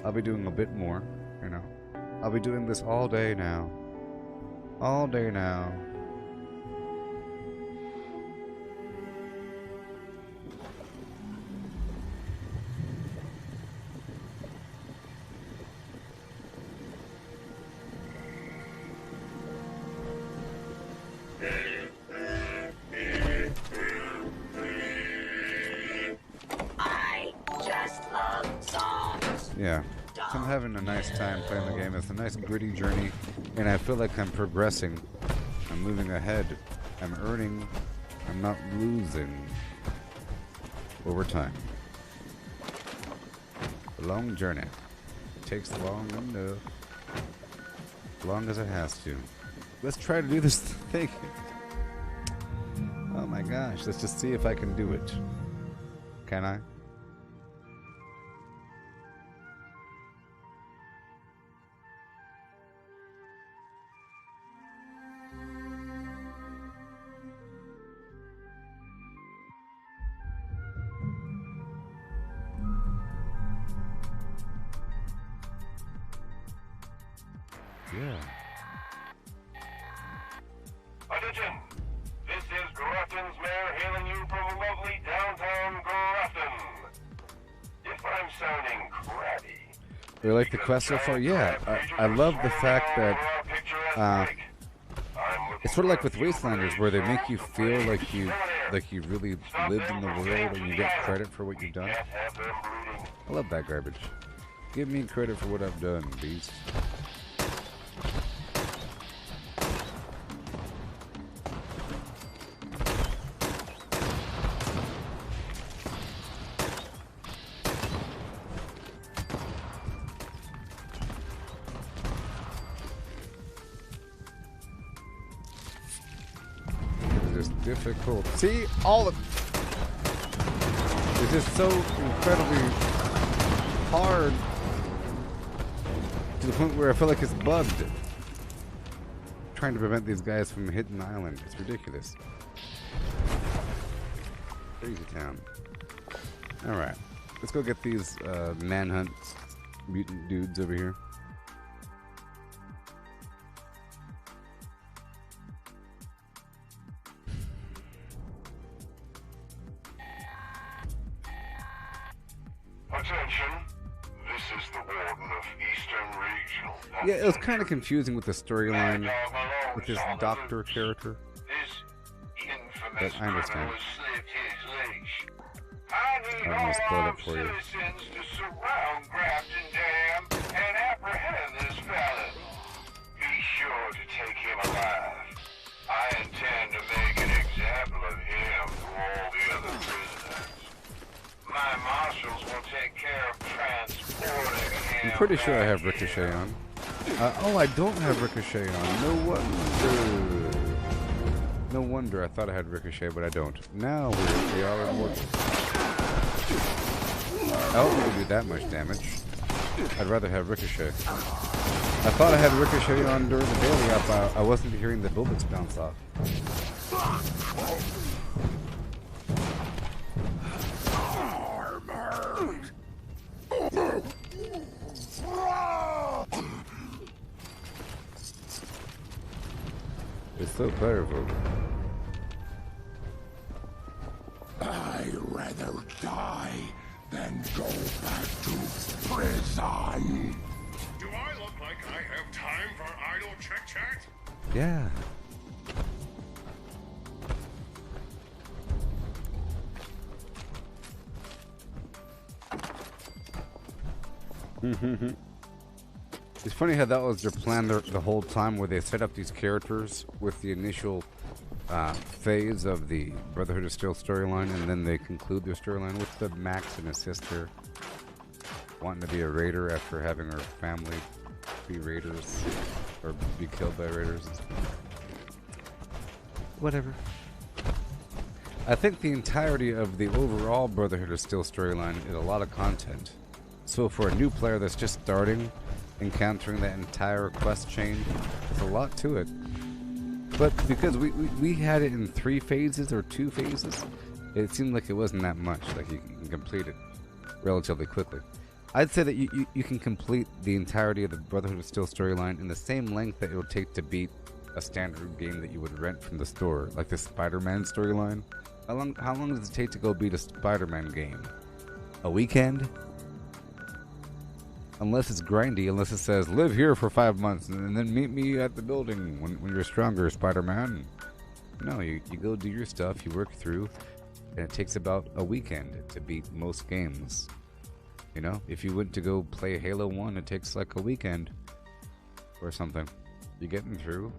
I'll be doing a bit more, you know. I'll be doing this all day now. All day now. I just love songs. Yeah. So I'm having a nice time playing the game. It's a nice gritty journey, and I feel like I'm progressing. I'm moving ahead. I'm earning. I'm not losing over time. A long journey. It takes long enough. As long as it has to. Let's try to do this thing. Oh my gosh. Let's just see if I can do it. Can I? Yeah. Attention! This is Grafton's mayor hailing you from lovely downtown Grafton. If I'm sounding crabby... You like the quest so far? Yeah. I love the fact that it's sort of like with Wastelanders, where they make you feel like you really lived in the world and you get credit for what you've done. I love that garbage. Give me credit for what I've done, beast. Difficult. See, all of it's just so incredibly hard to the point where I feel like it's bugged. Trying to prevent these guys from hitting the island. It's ridiculous. Crazy town. All right, let's go get these manhunt mutant dudes over here. Attention, this is the Warden of Eastern Regional. Yeah, it was kind of confusing with the storyline with this doctor character. This But infamous I understand. criminal has slipped his leash. I need I'm gonna all spoil it armed for you. citizens to surround Grafton Dam and apprehend this felon. Be sure to take him alive. I intend to make an example of him to all the other prisoners. My marshals will take care of transporting him. I'm pretty sure I have back Ricochet here. on. Oh, I don't have Ricochet on. No wonder. No wonder. I thought I had Ricochet, but I don't. Now we are immortal. I don't think we do that much damage. I'd rather have Ricochet. I thought I had Ricochet on during the daily up. I wasn't hearing the bullets bounce off. It's so powerful. I'd rather die than go back to prison. Do I look like I have time for idle chit-chat? Yeah. It's funny how that was their plan the whole time, where they set up these characters with the initial phase of the Brotherhood of Steel storyline, and then they conclude their storyline with the Max and his sister wanting to be a raider after having her family be raiders or be killed by raiders. Whatever. I think the entirety of the overall Brotherhood of Steel storyline is a lot of content. So for a new player that's just starting, encountering that entire quest chain, there's a lot to it. But because we had it in 3 phases or 2 phases, it seemed like it wasn't that much. Like you can complete it relatively quickly. I'd say that you can complete the entirety of the Brotherhood of Steel storyline in the same length that it would take to beat a standard game that you would rent from the store, like the Spider-Man storyline. How long does it take to go beat a Spider-Man game? A weekend? Unless it's grindy, unless it says, live here for 5 months and then meet me at the building when you're stronger, Spider-Man. No, you go do your stuff, you work through, and it takes about a weekend to beat most games. You know, if you went to go play Halo 1, it takes like a weekend or something. You're getting through.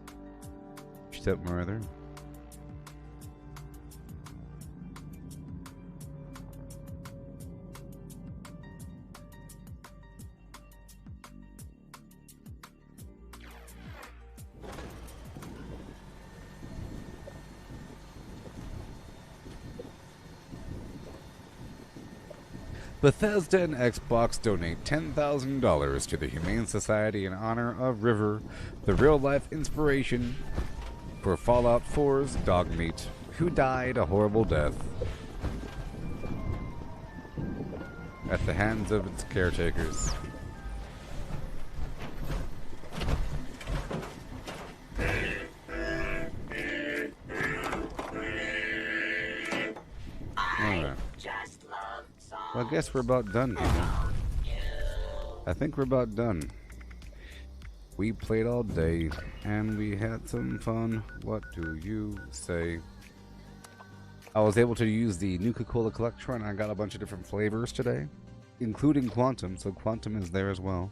Stepmother. Bethesda and Xbox donate $10,000 to the Humane Society in honor of River, the real-life inspiration for Fallout 4's Dogmeat, who died a horrible death at the hands of its caretakers. Alright. Well, I guess we're about done here. I think we're about done. We played all day, and we had some fun. What do you say? I was able to use the Nuka-Cola collector, and I got a bunch of different flavors today, including Quantum, so Quantum is there as well.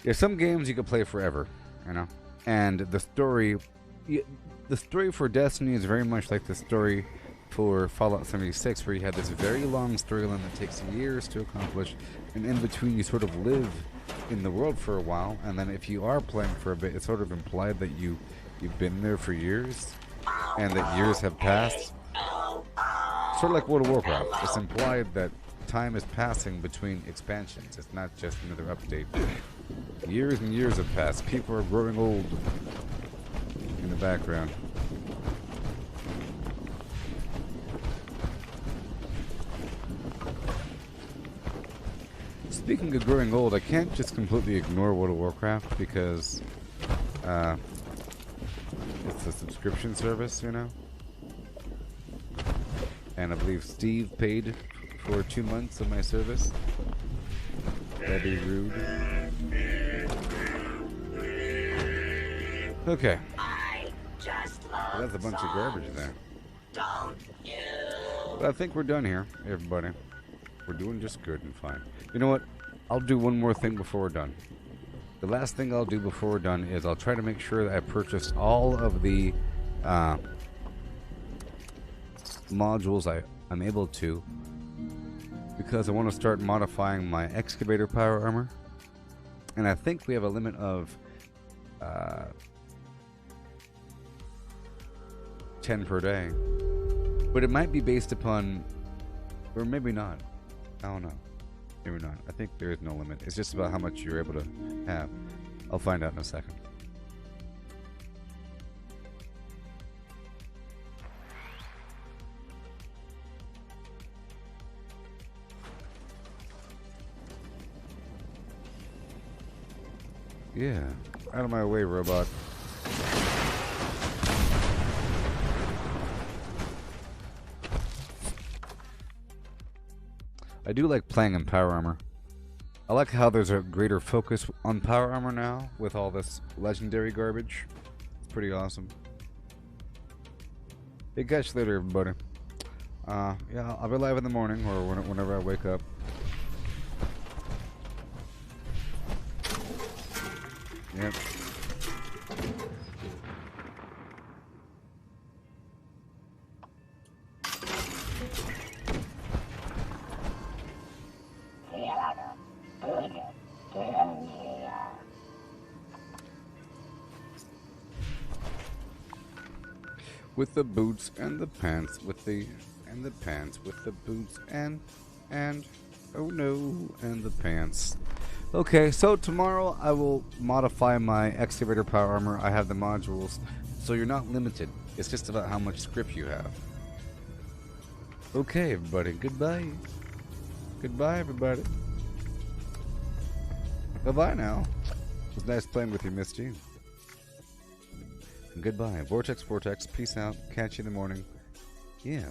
There's some games you can play forever, you know? And the story for Destiny is very much like the story for Fallout 76, where you have this very long storyline that takes years to accomplish, and in between you sort of live in the world for a while, and then if you are playing for a bit, it's sort of implied that you've been there for years, and that years have passed. Sort of like World of Warcraft. It's implied that time is passing between expansions. It's not just another update. Years and years have passed. People are growing old in the background. Speaking of growing old, I can't just completely ignore World of Warcraft because it's a subscription service, you know? And I believe Steve paid for 2 months of my service. That'd be rude. Okay. Well, that's a bunch of garbage there. But I think we're done here, everybody. We're doing just good and fine. You know what? I'll do one more thing before we're done. The last thing I'll do before we're done is I'll try to make sure that I purchased all of the modules I'm able to, because I want to start modifying my excavator power armor. And I think we have a limit of 10 per day. But it might be based upon, or maybe not. I don't know. Maybe not. I think there is no limit. It's just about how much you're able to have. I'll find out in a second. Yeah. Out of my way, robot. I do like playing in power armor. I like how there's a greater focus on power armor now with all this legendary garbage. It's pretty awesome. Hey, catch you later, everybody. Yeah, I'll be live in the morning or whenever I wake up. Yep. With the boots and the pants, with the pants, with the boots and oh no, and the pants. Okay, so tomorrow I will modify my excavator power armor. I have the modules, so you're not limited. It's just about how much script you have. Okay, everybody. Goodbye. Goodbye, everybody. Bye-bye now. It was nice playing with you, Miss Jean. And goodbye. Vortex, Vortex. Peace out. Catch you in the morning. Yeah.